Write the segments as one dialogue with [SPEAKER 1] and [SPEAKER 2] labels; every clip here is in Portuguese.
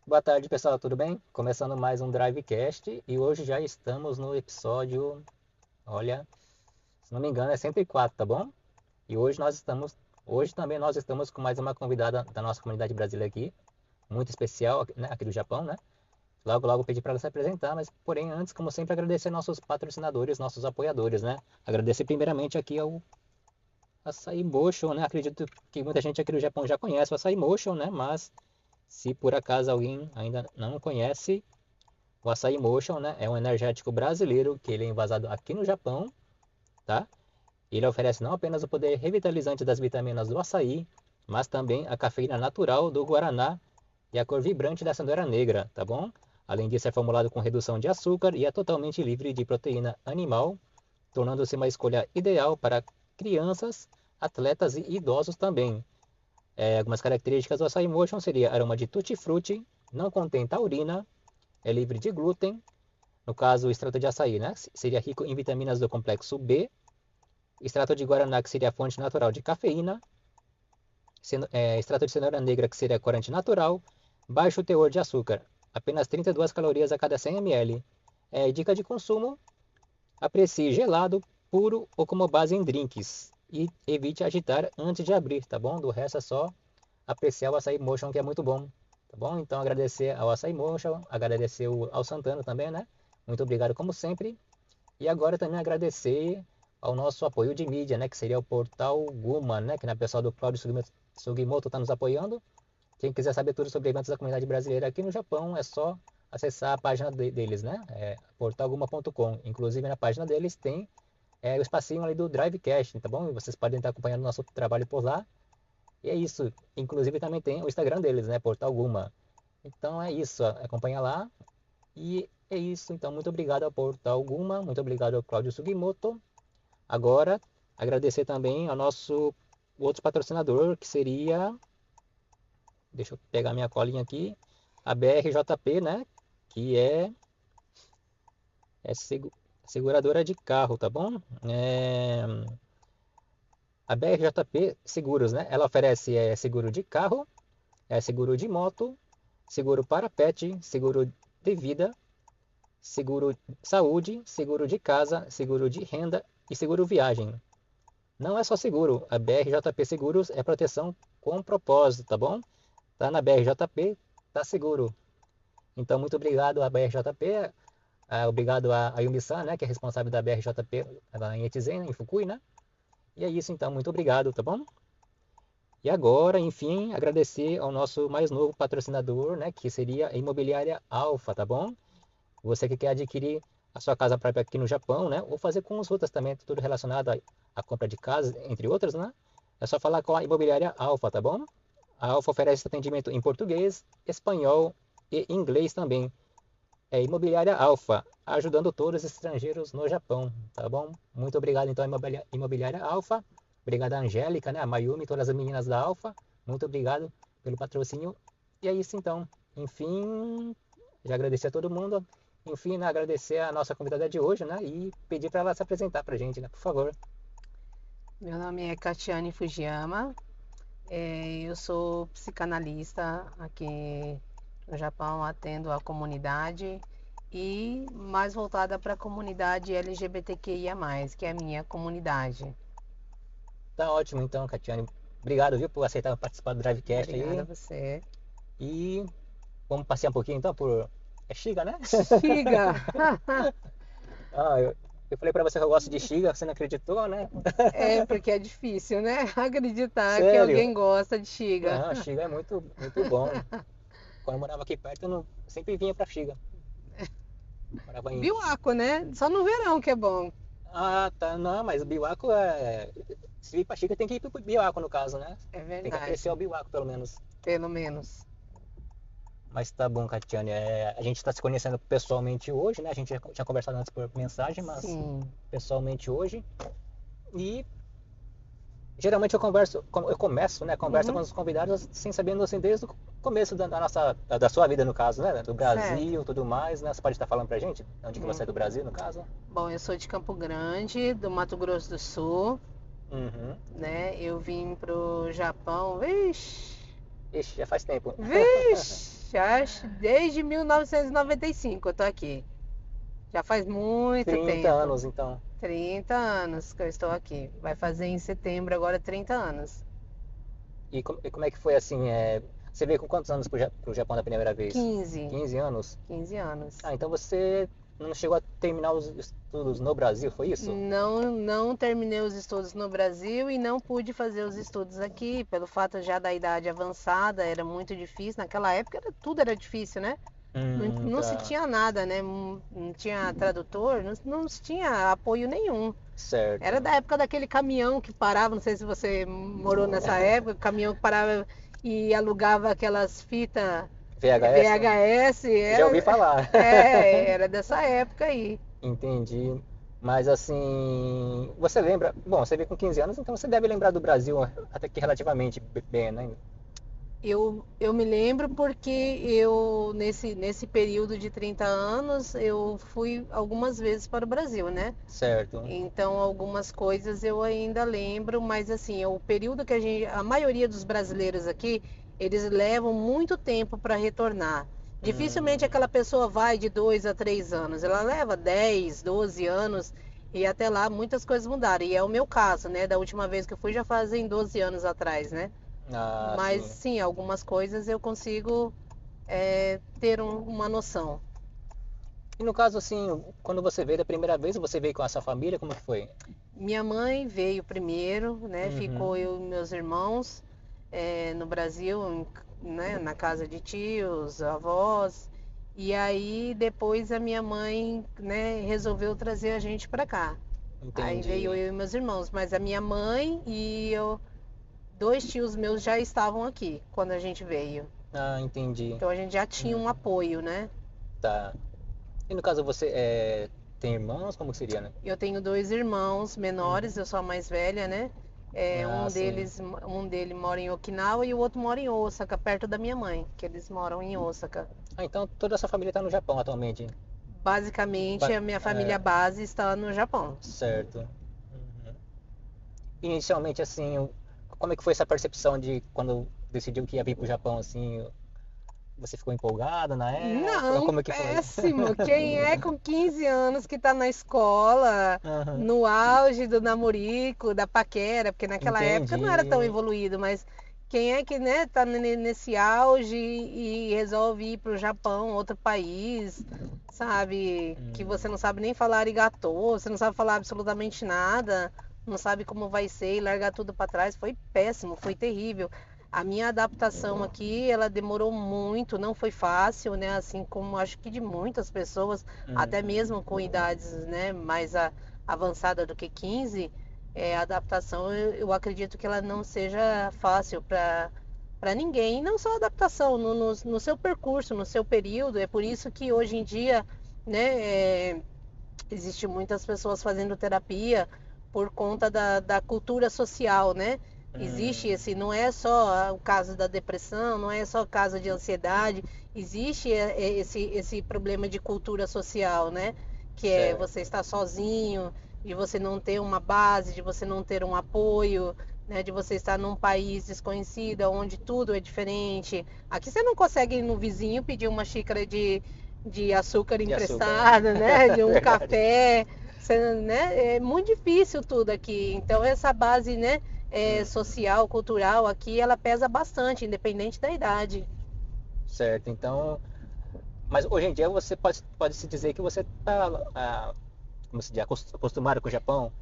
[SPEAKER 1] Boa tarde, pessoal, tudo bem? Começando mais um Drivecast e hoje já estamos no episódio, olha, se não me engano é 104, tá bom? E hoje também nós estamos com mais uma convidada da nossa comunidade brasileira aqui, muito especial, né, aqui do Japão, né? Logo, logo pedi para ela se apresentar, mas porém antes, como sempre, agradecer nossos patrocinadores, nossos apoiadores, né? Agradecer primeiramente aqui ao Açaí Motion, né? Acredito que muita gente aqui do Japão já conhece o Açaí Motion, né? Mas se por acaso alguém ainda não conhece, o Açaí Motion, né, é um energético brasileiro que ele é envasado aqui no Japão, tá? Ele oferece não apenas o poder revitalizante das vitaminas do açaí, mas também a cafeína natural do guaraná e a cor vibrante da cenoura negra, tá bom? Além disso, é formulado com redução de açúcar e é totalmente livre de proteína animal, tornando-se uma escolha ideal para crianças, atletas e idosos também. Algumas características do Açaí Motion seria aroma de tutti-frutti, não contém taurina, é livre de glúten, no caso o extrato de açaí, né? Seria rico em vitaminas do complexo B, extrato de guaraná, que seria a fonte natural de cafeína, extrato de cenoura negra, que seria corante natural, baixo teor de açúcar, apenas 32 calorias a cada 100 ml. Dica de consumo: aprecie gelado, puro ou como base em drinks. E evite agitar antes de abrir, tá bom? Do resto é só apreciar o Açaí Motion, que é muito bom. Tá bom? Então agradecer ao Açaí Motion, agradecer ao Santana também, né? Muito obrigado como sempre. E agora também agradecer ao nosso apoio de mídia, né? Que seria o portal Guma, né? Que na pessoal do Claudio Sugimoto está nos apoiando. Quem quiser saber tudo sobre eventos da comunidade brasileira aqui no Japão, é só acessar a página deles, né? Portalguma.com. Inclusive na página deles tem o espacinho ali do Drivecast, tá bom? E vocês podem estar acompanhando o nosso trabalho por lá. E é isso. Inclusive também tem o Instagram deles, né? Portal Guma. Então é isso. Acompanha lá. E é isso. Então, muito obrigado ao Portal Guma. Muito obrigado ao Claudio Sugimoto. Agora, agradecer também ao nosso outro patrocinador, que seria. Deixa eu pegar minha colinha aqui. A BRJP, né? Que é seguradora de carro, tá bom? A BRJP Seguros, né? Ela oferece seguro de carro, seguro de moto, seguro para pet, seguro de vida, seguro saúde, seguro de casa, seguro de renda e seguro viagem. Não é só seguro, a BRJP Seguros é proteção com propósito, tá bom? Tá na BRJP, tá seguro. Então, muito obrigado à BRJP, obrigado a Yumi-san, né, que é responsável da BRJP lá em Etizen, em Fukui, né? E é isso, então, muito obrigado, tá bom? E agora, enfim, agradecer ao nosso mais novo patrocinador, né, que seria a Imobiliária Alfa, tá bom? Você que quer adquirir a sua casa própria aqui no Japão, né, ou fazer consultas também, tudo relacionado à compra de casas, entre outras, né? É só falar com a Imobiliária Alfa, tá bom? A Alfa oferece atendimento em português, espanhol e inglês também. É Imobiliária Alfa, ajudando todos os estrangeiros no Japão, tá bom? Muito obrigado então, Imobiliária Alfa. Obrigado a Angélica, né, a Mayumi, todas as meninas da Alfa. Muito obrigado pelo patrocínio. E é isso então. Enfim, já agradeci a todo mundo. Enfim, né, agradecer a nossa convidada de hoje, né, e pedir para ela se apresentar pra gente, né, por favor.
[SPEAKER 2] Meu nome é Catiane Fujiyama, eu sou psicanalista aqui no Japão, atendo a comunidade e mais voltada para a comunidade LGBTQIA+, que é a minha comunidade.
[SPEAKER 1] Tá ótimo então, Catiane. Obrigado, viu, por aceitar participar do Drivecast
[SPEAKER 2] Obrigada a
[SPEAKER 1] aí.
[SPEAKER 2] você.
[SPEAKER 1] E vamos passear um pouquinho então por. É Xiga, né?
[SPEAKER 2] Xiga!
[SPEAKER 1] Ah, eu falei pra você que eu gosto de Xiga, você não acreditou, né?
[SPEAKER 2] É porque é difícil, né? Acreditar que
[SPEAKER 1] Sério?
[SPEAKER 2] alguém gosta de Xiga.
[SPEAKER 1] Não, Xiga é muito, muito bom. Quando eu morava aqui perto, eu sempre vinha pra Xiga. Morava em.
[SPEAKER 2] Biwaco, né? Só no verão que é bom.
[SPEAKER 1] Ah, tá. Não, mas o Biwaco é. Se vir pra Xiga, tem que ir pro Biwaco, no caso, né?
[SPEAKER 2] É
[SPEAKER 1] Tem que apreciar
[SPEAKER 2] verdade,
[SPEAKER 1] o Biwaco, pelo menos.
[SPEAKER 2] pelo menos.
[SPEAKER 1] Mas tá bom, Catiane. A gente tá se conhecendo pessoalmente hoje, né? A gente já tinha conversado antes por mensagem, mas
[SPEAKER 2] Sim.
[SPEAKER 1] pessoalmente hoje. E geralmente eu começo, né, conversa com
[SPEAKER 2] Uhum.
[SPEAKER 1] os convidados sem sabendo assim desde o começo da sua vida no caso, né, do
[SPEAKER 2] Certo.
[SPEAKER 1] Brasil, tudo mais, né? Você pode estar falando pra gente onde que você
[SPEAKER 2] Hum.
[SPEAKER 1] é do Brasil, no caso?
[SPEAKER 2] Bom, eu sou de Campo Grande, do Mato Grosso do Sul,
[SPEAKER 1] Uhum.
[SPEAKER 2] né? Eu vim pro Japão, vixe,
[SPEAKER 1] Ixi, já faz tempo.
[SPEAKER 2] vixe! Já desde 1995 eu tô aqui. Já faz muito
[SPEAKER 1] 30
[SPEAKER 2] tempo.
[SPEAKER 1] anos, então.
[SPEAKER 2] 30 anos que eu estou aqui. Vai fazer em setembro agora 30 anos.
[SPEAKER 1] E como é que foi assim? Você veio com quantos anos pro Japão da primeira vez?
[SPEAKER 2] 15.
[SPEAKER 1] 15 anos?
[SPEAKER 2] 15 anos.
[SPEAKER 1] Ah, então você não chegou a terminar os estudos no Brasil, foi isso?
[SPEAKER 2] Não terminei os estudos no Brasil e não pude fazer os estudos aqui, pelo fato já da idade avançada, era muito difícil. Naquela época tudo era difícil, né? Não se
[SPEAKER 1] Tá.
[SPEAKER 2] tinha nada, né? Não tinha tradutor, não se tinha apoio nenhum. Era
[SPEAKER 1] Certo.
[SPEAKER 2] da época daquele caminhão que parava, não sei se você morou nessa época, caminhão que parava e alugava aquelas fitas
[SPEAKER 1] VHS?
[SPEAKER 2] VHS,
[SPEAKER 1] Já ouvi falar.
[SPEAKER 2] era dessa época aí.
[SPEAKER 1] Entendi. Mas assim, você lembra? Bom, você veio com 15 anos, então você deve lembrar do Brasil até que relativamente bem, né?
[SPEAKER 2] Eu me lembro porque nesse período de 30 anos, eu fui algumas vezes para o Brasil, né?
[SPEAKER 1] Certo.
[SPEAKER 2] Então, algumas coisas eu ainda lembro, mas assim, o período que a maioria dos brasileiros aqui, eles levam muito tempo para retornar. Dificilmente
[SPEAKER 1] Hum,
[SPEAKER 2] aquela pessoa vai de 2 a 3 anos, ela leva 10, 12 anos e até lá muitas coisas mudaram. E é o meu caso, né? Da última vez que eu fui já fazem 12 anos atrás, né? Mas
[SPEAKER 1] sim.
[SPEAKER 2] sim, algumas coisas eu consigo ter uma noção.
[SPEAKER 1] E no caso, assim, quando você veio da primeira vez, você veio com essa família, como que foi?
[SPEAKER 2] Minha mãe veio primeiro, né?
[SPEAKER 1] Uhum.
[SPEAKER 2] Ficou eu e meus irmãos no Brasil, né? Na casa de tios, avós. E aí depois a minha mãe, né, resolveu trazer a gente para cá. Aí veio
[SPEAKER 1] Entendi.
[SPEAKER 2] eu e meus irmãos, mas a minha mãe e dois tios meus já estavam aqui quando a gente veio.
[SPEAKER 1] Ah, entendi.
[SPEAKER 2] Então a gente já tinha um
[SPEAKER 1] Uhum.
[SPEAKER 2] apoio, né?
[SPEAKER 1] Tá. E no caso, você tem irmãos? Como que seria, né?
[SPEAKER 2] Eu tenho dois irmãos menores,
[SPEAKER 1] Uhum.
[SPEAKER 2] eu sou a mais velha, né?
[SPEAKER 1] Ah, sim.
[SPEAKER 2] Um dele mora em Okinawa e o outro mora em Osaka, perto da minha mãe, que eles moram em Osaka.
[SPEAKER 1] Ah, então toda essa família está no Japão atualmente.
[SPEAKER 2] Basicamente, a minha família
[SPEAKER 1] É,
[SPEAKER 2] base está no Japão.
[SPEAKER 1] certo. Uhum. Inicialmente, assim, como é que foi essa percepção de quando decidiu que ia vir pro Japão, assim? Você ficou empolgada na época?
[SPEAKER 2] Não,
[SPEAKER 1] Como é que foi?
[SPEAKER 2] péssimo. Quem é com 15 anos que está na escola,
[SPEAKER 1] Aham.
[SPEAKER 2] no auge do namorico, da paquera, porque naquela época não era tão
[SPEAKER 1] Entendi.
[SPEAKER 2] evoluído, mas quem é que, né, tá nesse auge e resolve ir para o Japão, outro país, sabe? Que você
[SPEAKER 1] Hum,
[SPEAKER 2] não sabe nem falar arigatô, você não sabe falar absolutamente nada, não sabe como vai ser e largar tudo para trás. Foi péssimo, foi terrível. A minha adaptação aqui, ela demorou muito, não foi fácil, né? Assim como acho que de muitas pessoas, até
[SPEAKER 1] uhum.
[SPEAKER 2] mesmo com idades, né, mais avançada do que 15, a adaptação eu acredito que ela não seja fácil para ninguém. E não só a adaptação, no seu percurso, no seu período. É por isso que hoje em dia, né, existe muitas pessoas fazendo terapia por conta da cultura social, né? Existe
[SPEAKER 1] Hum,
[SPEAKER 2] esse, não é só o caso da depressão, não é só o caso de ansiedade, existe esse problema de cultura social, né? Que é você
[SPEAKER 1] certo.
[SPEAKER 2] estar sozinho, de você não ter uma base, de você não ter um apoio, né? De você estar num país desconhecido, onde tudo é diferente. Aqui você não consegue ir no vizinho pedir uma xícara de açúcar
[SPEAKER 1] De açúcar.
[SPEAKER 2] emprestado, né? De um
[SPEAKER 1] Verdade.
[SPEAKER 2] café, né? É muito difícil tudo aqui. Então essa base, né?
[SPEAKER 1] Uhum.
[SPEAKER 2] Social, cultural aqui, ela pesa bastante, independente da idade.
[SPEAKER 1] Certo. Então, mas hoje em dia você pode se dizer que você está, como se diz, acostumado com o Japão?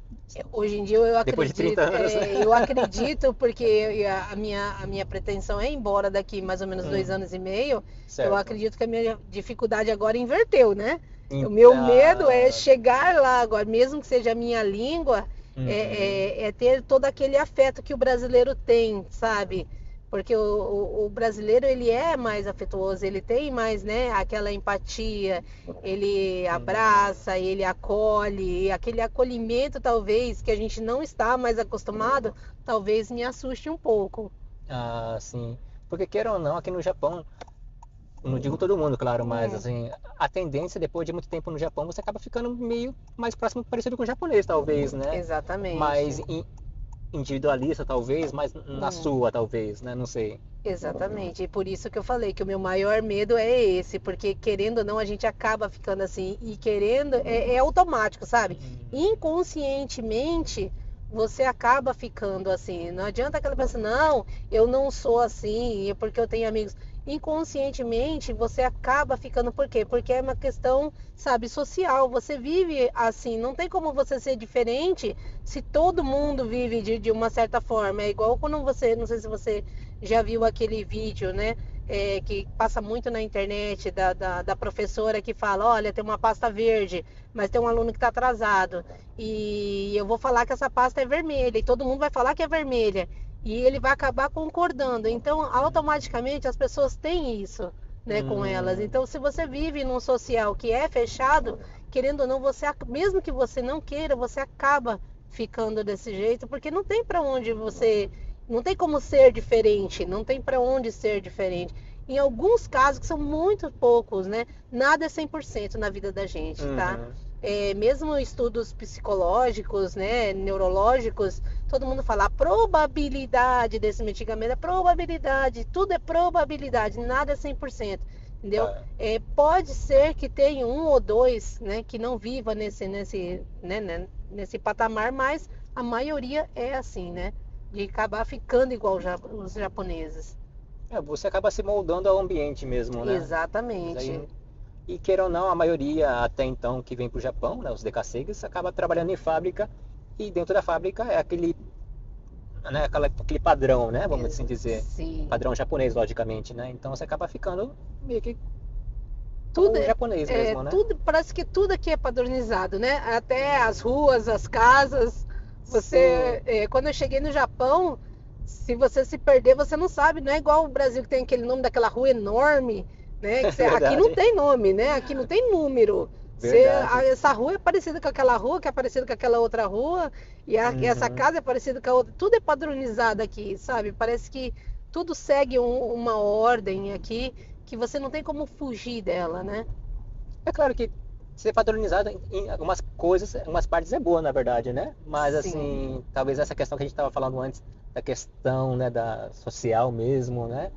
[SPEAKER 2] Hoje em dia
[SPEAKER 1] Depois de 30 anos, né?
[SPEAKER 2] eu acredito porque a minha pretensão é ir embora daqui mais ou menos dois
[SPEAKER 1] Uhum.
[SPEAKER 2] anos e meio. Eu
[SPEAKER 1] Certo.
[SPEAKER 2] acredito que a minha dificuldade agora inverteu, né? O meu medo é
[SPEAKER 1] Então,
[SPEAKER 2] chegar lá agora, mesmo que seja a minha língua,
[SPEAKER 1] uhum.
[SPEAKER 2] é ter todo aquele afeto que o brasileiro tem, sabe? Porque o brasileiro ele é mais afetuoso, ele tem mais, né, aquela empatia, ele
[SPEAKER 1] Hum.
[SPEAKER 2] abraça, ele acolhe, e aquele acolhimento talvez que a gente não está mais acostumado, talvez me assuste um pouco.
[SPEAKER 1] Ah, sim. Porque queira ou não, aqui no Japão, não digo todo mundo, claro, mas
[SPEAKER 2] Hum,
[SPEAKER 1] assim, a tendência depois de muito tempo no Japão, você acaba ficando meio mais próximo, parecido com o japonês, talvez, né? Mais
[SPEAKER 2] exatamente.
[SPEAKER 1] individualista, talvez, mais na
[SPEAKER 2] Hum.
[SPEAKER 1] sua, talvez, né? Não sei.
[SPEAKER 2] Exatamente, e por isso que eu falei que o meu maior medo é esse, porque querendo ou não, a gente acaba ficando assim, e querendo, é automático, sabe? Inconscientemente, você acaba ficando assim. Não adianta aquela pessoa, não, eu não sou assim, é porque eu tenho amigos. Inconscientemente, você acaba ficando, por quê? Porque é uma questão, sabe, social. Você vive assim, não tem como você ser diferente se todo mundo vive de uma certa forma. É igual quando você, não sei se você já viu aquele vídeo, né? Que passa muito na internet da professora que fala, olha, tem uma pasta verde, mas tem um aluno que está atrasado. E eu vou falar que essa pasta é vermelha, e todo mundo vai falar que é vermelha. E ele vai acabar concordando. Então, automaticamente, as pessoas têm isso, né, com elas. Então, se você vive num social que é fechado, querendo ou não, você, mesmo que você não queira, você acaba ficando desse jeito, porque não tem para onde você, não tem como ser diferente, não tem para onde ser diferente. Em alguns casos, que são muito poucos, né? Nada é 100% na vida da gente, tá? Mesmo estudos psicológicos, né, neurológicos, todo mundo fala a probabilidade desse medicamento, a probabilidade, tudo é probabilidade, nada é 100%, entendeu?
[SPEAKER 1] Tá.
[SPEAKER 2] Pode ser que tenha um ou dois, né, que não viva nesse patamar, mas a maioria é assim, né, de acabar ficando igual os japoneses.
[SPEAKER 1] Você acaba se moldando ao ambiente mesmo, né? Mas
[SPEAKER 2] Exatamente.
[SPEAKER 1] aí, e queira ou não, a maioria até então que vem para o Japão, né, os decacegues, acaba trabalhando em fábrica e dentro da fábrica é aquele, né, aquele padrão, né, vamos assim dizer,
[SPEAKER 2] Sim.
[SPEAKER 1] padrão japonês, logicamente, né? Então você acaba ficando meio que como
[SPEAKER 2] Tudo
[SPEAKER 1] um japonês mesmo, né?
[SPEAKER 2] tudo, parece que tudo aqui é padronizado, né? Até as ruas, as casas.
[SPEAKER 1] Sim,
[SPEAKER 2] Quando eu cheguei no Japão, se você se perder, você não sabe. Não é igual o Brasil que tem aquele nome daquela rua enorme, né? Aqui não
[SPEAKER 1] verdade,
[SPEAKER 2] tem nome, né? Aqui não tem número.
[SPEAKER 1] verdade.
[SPEAKER 2] Essa rua é parecida com aquela rua, que é parecida com aquela outra rua, e essa
[SPEAKER 1] Uhum.
[SPEAKER 2] casa é parecida com a outra. Tudo é padronizado aqui, sabe? Parece que tudo segue uma ordem aqui que você não tem como fugir dela, né?
[SPEAKER 1] É claro que ser padronizado em algumas coisas, algumas partes é boa, na verdade, né? Mas
[SPEAKER 2] Sim.
[SPEAKER 1] assim, talvez essa questão que a gente estava falando antes, da questão, né, da social mesmo, né?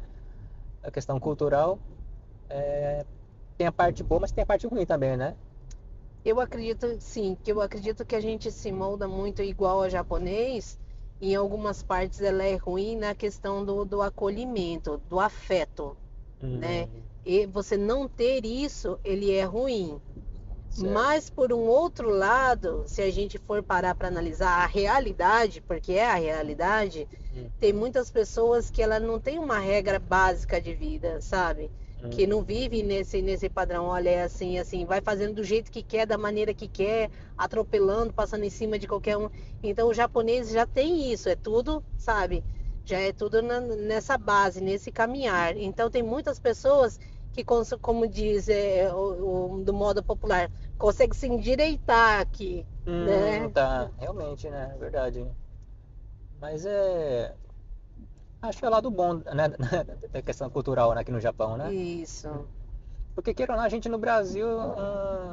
[SPEAKER 1] A questão cultural, tem a parte boa, mas tem a parte ruim também, né?
[SPEAKER 2] Eu acredito, sim, que eu acredito que a gente se molda muito igual ao japonês. E em algumas partes ela é ruim na questão do acolhimento, do afeto, né?
[SPEAKER 1] Hum,
[SPEAKER 2] E você não ter isso, ele é ruim.
[SPEAKER 1] certo.
[SPEAKER 2] Mas por um outro lado, se a gente for parar para analisar a realidade, porque é a realidade, tem
[SPEAKER 1] Uhum,
[SPEAKER 2] muitas pessoas que ela não tem uma regra básica de vida, sabe? Que não
[SPEAKER 1] uhum,
[SPEAKER 2] vive nesse padrão, olha, é assim, assim, vai fazendo do jeito que quer, da maneira que quer, atropelando, passando em cima de qualquer um. Então o japonês já tem isso, é tudo, sabe? Já é tudo nessa base, nesse caminhar. Então tem muitas pessoas que, como diz do modo popular, consegue se endireitar aqui, né?
[SPEAKER 1] tá, realmente, né? Verdade. Mas acho que é o lado bom, né, da questão cultural, né, aqui no Japão, né?
[SPEAKER 2] Isso.
[SPEAKER 1] Porque, queira ou não, a gente no Brasil,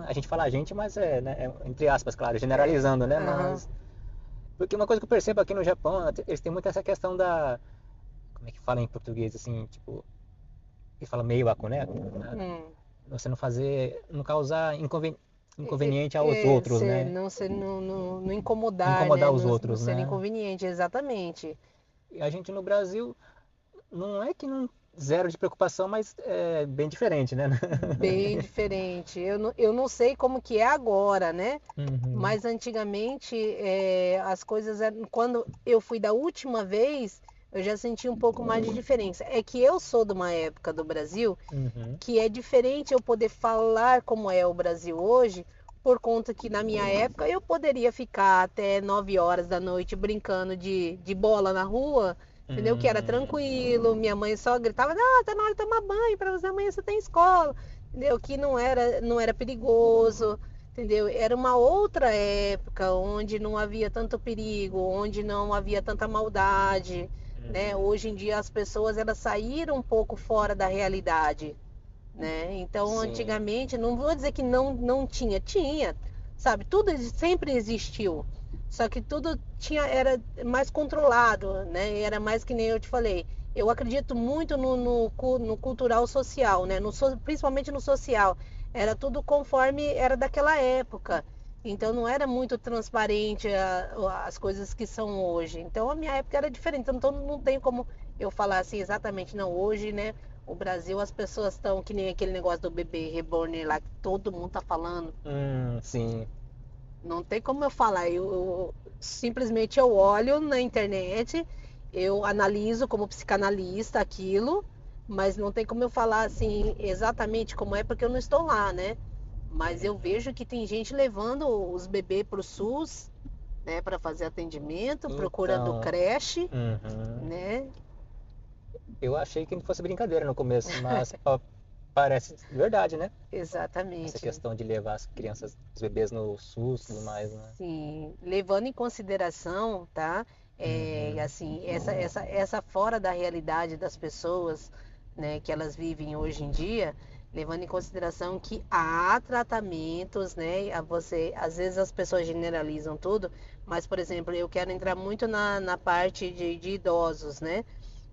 [SPEAKER 1] a gente fala a gente, mas né, entre aspas, claro,
[SPEAKER 2] É,
[SPEAKER 1] generalizando, né?
[SPEAKER 2] aham.
[SPEAKER 1] Mas, porque uma coisa que eu percebo aqui no Japão, eles têm muito essa questão da, como é que fala em português, assim, tipo, eles falam meio né?
[SPEAKER 2] Hum.
[SPEAKER 1] Você não fazer, não causar
[SPEAKER 2] É,
[SPEAKER 1] inconveniente aos outros, né?
[SPEAKER 2] não incomodar,
[SPEAKER 1] Incomodar
[SPEAKER 2] né?
[SPEAKER 1] os
[SPEAKER 2] Não
[SPEAKER 1] outros,
[SPEAKER 2] ser
[SPEAKER 1] né?
[SPEAKER 2] inconveniente, exatamente.
[SPEAKER 1] E a gente no Brasil, não é que não zero de preocupação, mas é bem diferente, né?
[SPEAKER 2] Bem diferente. Eu não sei como que é agora, né?
[SPEAKER 1] Uhum,
[SPEAKER 2] Mas antigamente as coisas eram. Quando eu fui da última vez, eu já senti um pouco mais de diferença. É que eu sou de uma época do Brasil
[SPEAKER 1] uhum,
[SPEAKER 2] que é diferente eu poder falar como é o Brasil hoje, por conta que na minha época eu poderia ficar até 9 horas da noite brincando de bola na rua, entendeu? Que era
[SPEAKER 1] uhum.
[SPEAKER 2] tranquilo, minha mãe só gritava, ah, tá na hora de tomar banho, para você amanhã você tem escola, entendeu? Que não era perigoso, entendeu? Era uma outra época onde não havia tanto perigo, onde não havia tanta maldade, né?
[SPEAKER 1] Uhum.
[SPEAKER 2] Hoje em dia as pessoas elas saíram um pouco fora da realidade, né? Então,
[SPEAKER 1] Sim,
[SPEAKER 2] antigamente, não vou dizer que não tinha, tinha, sabe? Tudo sempre existiu. Só que tudo era mais controlado, né? Era mais que nem eu te falei. eu acredito muito no cultural social, né? Principalmente no social. Era tudo conforme era daquela época. Então não era muito transparente as coisas que são hoje. Então a minha época era diferente. Então não tem como eu falar assim exatamente, não. Hoje, né? O Brasil, as pessoas estão que nem aquele negócio do bebê reborn lá, que todo mundo tá falando.
[SPEAKER 1] Sim.
[SPEAKER 2] Não tem como eu falar. Simplesmente eu olho na internet, eu analiso como psicanalista aquilo, mas não tem como eu falar assim exatamente como é, porque eu não estou lá, né? Mas eu vejo que tem gente levando os bebês para o SUS, né, para fazer atendimento, procurando
[SPEAKER 1] Então,
[SPEAKER 2] creche,
[SPEAKER 1] uhum.
[SPEAKER 2] né?
[SPEAKER 1] Eu achei que não fosse brincadeira no começo, mas parece verdade, né? Essa
[SPEAKER 2] Exatamente.
[SPEAKER 1] questão de levar as crianças, os bebês no SUS e tudo mais, né?
[SPEAKER 2] Sim, levando em consideração, tá?
[SPEAKER 1] Uhum.
[SPEAKER 2] Assim, essa fora da realidade das pessoas, né, que elas vivem hoje em dia, levando em consideração que há tratamentos, né? Às vezes as pessoas generalizam tudo, mas, por exemplo, eu quero entrar muito na parte de idosos, né?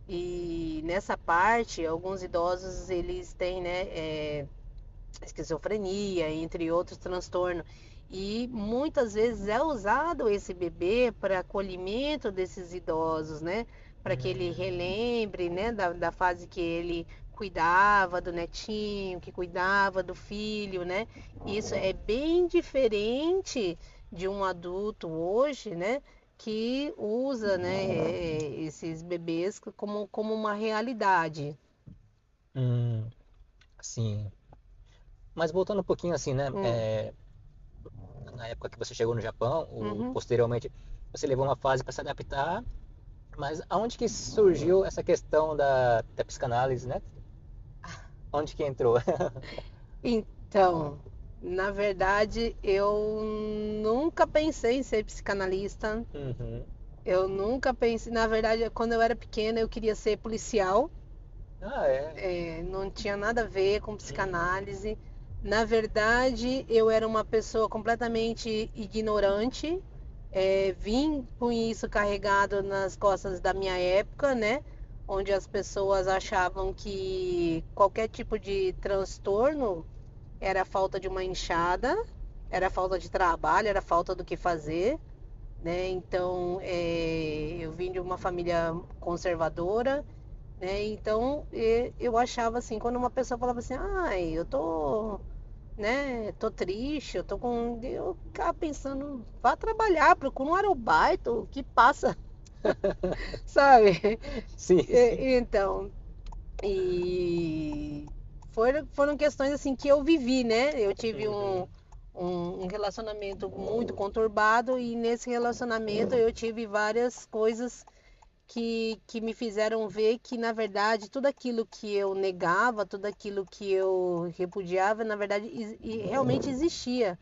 [SPEAKER 2] E nessa parte, alguns idosos, eles têm, né, esquizofrenia, entre outros transtornos. E muitas vezes é usado esse bebê para acolhimento desses idosos, né? Para que ele relembre, né, da fase que ele cuidava do netinho, que cuidava do filho, né? Isso é bem diferente de um adulto hoje, né? Que usa, né, esses bebês como uma realidade.
[SPEAKER 1] Hum, sim. Mas voltando um pouquinho assim, né?
[SPEAKER 2] Hum,
[SPEAKER 1] Na época que você chegou no Japão,
[SPEAKER 2] uhum.
[SPEAKER 1] posteriormente você levou uma fase para se adaptar, mas aonde que surgiu essa questão da psicanálise, né? Onde que entrou?
[SPEAKER 2] Então, na verdade, eu nunca pensei em ser psicanalista.
[SPEAKER 1] Uhum.
[SPEAKER 2] Eu nunca pensei, na verdade, quando eu era pequena, eu queria ser policial.
[SPEAKER 1] Ah, é.
[SPEAKER 2] Não tinha nada a ver com psicanálise. Na verdade, eu era uma pessoa completamente ignorante. Vim com isso carregado nas costas da minha época, né? Onde as pessoas achavam que qualquer tipo de transtorno era falta de uma enxada, era falta de trabalho, era falta do que fazer, né? Então, eu vim de uma família conservadora, né? Então, eu achava assim, quando uma pessoa falava assim, ai, eu tô, né, tô triste, eu tô com. Eu ficava pensando, vá trabalhar, procura um aerobaito, que passa, sabe?
[SPEAKER 1] Sim, sim.
[SPEAKER 2] Então, e foram questões assim que eu vivi, né? Eu tive
[SPEAKER 1] Uhum.
[SPEAKER 2] um relacionamento muito conturbado e nesse relacionamento eu tive várias coisas que me fizeram ver que, na verdade, tudo aquilo que eu negava, tudo aquilo que eu repudiava, na verdade, realmente existia,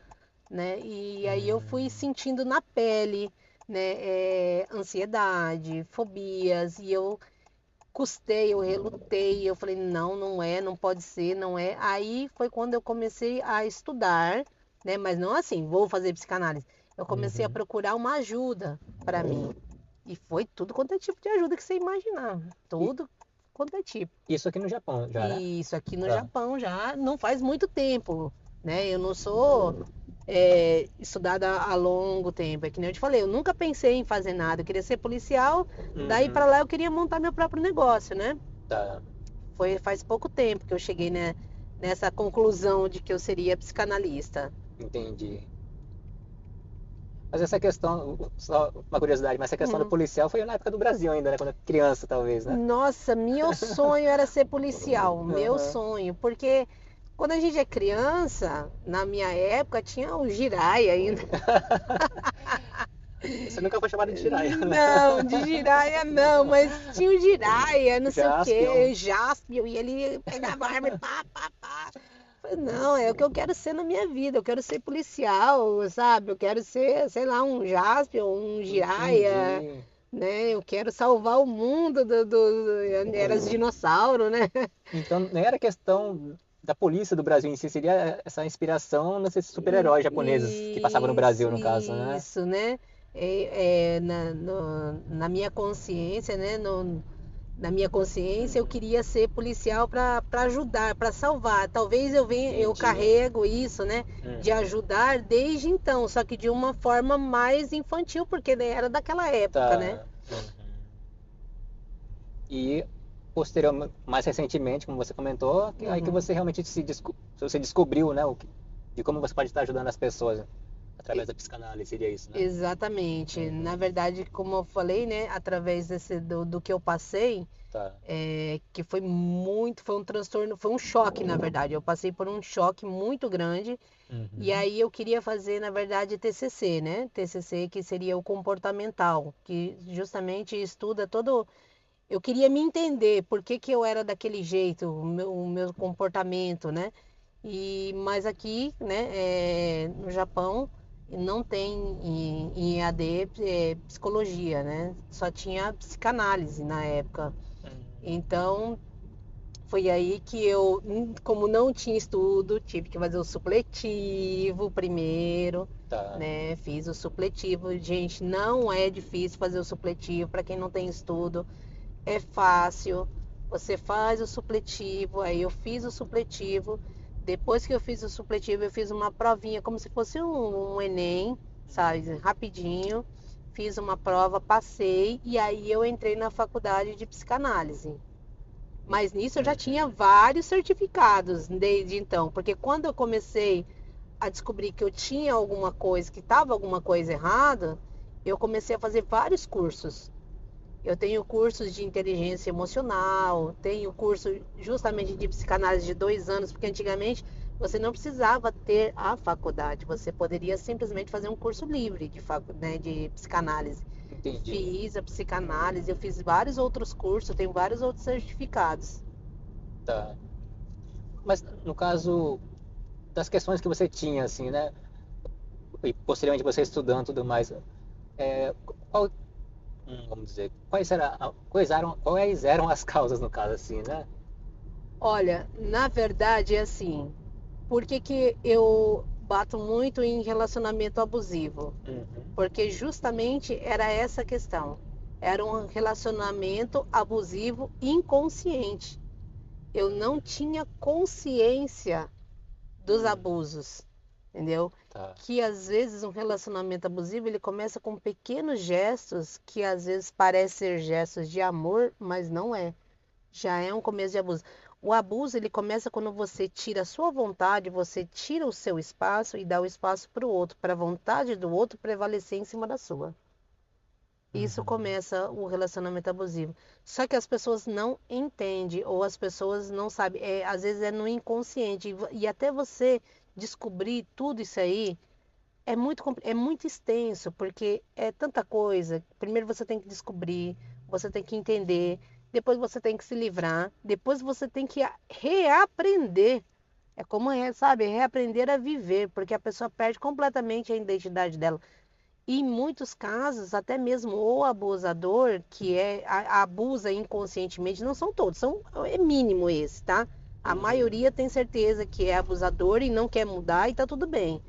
[SPEAKER 2] né? E aí eu fui
[SPEAKER 1] Hum.
[SPEAKER 2] sentindo na pele, né, ansiedade, fobias, e eu custei, eu relutei, eu falei, não, não é, não pode ser, não é. Aí foi quando eu comecei a estudar, né? Mas não assim, vou fazer psicanálise. Eu comecei a
[SPEAKER 1] Uhum.
[SPEAKER 2] procurar uma ajuda para mim. E foi tudo quanto é tipo de ajuda que você imaginar.
[SPEAKER 1] E
[SPEAKER 2] Tudo quanto é tipo.
[SPEAKER 1] isso aqui no Japão já, né?
[SPEAKER 2] E isso aqui no
[SPEAKER 1] Tá.
[SPEAKER 2] Japão já não faz muito tempo, né? Eu não sou estudada há longo tempo. É que nem eu te falei, eu nunca pensei em fazer nada. Eu queria ser policial, daí
[SPEAKER 1] Uhum.
[SPEAKER 2] para lá eu queria montar meu próprio negócio, né?
[SPEAKER 1] Tá.
[SPEAKER 2] Foi faz pouco tempo que eu cheguei, né, nessa conclusão de que eu seria psicanalista.
[SPEAKER 1] Entendi. Mas essa questão, só uma curiosidade, mas essa questão do
[SPEAKER 2] Hum.
[SPEAKER 1] policial foi na época do Brasil ainda, né? Quando era criança, talvez, né?
[SPEAKER 2] Nossa, meu sonho era ser policial, meu
[SPEAKER 1] Aham.
[SPEAKER 2] sonho, porque quando a gente é criança, na minha época, tinha o Jiraya ainda.
[SPEAKER 1] Você nunca foi chamado de Jiraiya, né?
[SPEAKER 2] Não, de Jiraya não, mas tinha o Jiraya, não sei o
[SPEAKER 1] Jaspion.
[SPEAKER 2] que, Jaspion, e ele pegava a arma e pá, pá, pá. Falei, não, é o que eu quero ser na minha vida, eu quero ser policial, sabe? Eu quero ser, sei lá, um Jaspion, um Jiraya,
[SPEAKER 1] Entendi.
[SPEAKER 2] né? Eu quero salvar o mundo era os dinossauros, né?
[SPEAKER 1] Então, não era questão da polícia do Brasil em si, seria essa inspiração nesses super-heróis japoneses que passavam no Brasil, no caso, né?
[SPEAKER 2] Isso, né? Na minha consciência, né? na minha consciência, eu queria ser policial para ajudar, para salvar. Talvez eu
[SPEAKER 1] Entendi.
[SPEAKER 2] carrego isso, né, de ajudar desde então, só que de uma forma mais infantil, porque era daquela época, né?
[SPEAKER 1] Tá. E posteriormente, mais recentemente, como você comentou, aí que você realmente você descobriu, né, de como você pode estar ajudando as pessoas através da psicanálise, seria isso, né?
[SPEAKER 2] Exatamente. Na verdade, como eu falei, né, através do que eu passei,
[SPEAKER 1] Tá.
[SPEAKER 2] que foi um transtorno, foi um choque, na verdade. Eu passei por um choque muito grande. E aí eu queria fazer, na verdade, TCC, né? TCC, que seria o comportamental, que justamente estuda todo. Eu queria me entender por que eu era daquele jeito, o meu comportamento, né? Mas aqui, né, no Japão, não tem em EAD psicologia, né? Só tinha psicanálise na época. Então, foi aí que eu, como não tinha estudo, tive que fazer o supletivo primeiro,
[SPEAKER 1] Tá.
[SPEAKER 2] né? Fiz o supletivo. Gente, não é difícil fazer o supletivo para quem não tem estudo. É fácil. Você faz o supletivo, aí eu fiz o supletivo. Depois que eu fiz o supletivo, eu fiz uma provinha como se fosse um Enem, sabe? Rapidinho. Fiz uma prova, passei e aí eu entrei na faculdade de psicanálise. Mas nisso eu já tinha vários certificados desde então, porque quando eu comecei a descobrir que eu tinha alguma coisa, que estava alguma coisa errada, eu comecei a fazer vários cursos. Eu tenho cursos de inteligência emocional, tenho curso justamente de psicanálise de 2 anos, porque antigamente você não precisava ter a faculdade, você poderia simplesmente fazer um curso livre né, de psicanálise.
[SPEAKER 1] Entendi.
[SPEAKER 2] Fiz a psicanálise, eu fiz vários outros cursos, tenho vários outros certificados.
[SPEAKER 1] Tá. Mas no caso das questões que você tinha, assim, né? E posteriormente você estudando e tudo mais, é, qual, vamos dizer, quais eram as causas no caso, assim, né?
[SPEAKER 2] Olha, na verdade é assim, por que eu bato muito em relacionamento abusivo? Porque justamente era essa questão. Era um relacionamento abusivo inconsciente. Eu não tinha consciência dos abusos, entendeu?
[SPEAKER 1] Tá.
[SPEAKER 2] Que às vezes um relacionamento abusivo ele começa com pequenos gestos que às vezes parecem ser gestos de amor, mas não é. Já é um começo de abuso. O abuso ele começa quando você tira a sua vontade, você tira o seu espaço e dá o espaço para o outro, para a vontade do outro prevalecer em cima da sua. Isso começa o relacionamento abusivo. Só que as pessoas não entendem ou as pessoas não sabem. Às vezes é no inconsciente. E até você descobrir tudo isso aí é muito extenso, porque é tanta coisa. Primeiro você tem que descobrir, você tem que entender, depois você tem que se livrar, depois você tem que reaprender. É como, sabe, reaprender a viver, porque a pessoa perde completamente a identidade dela. E em muitos casos, até mesmo o abusador, que abusa inconscientemente, não são todos, é mínimo esse, tá? A maioria tem certeza que é abusador e não quer mudar e tá tudo bem.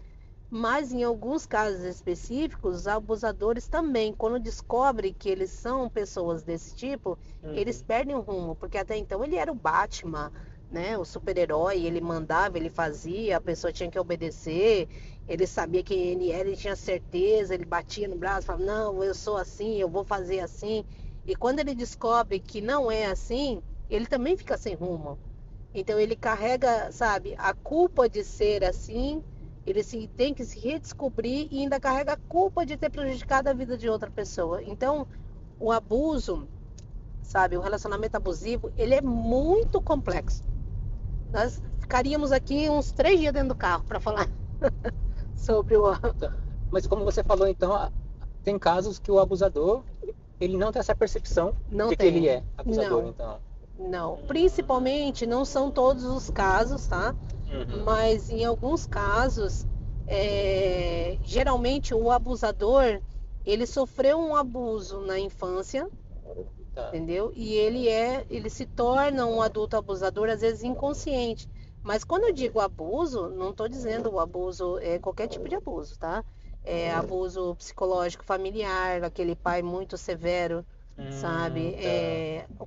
[SPEAKER 2] Mas em alguns casos específicos, os abusadores também, quando descobrem que eles são pessoas desse tipo, eles perdem o rumo, porque até então ele era o Batman, né? O super-herói, ele mandava, ele fazia, a pessoa tinha que obedecer, ele sabia quem ele era, ele tinha certeza, ele batia no braço, falava, não, eu sou assim, eu vou fazer assim. E quando ele descobre que não é assim, ele também fica sem rumo. Então ele carrega, sabe, a culpa de ser assim, tem que se redescobrir e ainda carrega a culpa de ter prejudicado a vida de outra pessoa. Então, o abuso, sabe, o relacionamento abusivo, ele é muito complexo. Nós ficaríamos aqui uns 3 dias dentro do carro para falar sobre o...
[SPEAKER 1] Mas como você falou, então, tem casos que o abusador, ele não tem essa percepção
[SPEAKER 2] Não
[SPEAKER 1] de que
[SPEAKER 2] tem.
[SPEAKER 1] ele é abusador,
[SPEAKER 2] Não.
[SPEAKER 1] então.
[SPEAKER 2] Não, principalmente não são todos os casos, tá? Mas em alguns casos, geralmente o abusador, ele sofreu um abuso na infância,
[SPEAKER 1] Tá.
[SPEAKER 2] entendeu? E ele se torna um adulto abusador, às vezes inconsciente. Mas quando eu digo abuso, não estou dizendo o abuso, qualquer tipo de abuso, tá? Abuso psicológico familiar, aquele pai muito severo, sabe?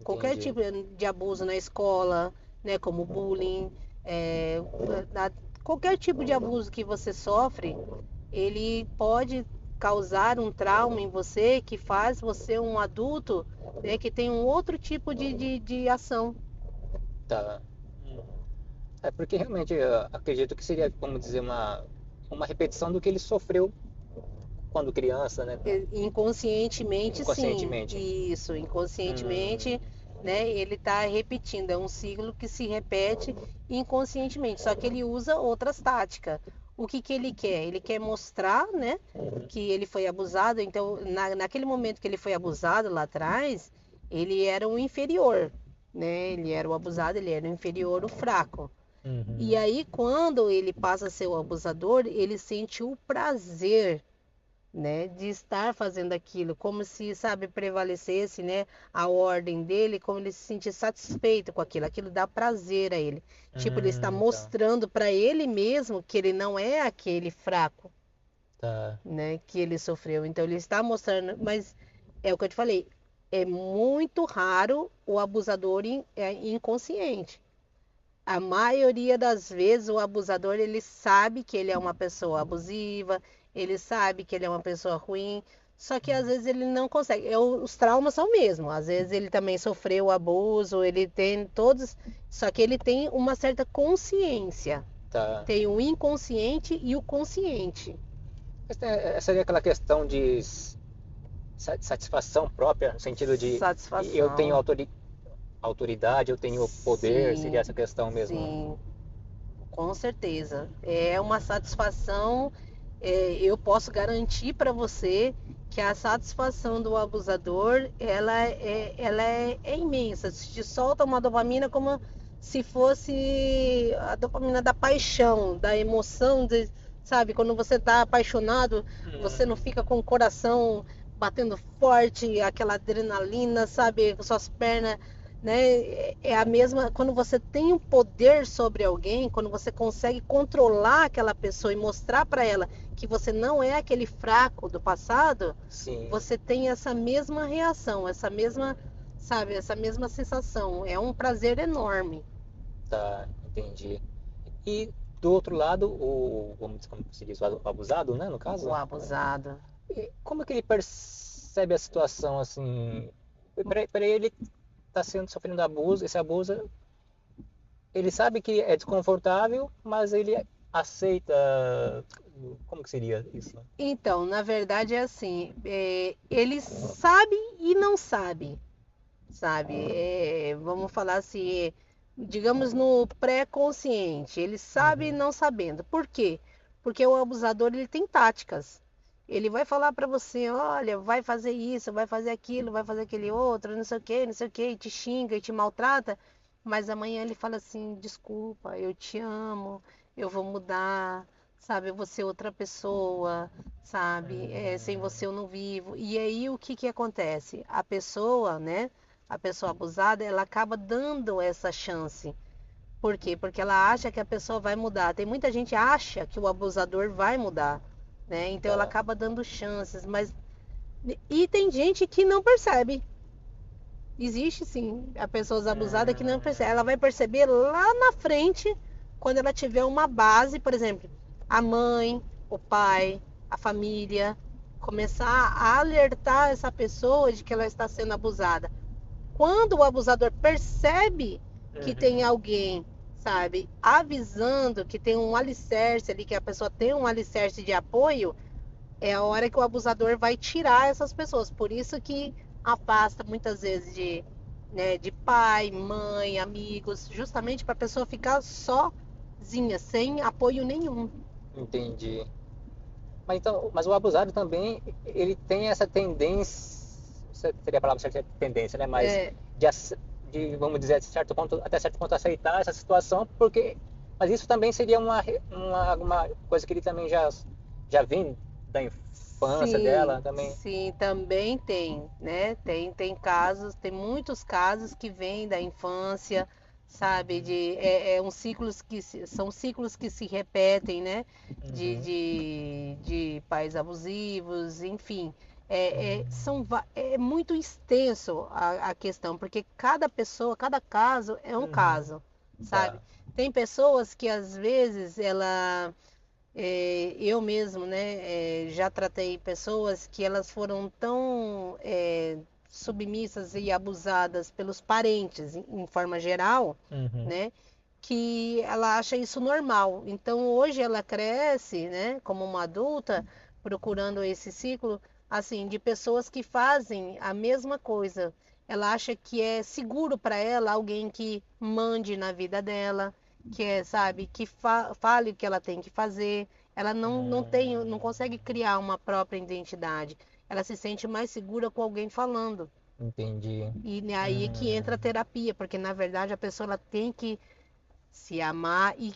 [SPEAKER 2] Qualquer
[SPEAKER 1] Entendi.
[SPEAKER 2] tipo de abuso na escola, né? Como bullying, é, na- qualquer tipo de abuso que você sofre, ele pode causar um trauma em você que faz você um adulto, né? Que tem um outro tipo de ação.
[SPEAKER 1] Tá. Hum. É porque realmente eu acredito que seria, como dizer, uma repetição do que ele sofreu quando criança, né?
[SPEAKER 2] Inconscientemente, sim.
[SPEAKER 1] Inconscientemente.
[SPEAKER 2] Isso, inconscientemente,
[SPEAKER 1] Hum,
[SPEAKER 2] né? Ele está repetindo, é um ciclo que se repete inconscientemente, só que ele usa outras táticas. O que que ele quer? Ele quer mostrar, né,
[SPEAKER 1] uhum,
[SPEAKER 2] que ele foi abusado. Então, naquele momento que ele foi abusado lá atrás, ele era um inferior, né? Ele era o abusado, ele era o inferior, o fraco. E
[SPEAKER 1] uhum.
[SPEAKER 2] aí, quando ele passa a ser o abusador, ele sente o prazer, né, de estar fazendo aquilo, como se, sabe, prevalecesse, né, a ordem dele, como ele se sentir satisfeito com aquilo, aquilo dá prazer a ele. Tipo, ele está
[SPEAKER 1] Tá,
[SPEAKER 2] mostrando para ele mesmo que ele não é aquele fraco,
[SPEAKER 1] tá.
[SPEAKER 2] né, que ele sofreu. Então ele está mostrando, mas é o que eu te falei, é muito raro o abusador inconsciente. A maioria das vezes o abusador ele sabe que ele é uma pessoa abusiva, ele sabe que ele é uma pessoa ruim, só que às vezes ele não consegue. Os traumas são o mesmo. Às vezes ele também sofreu abuso, ele tem todos, só que ele tem uma certa consciência.
[SPEAKER 1] Tá.
[SPEAKER 2] Tem o inconsciente e o consciente.
[SPEAKER 1] Seria aquela questão de satisfação própria, no sentido de eu tenho
[SPEAKER 2] Satisfação.
[SPEAKER 1] autoridade, eu tenho poder, seria
[SPEAKER 2] Sim,
[SPEAKER 1] essa questão mesmo.
[SPEAKER 2] sim. Com certeza. É uma satisfação. Eu posso garantir para você que a satisfação do abusador ela é imensa. Te solta uma dopamina como se fosse a dopamina da paixão, da emoção, sabe? Quando você está apaixonado, você não
[SPEAKER 1] Hum,
[SPEAKER 2] fica com o coração batendo forte, aquela adrenalina, sabe? Com suas pernas, né? É a mesma quando você tem um poder sobre alguém, quando você consegue controlar aquela pessoa e mostrar para ela que você não é aquele fraco do passado,
[SPEAKER 1] sim,
[SPEAKER 2] você tem essa mesma reação, essa mesma, sabe, essa mesma sensação. É um prazer enorme.
[SPEAKER 1] tá, entendi. E do outro lado, vamos dizer, como se diz, o abusado, né, no
[SPEAKER 2] O
[SPEAKER 1] caso,
[SPEAKER 2] abusado.
[SPEAKER 1] como que ele percebe a situação assim? Para ele tá sofrendo abuso, esse abuso, ele sabe que é desconfortável, mas ele aceita. Como que seria isso?
[SPEAKER 2] Então, na verdade é assim, ele sabe e não sabe, sabe? Vamos falar assim, digamos no pré-consciente, ele sabe
[SPEAKER 1] Uhum,
[SPEAKER 2] não sabendo. Por quê? Porque o abusador ele tem táticas. Ele vai falar para você, olha, vai fazer isso, vai fazer aquilo, vai fazer aquele outro, não sei o que, e te xinga e te maltrata, mas amanhã ele fala assim, desculpa, eu te amo, eu vou mudar, sabe, eu vou ser outra pessoa, sabe, sem você
[SPEAKER 1] uhum,
[SPEAKER 2] eu não vivo. E aí o que que acontece? A pessoa, né? A pessoa abusada, ela acaba dando essa chance. Por quê? Porque ela acha que a pessoa vai mudar. Tem muita gente que acha que o abusador vai mudar, né? Então ela
[SPEAKER 1] tá.
[SPEAKER 2] acaba dando chances, mas e tem gente que não percebe. Existe sim a pessoa abusada que não percebe. Ela
[SPEAKER 1] Hum,
[SPEAKER 2] vai perceber lá na frente, quando ela tiver uma base, por exemplo, a mãe, o pai, a família, começar a alertar essa pessoa de que ela está sendo abusada. Quando o abusador percebe que tem
[SPEAKER 1] uhum,
[SPEAKER 2] alguém, sabe, avisando que tem um alicerce ali, que a pessoa tem um alicerce de apoio, é a hora que o abusador vai tirar essas pessoas. Por isso que afasta muitas vezes de pai, mãe, amigos, justamente para a pessoa ficar sozinha, sem apoio nenhum.
[SPEAKER 1] entendi. Mas então, mas o abusado também, ele tem essa tendência, seria a palavra certa, tendência, né? Mas
[SPEAKER 2] É,
[SPEAKER 1] de, vamos dizer, até certo ponto aceitar essa situação, porque, mas isso também seria uma coisa que ele também já vem da infância
[SPEAKER 2] sim,
[SPEAKER 1] dela também.
[SPEAKER 2] sim, também tem, né? Tem casos, tem muitos casos que vêm da infância, sabe? São ciclos que se repetem, né? De,
[SPEAKER 1] Uhum,
[SPEAKER 2] de, de pais abusivos, enfim. É muito extenso a questão, porque cada pessoa, cada caso é um caso, sabe?
[SPEAKER 1] Tá.
[SPEAKER 2] Tem pessoas que às vezes eu mesmo, né, já tratei pessoas que elas foram tão submissas e abusadas pelos parentes, em forma geral,
[SPEAKER 1] Uhum.
[SPEAKER 2] né, que ela acha isso normal. Então hoje ela cresce, né, como uma adulta, procurando esse ciclo, assim, de pessoas que fazem a mesma coisa. Ela acha que é seguro para ela alguém que mande na vida dela, que sabe, que fale o que ela tem que fazer. Ela não consegue criar uma própria identidade. Ela se sente mais segura com alguém falando.
[SPEAKER 1] Entendi.
[SPEAKER 2] E aí é que entra a terapia, porque na verdade a pessoa ela tem que se amar. E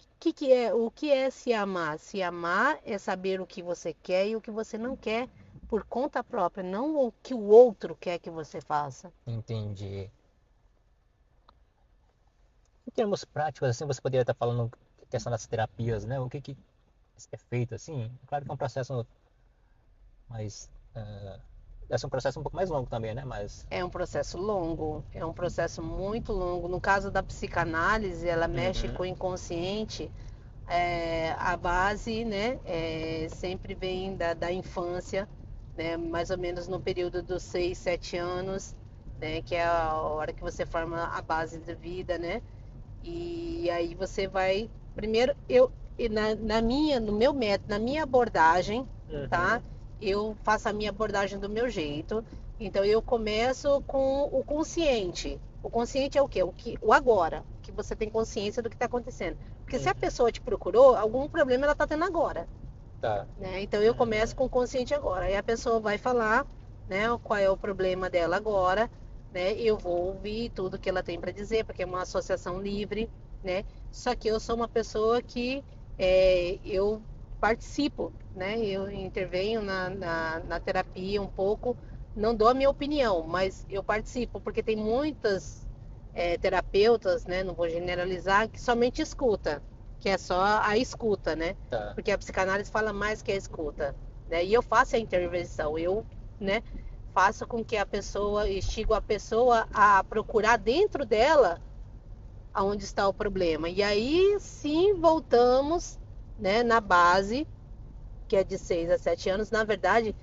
[SPEAKER 2] o que é se amar? Se amar é saber o que você quer e o que você não quer por conta própria, não o que o outro quer que você faça.
[SPEAKER 1] Entendi. Em termos práticos, assim, você poderia estar falando questão das terapias, né? O que é feito, assim? Claro que é um processo mais... deve ser um processo um pouco mais longo também, né? Mas...
[SPEAKER 2] É um processo longo, é um processo muito longo. No caso da psicanálise, ela mexe com o inconsciente. A base, né, sempre vem da infância, né, mais ou menos no período dos 6, 7 anos, né, que é a hora que você forma a base da vida, né? E aí você vai, primeiro no meu método, na minha abordagem, tá? Eu faço a minha abordagem do meu jeito. Então eu começo com o consciente. O consciente é o quê? O agora, que você tem consciência do que está acontecendo. Porque se a pessoa te procurou, algum problema ela está tendo agora.
[SPEAKER 1] Tá.
[SPEAKER 2] Né? Então eu começo com o consciente agora. Aí a pessoa vai falar, né, qual é o problema dela agora, né? Eu vou ouvir tudo que ela tem para dizer, porque é uma associação livre, né? Só que eu sou uma pessoa que eu participo, né? Eu intervenho na terapia um pouco, não dou a minha opinião, mas eu participo, porque tem muitas terapeutas, né? Não vou generalizar, que somente escuta, que é só a escuta, né?
[SPEAKER 1] Tá.
[SPEAKER 2] Porque a psicanálise fala mais que a escuta, né? E eu faço a intervenção, né, faço com que instigo a pessoa a procurar dentro dela aonde está o problema. E aí sim voltamos, né, na base, que é de 6 a 7 anos. Na verdade,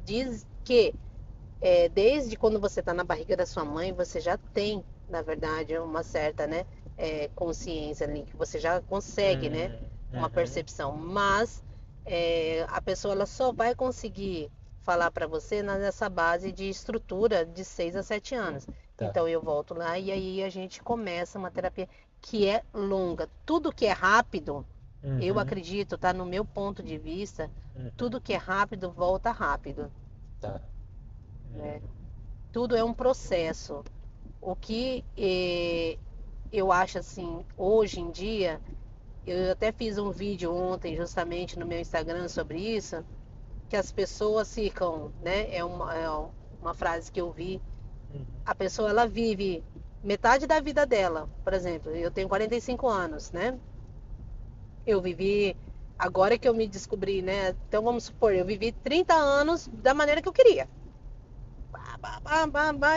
[SPEAKER 2] diz que desde quando você está na barriga da sua mãe, você já tem, na verdade, uma certa, né, consciência ali, que você já consegue, né, uma percepção. Mas a pessoa ela só vai conseguir falar para você nessa base de estrutura de 6 a 7 anos.
[SPEAKER 1] Tá.
[SPEAKER 2] Então eu volto lá e aí a gente começa uma terapia que é longa. Tudo que é rápido, eu acredito, tá no meu ponto de vista, tudo que é rápido volta rápido.
[SPEAKER 1] Tá.
[SPEAKER 2] Né? Tudo é um processo. O que eu acho assim, hoje em dia, eu até fiz um vídeo ontem justamente no meu Instagram sobre isso, que as pessoas ficam, né? É uma frase que eu vi. A pessoa ela vive metade da vida dela. Por exemplo, eu tenho 45 anos, né? Eu vivi, agora que eu me descobri, né? Então vamos supor, eu vivi 30 anos da maneira que eu queria.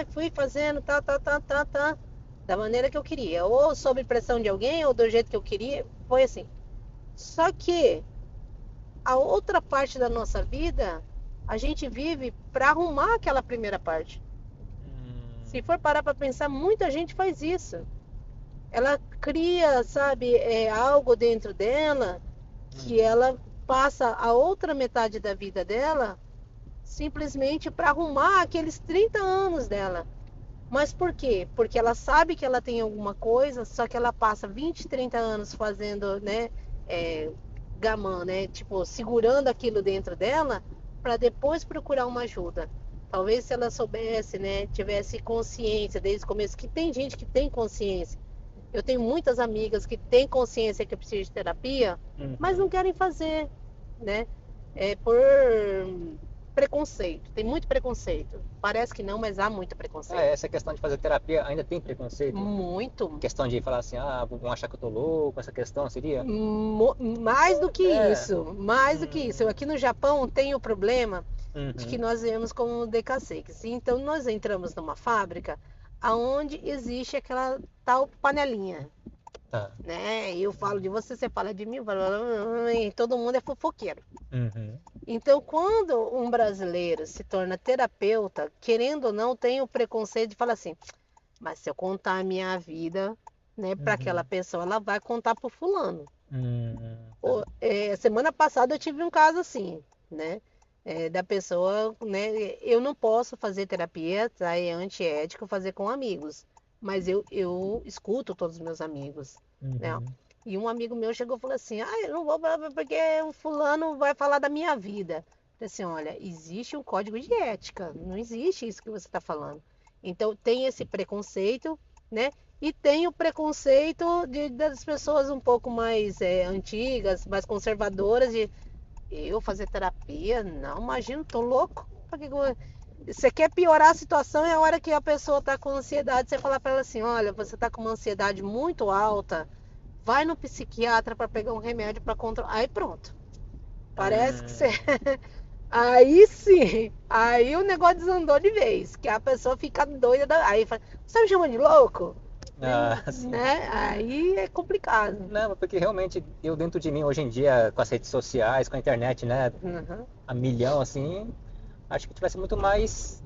[SPEAKER 2] Fui fazendo, da maneira que eu queria. Ou sob pressão de alguém, ou do jeito que eu queria. Foi assim. Só que a outra parte da nossa vida, a gente vive para arrumar aquela primeira parte. Se for parar para pensar, muita gente faz isso. Ela cria, sabe, algo dentro dela que ela passa a outra metade da vida dela simplesmente para arrumar aqueles 30 anos dela. Mas por quê? Porque ela sabe que ela tem alguma coisa, só que ela passa 20, 30 anos fazendo, né, gamã, né, tipo, segurando aquilo dentro dela para depois procurar uma ajuda. Talvez se ela soubesse, né, tivesse consciência desde o começo, que tem gente que tem consciência. Eu tenho muitas amigas que têm consciência que precisa de terapia, mas não querem fazer, né? Por preconceito. Tem muito preconceito. Parece que não, mas há muito preconceito.
[SPEAKER 1] Essa questão de fazer terapia ainda tem preconceito?
[SPEAKER 2] Muito.
[SPEAKER 1] Questão de falar assim, vão achar que eu tô louco, essa questão seria?
[SPEAKER 2] Mais do que isso. Mais do que isso. Eu aqui no Japão tenho o problema de que nós vemos como DK6. Então, nós entramos numa fábrica aonde existe aquela tal panelinha,
[SPEAKER 1] Tá.
[SPEAKER 2] né? Eu falo de você, você fala de mim, e todo mundo é fofoqueiro.
[SPEAKER 1] Uhum.
[SPEAKER 2] Então, quando um brasileiro se torna terapeuta, querendo ou não, tem o preconceito de falar assim, mas se eu contar a minha vida, né, para aquela pessoa, ela vai contar pro fulano.
[SPEAKER 1] Tá.
[SPEAKER 2] Semana passada eu tive um caso assim, né? Da pessoa, né? Eu não posso fazer terapia, tá? É antiético fazer com amigos. Mas eu escuto todos os meus amigos, né?
[SPEAKER 1] Uhum.
[SPEAKER 2] E um amigo meu chegou e falou assim, eu não vou porque o fulano vai falar da minha vida. Eu falei assim, olha, existe um código de ética, não existe isso que você está falando. Então tem esse preconceito, né? E tem o preconceito das pessoas um pouco mais antigas, mais conservadoras, de eu fazer terapia? Não, imagino, tô louco. Você quer piorar a situação, é a hora que a pessoa está com ansiedade, você falar para ela assim, olha, você está com uma ansiedade muito alta, vai no psiquiatra para pegar um remédio para controlar. Aí pronto. Parece que você. Aí sim, aí o negócio desandou de vez, que a pessoa fica doida. Aí fala, você tá me chamando de louco?
[SPEAKER 1] Sim.
[SPEAKER 2] Né? Aí é complicado.
[SPEAKER 1] Não, porque realmente eu dentro de mim hoje em dia, com as redes sociais, com a internet, né,
[SPEAKER 2] Uhum.
[SPEAKER 1] a milhão assim, acho que tivesse muito mais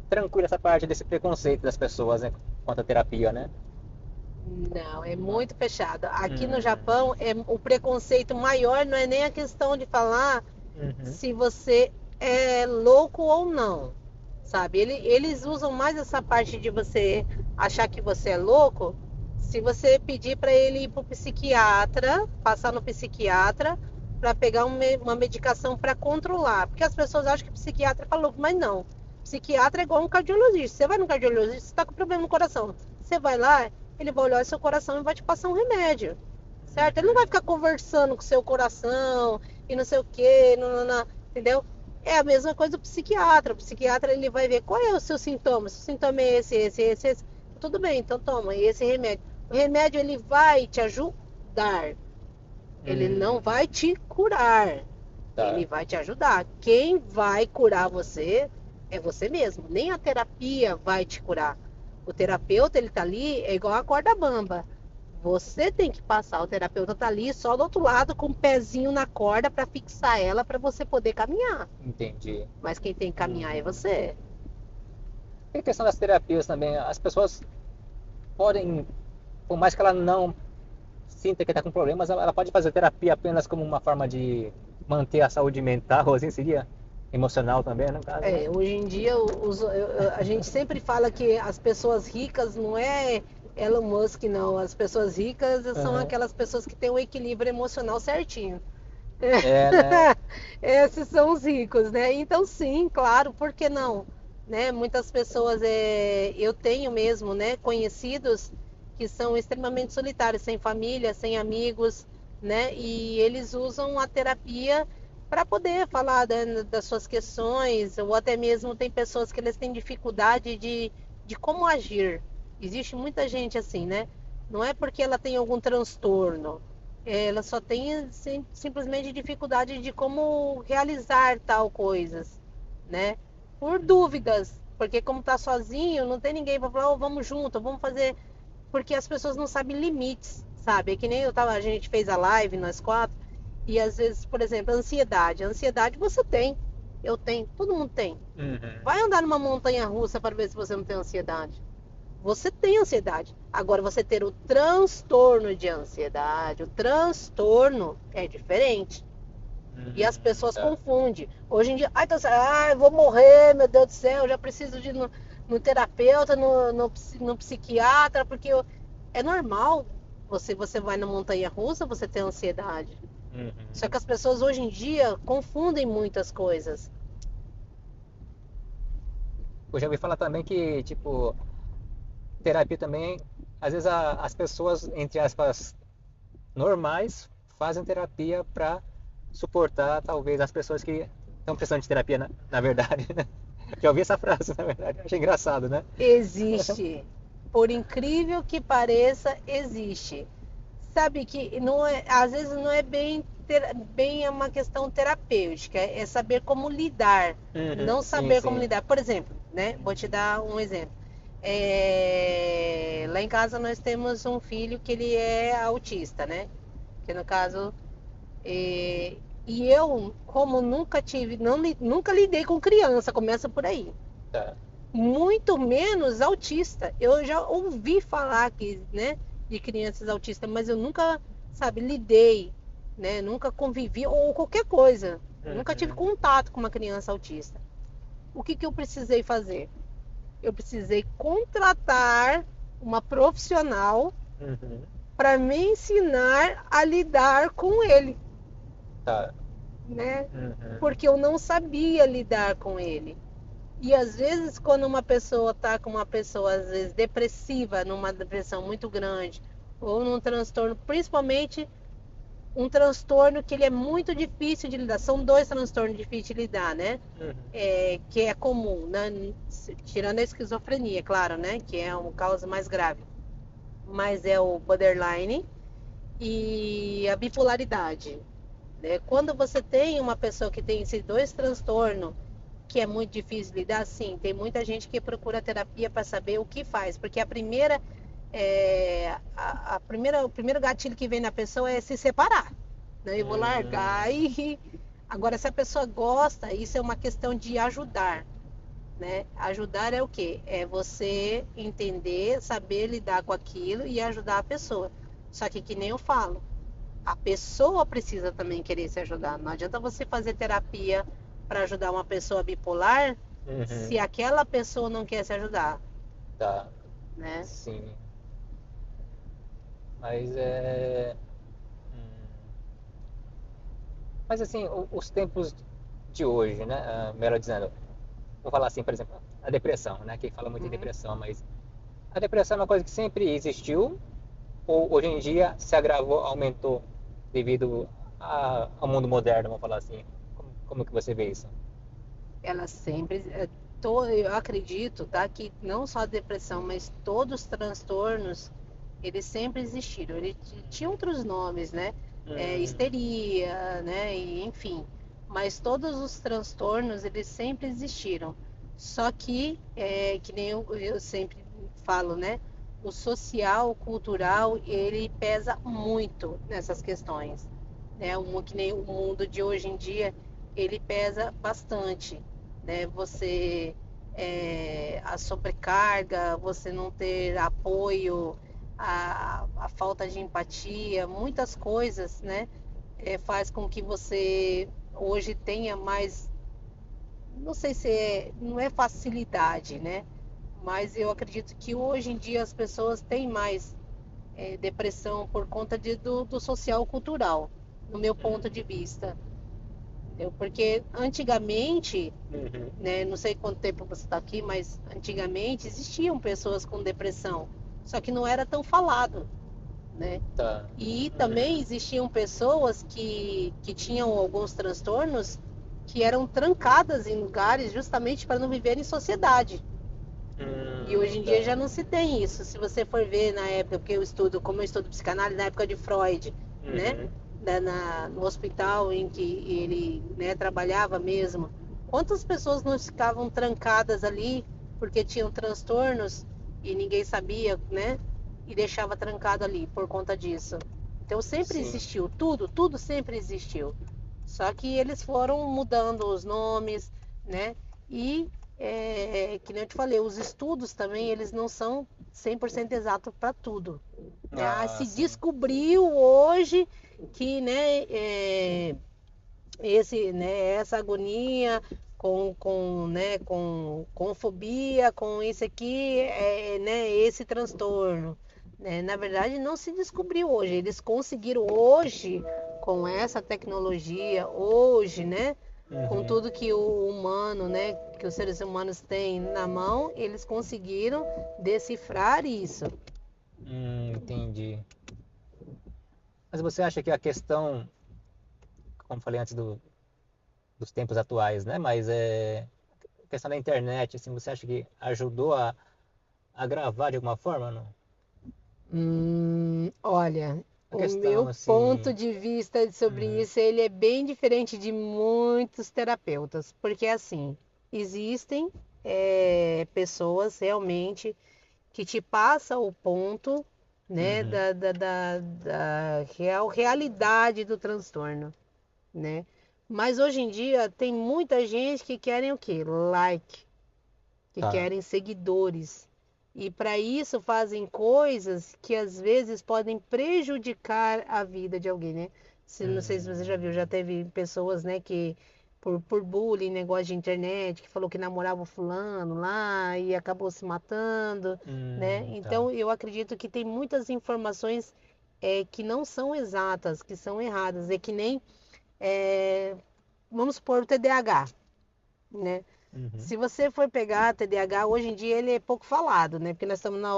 [SPEAKER 1] tranquilo essa parte desse preconceito das pessoas, né, quanto à terapia, né?
[SPEAKER 2] Não, é muito fechado. Aqui no
[SPEAKER 1] Hum.
[SPEAKER 2] Japão, o preconceito maior não é nem a questão de falar
[SPEAKER 1] Uhum.
[SPEAKER 2] se você é louco ou não, sabe? Eles usam mais essa parte de você achar que você é louco. Se você pedir para ele ir para o psiquiatra, passar no psiquiatra para pegar uma medicação para controlar, porque as pessoas acham que psiquiatra é louco, mas não. Psiquiatra é igual um cardiologista. Você vai no cardiologista, você está com problema no coração. Você vai lá, ele vai olhar o seu coração e vai te passar um remédio, certo? Ele não vai ficar conversando com o seu coração e não sei o que, entendeu? É a mesma coisa do psiquiatra. O psiquiatra ele vai ver qual é o seu sintoma. Se o sintoma é esse. Tudo bem, então toma esse remédio. O remédio ele vai te ajudar. Ele não vai te curar.
[SPEAKER 1] Tá.
[SPEAKER 2] Ele vai te ajudar. Quem vai curar você é você mesmo. Nem a terapia vai te curar. O terapeuta ele tá ali é igual a corda bamba. Você tem que passar, o terapeuta tá ali só do outro lado com o pezinho na corda para fixar ela para você poder caminhar.
[SPEAKER 1] Entendi.
[SPEAKER 2] Mas quem tem que caminhar é você.
[SPEAKER 1] Tem a questão das terapias também. As pessoas podem, por mais que ela não sinta que está com problemas, ela pode fazer terapia apenas como uma forma de manter a saúde mental, assim seria emocional também, no caso, né?
[SPEAKER 2] Hoje em dia a gente sempre fala que as pessoas ricas não é Elon Musk, não. As pessoas ricas são
[SPEAKER 1] Uhum.
[SPEAKER 2] aquelas pessoas que têm um equilíbrio emocional certinho.
[SPEAKER 1] É, né?
[SPEAKER 2] Esses são os ricos, né? Então sim, claro, por que não? Né? Muitas pessoas, eu tenho mesmo, né, conhecidos que são extremamente solitários, sem família, sem amigos, né? E eles usam a terapia para poder falar das suas questões, ou até mesmo tem pessoas que eles têm dificuldade de como agir. Existe muita gente assim, né? Não é porque ela tem algum transtorno, ela só tem simplesmente dificuldade de como realizar tal coisas, né? Por dúvidas, porque como tá sozinho, não tem ninguém para falar, oh, vamos junto, vamos fazer, porque as pessoas não sabem limites, sabe? É que nem a gente fez a live nós quatro e às vezes, por exemplo, ansiedade você tem, eu tenho, todo mundo tem.
[SPEAKER 1] Uhum.
[SPEAKER 2] Vai andar numa montanha russa para ver se você não tem ansiedade. Você tem ansiedade. Agora, você ter o transtorno de ansiedade, o transtorno é diferente. E as pessoas
[SPEAKER 1] Tá.
[SPEAKER 2] confundem. Hoje em dia, eu vou morrer, meu Deus do céu, eu já preciso de ir no terapeuta, no psiquiatra, porque é normal. Você vai na montanha russa, você tem ansiedade. Só
[SPEAKER 1] Uhum.
[SPEAKER 2] que as pessoas hoje em dia confundem muitas coisas.
[SPEAKER 1] Eu já ouvi falar também que, tipo, terapia também, às vezes as pessoas, entre aspas, normais, fazem terapia para suportar, talvez, as pessoas que estão precisando de terapia, na verdade, né? Já ouvi essa frase, na verdade, achei engraçado, né?
[SPEAKER 2] Existe. Por incrível que pareça, existe. Sabe que não é, às vezes não é bem bem uma questão terapêutica, é saber como lidar, não
[SPEAKER 1] Sim,
[SPEAKER 2] saber como
[SPEAKER 1] sim.
[SPEAKER 2] lidar. Por exemplo, né? Vou te dar um exemplo. Lá em casa nós temos um filho que ele é autista, né? Que no caso e eu, como nunca tive, nunca lidei com criança, começa por aí.
[SPEAKER 1] Tá.
[SPEAKER 2] Muito menos autista. Eu já ouvi falar que, né, de crianças autistas, mas eu nunca, sabe, lidei, né? Nunca convivi ou qualquer coisa. Nunca tive
[SPEAKER 1] Uhum.
[SPEAKER 2] contato com uma criança autista. O que eu precisei fazer? Eu precisei contratar uma profissional
[SPEAKER 1] Uhum.
[SPEAKER 2] para me ensinar a lidar com ele,
[SPEAKER 1] Tá.
[SPEAKER 2] né?
[SPEAKER 1] Uhum.
[SPEAKER 2] Porque eu não sabia lidar com ele. E às vezes, quando uma pessoa está com uma pessoa, às vezes, depressiva, numa depressão muito grande, ou num transtorno, principalmente um transtorno que ele é muito difícil de lidar. São dois transtornos difíceis de lidar, né?
[SPEAKER 1] Uhum.
[SPEAKER 2] Que é comum, né? Tirando a esquizofrenia, claro, né? Que é uma causa mais grave. Mas é o borderline e a bipolaridade, né? Quando você tem uma pessoa que tem esses dois transtornos, que é muito difícil lidar, sim, tem muita gente que procura terapia para saber o que faz, porque o primeiro gatilho que vem na pessoa é se separar, né? Eu vou largar
[SPEAKER 1] Hum.
[SPEAKER 2] e agora se a pessoa gosta, isso é uma questão de ajudar, né? Ajudar é o quê? É você entender, saber lidar com aquilo e ajudar a pessoa. Só que nem eu falo, a pessoa precisa também querer se ajudar. Não adianta você fazer terapia para ajudar uma pessoa bipolar se
[SPEAKER 1] Uhum.
[SPEAKER 2] aquela pessoa não quer se ajudar,
[SPEAKER 1] Tá.
[SPEAKER 2] né?
[SPEAKER 1] Sim. Mas é. hum, Mas assim, os tempos de hoje, né? Melhor dizendo, vou falar assim, por exemplo, a depressão, né? Que fala muito em
[SPEAKER 2] Uhum.
[SPEAKER 1] depressão, mas a depressão é uma coisa que sempre existiu, ou hoje em dia se agravou, aumentou devido ao mundo moderno, vamos falar assim. Como que você vê isso?
[SPEAKER 2] Ela sempre, eu acredito, tá, que não só a depressão, mas todos os transtornos, eles sempre existiram. Ele tinha outros nomes, né?
[SPEAKER 1] Hum.
[SPEAKER 2] Histeria, né? E, enfim. Mas todos os transtornos, eles sempre existiram. Só que nem eu sempre falo, né? O social, o cultural, ele pesa muito nessas questões, né? Que nem o mundo de hoje em dia, ele pesa bastante, né? A sobrecarga, você não ter apoio, a falta de empatia, muitas coisas, né? Faz com que você hoje tenha mais, não sei se não é facilidade, né? Mas eu acredito que hoje em dia as pessoas têm mais depressão por conta do social cultural, no meu ponto de vista. Porque antigamente,
[SPEAKER 1] Uhum.
[SPEAKER 2] né, não sei quanto tempo você está aqui, mas antigamente existiam pessoas com depressão, só que não era tão falado, né?
[SPEAKER 1] Tá.
[SPEAKER 2] E também
[SPEAKER 1] Uhum.
[SPEAKER 2] existiam pessoas que tinham alguns transtornos que eram trancadas em lugares justamente para não viver em sociedade. E hoje em dia
[SPEAKER 1] Tá.
[SPEAKER 2] já não se tem isso. Se você for ver na época, porque eu estudo, como eu estudo psicanálise, na época de Freud, né?
[SPEAKER 1] Uhum.
[SPEAKER 2] No hospital em que ele, né, trabalhava mesmo. Quantas pessoas não ficavam trancadas ali porque tinham transtornos e ninguém sabia, né? E deixava trancado ali por conta disso. Então sempre
[SPEAKER 1] Sim.
[SPEAKER 2] existiu, tudo sempre existiu. Só que eles foram mudando os nomes, né? E que nem eu te falei, os estudos também, eles não são 100% exatos para tudo. Né?
[SPEAKER 1] Ah,
[SPEAKER 2] Se
[SPEAKER 1] sim.
[SPEAKER 2] descobriu hoje que, né, essa agonia com fobia, com isso aqui, né, esse transtorno. Né? Na verdade, não se descobriu hoje. Eles conseguiram hoje, com essa tecnologia, hoje, né, com
[SPEAKER 1] Uhum.
[SPEAKER 2] tudo que o humano, né, que os seres humanos têm na mão, eles conseguiram decifrar isso.
[SPEAKER 1] Entendi. Mas você acha que a questão, como falei antes dos tempos atuais, né? Mas a questão da internet, assim, você acha que ajudou a gravar de alguma forma, não?
[SPEAKER 2] Olha,
[SPEAKER 1] A
[SPEAKER 2] O
[SPEAKER 1] questão,
[SPEAKER 2] meu ponto
[SPEAKER 1] assim...
[SPEAKER 2] de vista sobre
[SPEAKER 1] Uhum,
[SPEAKER 2] isso, ele é bem diferente de muitos terapeutas, porque assim, existem pessoas realmente que te passam o ponto, né,
[SPEAKER 1] uhum,
[SPEAKER 2] da realidade do transtorno, né? Mas hoje em dia tem muita gente que querem o quê? Like, que
[SPEAKER 1] tá.
[SPEAKER 2] querem seguidores. E para isso fazem coisas que às vezes podem prejudicar a vida de alguém, né? Não sei se você já viu, já
[SPEAKER 1] Hum,
[SPEAKER 2] teve pessoas, né, que por bullying, negócio de internet, que falou que namorava o fulano lá e acabou se matando, né?
[SPEAKER 1] tá.
[SPEAKER 2] Então eu acredito que tem muitas informações que não são exatas, que são erradas. É que nem, é, vamos supor, o TDAH, né?
[SPEAKER 1] Uhum,
[SPEAKER 2] Se você for pegar TDAH, hoje em dia ele é pouco falado, né? Porque nós estamos na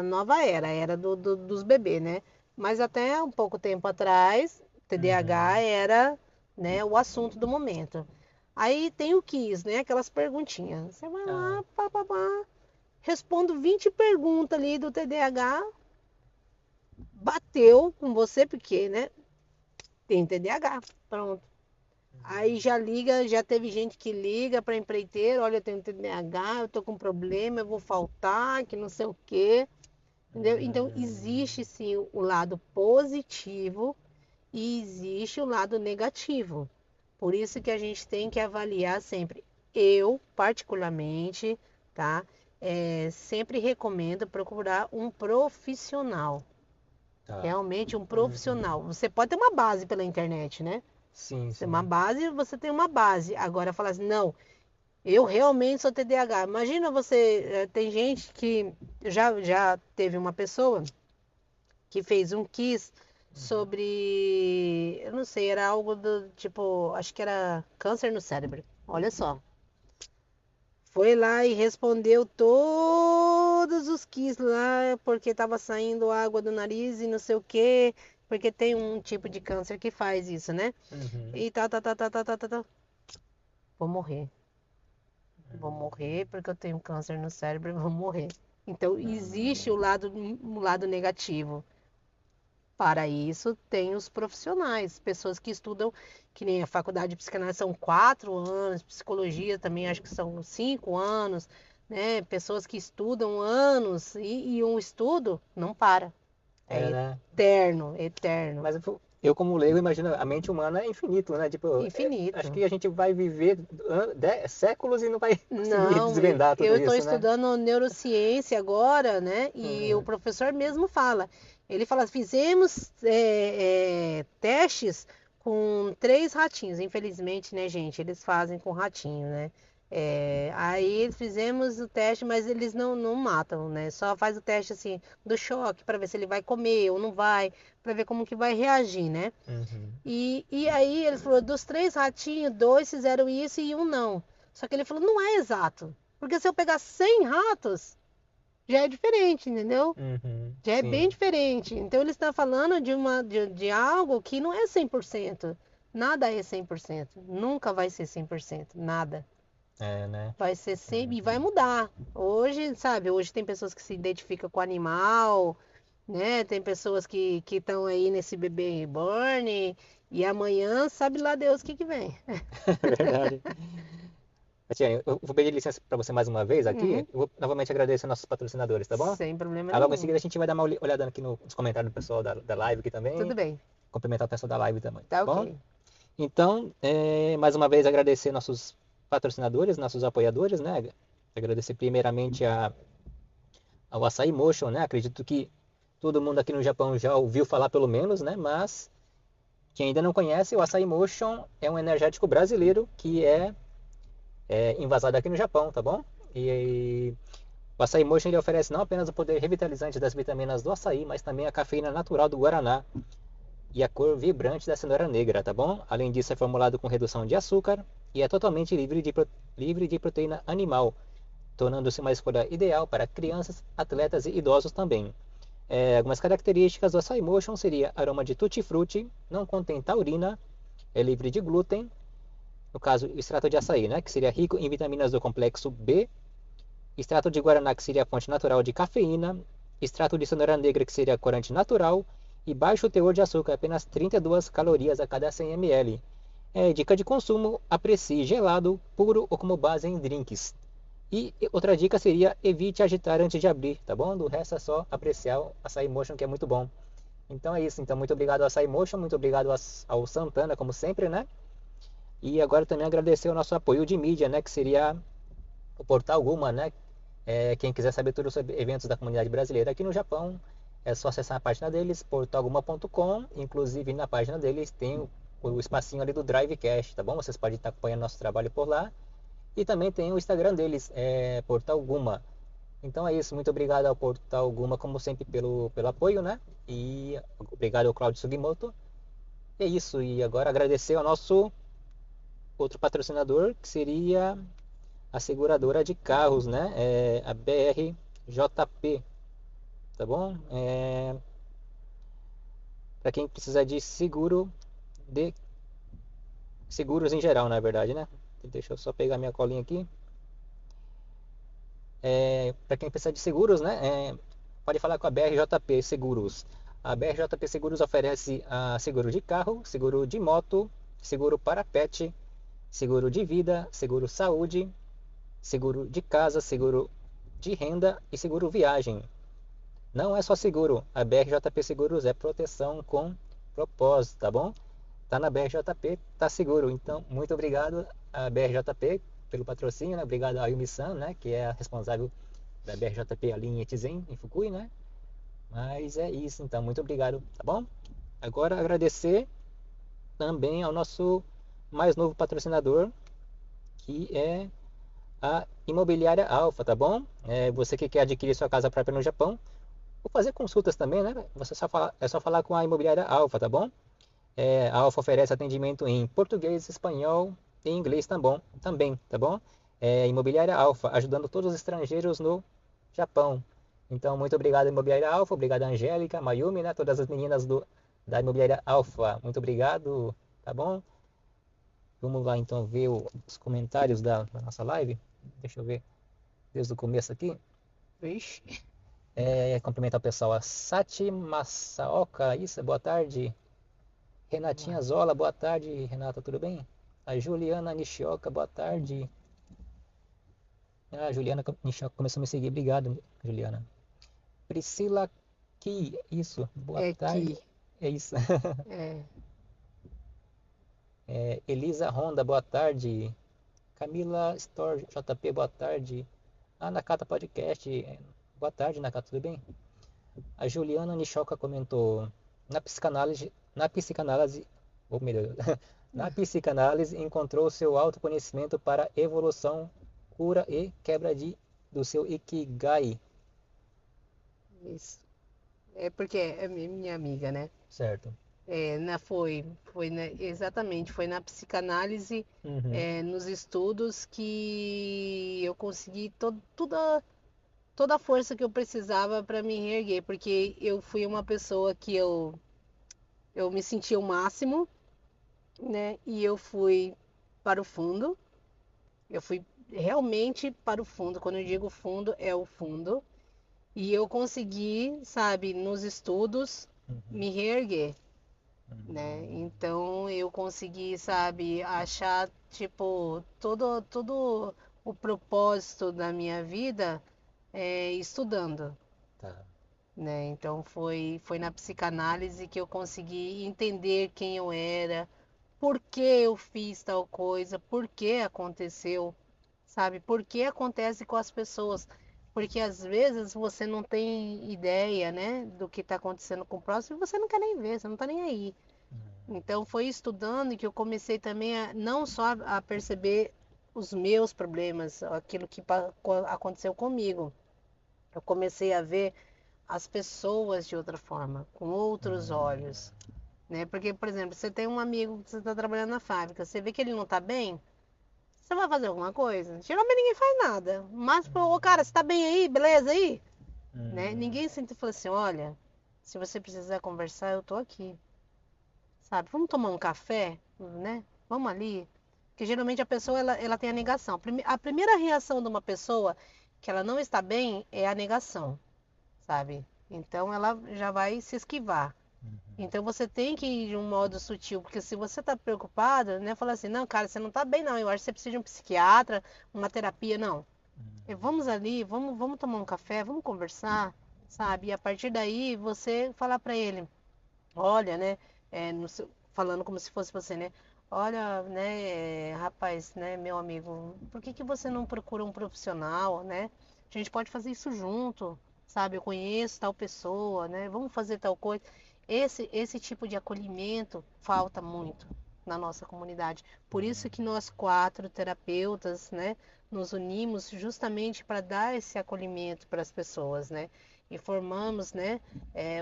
[SPEAKER 2] nova era, a era dos bebês, né? Mas até um pouco tempo atrás, TDAH
[SPEAKER 1] uhum,
[SPEAKER 2] era, né, o assunto do momento. Aí tem o quiz, né? Aquelas perguntinhas. Você vai
[SPEAKER 1] ah,
[SPEAKER 2] lá, pá, pá, pá, respondo 20 perguntas ali do TDAH, bateu com você, porque, né? Tem TDAH. Pronto. Aí já liga, já teve gente que liga para empreiteiro, olha, eu tenho TDAH, eu tô com problema, eu vou faltar, que não sei o quê, entendeu? Então existe
[SPEAKER 1] hum,
[SPEAKER 2] sim o lado positivo e existe o lado negativo. Por isso que a gente tem que avaliar sempre. Eu, particularmente, tá? Sempre recomendo procurar um profissional.
[SPEAKER 1] tá.
[SPEAKER 2] Realmente um
[SPEAKER 1] Uhum,
[SPEAKER 2] profissional. Você pode ter uma base pela internet, né?
[SPEAKER 1] sim,
[SPEAKER 2] Você tem uma
[SPEAKER 1] sim.
[SPEAKER 2] base, você tem uma base. Agora falar assim, não, eu realmente sou TDAH. Imagina você, tem gente que já teve uma pessoa que fez um quiz
[SPEAKER 1] Uhum,
[SPEAKER 2] sobre, eu não sei, era algo do tipo, acho que era câncer no cérebro. Olha só. Foi lá e respondeu todos os quiz lá, porque estava saindo água do nariz e não sei o quê, porque tem um tipo de câncer que faz isso, né?
[SPEAKER 1] uhum,
[SPEAKER 2] E tá. Vou morrer. Vou morrer porque eu tenho câncer no cérebro e vou morrer. Então, existe o lado negativo. Para isso, tem os profissionais, pessoas que estudam, que nem a faculdade de psicanálise são 4 anos, psicologia também acho que são 5 anos, né? Pessoas que estudam anos e um estudo não para.
[SPEAKER 1] é,
[SPEAKER 2] É
[SPEAKER 1] né?
[SPEAKER 2] eterno, eterno,
[SPEAKER 1] Mas eu, como leigo, imagino, a mente humana é infinito, né? Tipo, acho
[SPEAKER 2] infinito.
[SPEAKER 1] que a gente vai viver séculos e não vai conseguir
[SPEAKER 2] Não,
[SPEAKER 1] desvendar tudo
[SPEAKER 2] eu estou
[SPEAKER 1] isso, né?
[SPEAKER 2] estudando neurociência agora, né? E o
[SPEAKER 1] Uhum.
[SPEAKER 2] professor mesmo fala. Ele fala, fizemos testes com 3 ratinhos. Infelizmente, né, gente? Eles fazem com ratinho, né? Aí fizemos o teste, mas eles não matam, né? Só faz o teste assim do choque para ver se ele vai comer ou não vai, para ver como que vai reagir, né?
[SPEAKER 1] Uhum.
[SPEAKER 2] E aí ele falou, dos 3 ratinhos, 2 fizeram isso e um não. Só que ele falou, não é exato. Porque se eu pegar 100 ratos, já é diferente, entendeu?
[SPEAKER 1] Uhum.
[SPEAKER 2] Já é bem
[SPEAKER 1] Sim.
[SPEAKER 2] diferente. Então ele está falando de algo que não é 100%. Nada é 100%. Nunca vai ser 100%. Nada.
[SPEAKER 1] É, né?
[SPEAKER 2] Vai ser sempre e vai
[SPEAKER 1] Uhum.
[SPEAKER 2] mudar. Hoje, sabe, hoje tem pessoas que se identificam com animal, né? Tem pessoas que estão aí nesse bebê reborn e amanhã sabe lá Deus o que que vem.
[SPEAKER 1] É verdade. Tatiane, eu vou pedir licença para você mais uma vez aqui.
[SPEAKER 2] Uhum.
[SPEAKER 1] Eu vou novamente agradecer nossos patrocinadores, tá bom?
[SPEAKER 2] Sem problema
[SPEAKER 1] Aí logo em
[SPEAKER 2] nenhum.
[SPEAKER 1] seguida a gente vai dar uma olhada aqui nos comentários do pessoal da live aqui também.
[SPEAKER 2] Tudo bem.
[SPEAKER 1] Cumprimentar o pessoal da live também, tá
[SPEAKER 2] Tá
[SPEAKER 1] bom?
[SPEAKER 2] ok.
[SPEAKER 1] Então, mais uma vez agradecer nossos patrocinadores, nossos apoiadores, né? Agradecer primeiramente ao Açaí Motion, né? Acredito que todo mundo aqui no Japão já ouviu falar pelo menos, né? Mas quem ainda não conhece, o Açaí Motion é um energético brasileiro que é envasado aqui no Japão, tá bom? E o Açaí Motion ele oferece não apenas o poder revitalizante das vitaminas do açaí, mas também a cafeína natural do guaraná e a cor vibrante da cenoura negra, tá bom? Além disso, é formulado com redução de açúcar e é totalmente livre de proteína animal, tornando-se uma escolha ideal para crianças, atletas e idosos também. Algumas características do Açaí Motion seria aroma de tutti-frutti, não contém taurina, é livre de glúten, no caso, extrato de açaí, né, que seria rico em vitaminas do complexo B, extrato de guaraná, que seria a fonte natural de cafeína, extrato de cenoura negra, que seria corante natural, e baixo teor de açúcar, apenas 32 calorias a cada 100 ml. Dica de consumo: aprecie gelado, puro ou como base em drinks. E outra dica seria: evite agitar antes de abrir, tá bom? Do resto é só apreciar o Açaí Motion, que é muito bom. Então é isso. Então, muito obrigado ao Açaí Motion, muito obrigado ao Santana, como sempre, né? E agora também agradecer o nosso apoio de mídia, né? Que seria o Portal Guma, né? Quem quiser saber tudo sobre eventos da comunidade brasileira aqui no Japão, é só acessar a página deles, portalguma.com. Inclusive na página deles tem o espacinho ali do Drivecast, tá bom? Vocês podem estar acompanhando nosso trabalho por lá. E também tem o Instagram deles, Portal Guma. Então é isso, muito obrigado ao Portal Guma, como sempre, pelo apoio, né? E obrigado ao Claudio Sugimoto. É isso, e agora agradecer ao nosso outro patrocinador, que seria a seguradora de carros, né? A BRJP, tá bom? Para quem precisa de seguros em geral, na verdade, né? Deixa eu só pegar minha colinha aqui. Para quem precisa de seguros, né? Pode falar com a BRJP Seguros. A BRJP Seguros oferece seguro de carro, seguro de moto, seguro para pet, seguro de vida, seguro saúde, seguro de casa, seguro de renda e seguro viagem. Não é só seguro, a BRJP Seguros é proteção com propósito, tá bom? Tá na BRJP, tá seguro. Então, muito obrigado a BRJP pelo patrocínio, né? Obrigado a Yumi-san, né? Que é a responsável da BRJP ali em Etizen, em Fukui, né? Mas é isso, então, muito obrigado, tá bom? Agora agradecer também ao nosso mais novo patrocinador, que é a Imobiliária Alfa, tá bom? Você que quer adquirir sua casa própria no Japão, ou fazer consultas também, né? É só falar com a Imobiliária Alfa, tá bom? A Alfa oferece atendimento em português, espanhol e inglês também, tá bom? Imobiliária Alfa, ajudando todos os estrangeiros no Japão. Então, muito obrigado, Imobiliária Alfa, obrigado, Angélica, Mayumi, né? Todas as meninas da Imobiliária Alfa, muito obrigado, tá bom? Vamos lá então ver os comentários da nossa live. Deixa eu ver desde o começo aqui.
[SPEAKER 2] Vixe.
[SPEAKER 1] Cumprimentar o pessoal. A Sati Masaoka, isso, boa tarde. Renatinha Zola, boa tarde, Renata, tudo bem? A Juliana Nishioka, boa tarde. A Juliana Nishioka começou a me seguir, obrigado, Juliana. Priscila Ki, isso, boa
[SPEAKER 2] É
[SPEAKER 1] tarde.
[SPEAKER 2] que.
[SPEAKER 1] É isso.
[SPEAKER 2] É.
[SPEAKER 1] Elisa Honda, boa tarde. Camila Store JP, boa tarde. A Nakata Podcast, boa tarde, Nakata, tudo bem? A Juliana Nishoka comentou: na psicanálise, oh, meu Deus, na psicanálise encontrou seu autoconhecimento para evolução, cura e quebra do seu Ikigai.
[SPEAKER 2] Isso. É porque é minha amiga, né?
[SPEAKER 1] Certo.
[SPEAKER 2] Exatamente, foi na psicanálise,
[SPEAKER 1] Uhum.
[SPEAKER 2] nos estudos que eu consegui toda a força que eu precisava para me reerguer, porque eu fui uma pessoa que eu me sentia o máximo, né? E eu fui para o fundo, eu fui realmente para o fundo. Quando eu digo fundo, é o fundo. E eu consegui, sabe, nos estudos,
[SPEAKER 1] Uhum.
[SPEAKER 2] me reerguer, né?
[SPEAKER 1] Uhum.
[SPEAKER 2] Então eu consegui, sabe, achar, tipo, todo o propósito da minha vida estudando,
[SPEAKER 1] Tá.
[SPEAKER 2] né? Então foi na psicanálise que eu consegui entender quem eu era, por que eu fiz tal coisa, por que aconteceu, sabe? Por que acontece com as pessoas? Porque às vezes você não tem ideia, né, do que está acontecendo com o próximo e você não quer nem ver, você não está nem aí. Então foi estudando que eu comecei também a não só a perceber os meus problemas, aquilo que aconteceu comigo. Eu comecei a ver as pessoas de outra forma, com outros olhos, né? Porque, por exemplo, você tem um amigo que você está trabalhando na fábrica, você vê que ele não está bem, você vai fazer alguma coisa? Geralmente ninguém faz nada. Mas, ô cara, você tá bem aí? Beleza aí? Né?
[SPEAKER 1] Uhum.
[SPEAKER 2] Ninguém senta e fala assim, olha, se você precisar conversar, eu tô aqui. Sabe? Vamos tomar um café, né? Vamos ali. Porque geralmente a pessoa, ela tem a negação. A primeira reação de uma pessoa que ela não está bem é a negação, sabe? Então ela já vai se esquivar. Então você tem que ir de um modo sutil, porque se você está preocupado, né, fala assim, não, cara, você não está bem, não. Eu acho que você precisa de um psiquiatra, uma terapia, não. Vamos ali, vamos tomar um café, vamos conversar, sabe? E a partir daí você falar para ele, olha, né, falando como se fosse você, né? Olha, né, rapaz, né, meu amigo, por que que você não procura um profissional, né? A gente pode fazer isso junto, sabe? Eu conheço tal pessoa, né? Vamos fazer tal coisa. Esse tipo de acolhimento falta muito na nossa comunidade. Por isso que nós quatro terapeutas, né, nos unimos justamente para dar esse acolhimento para as pessoas, né? E formamos, né,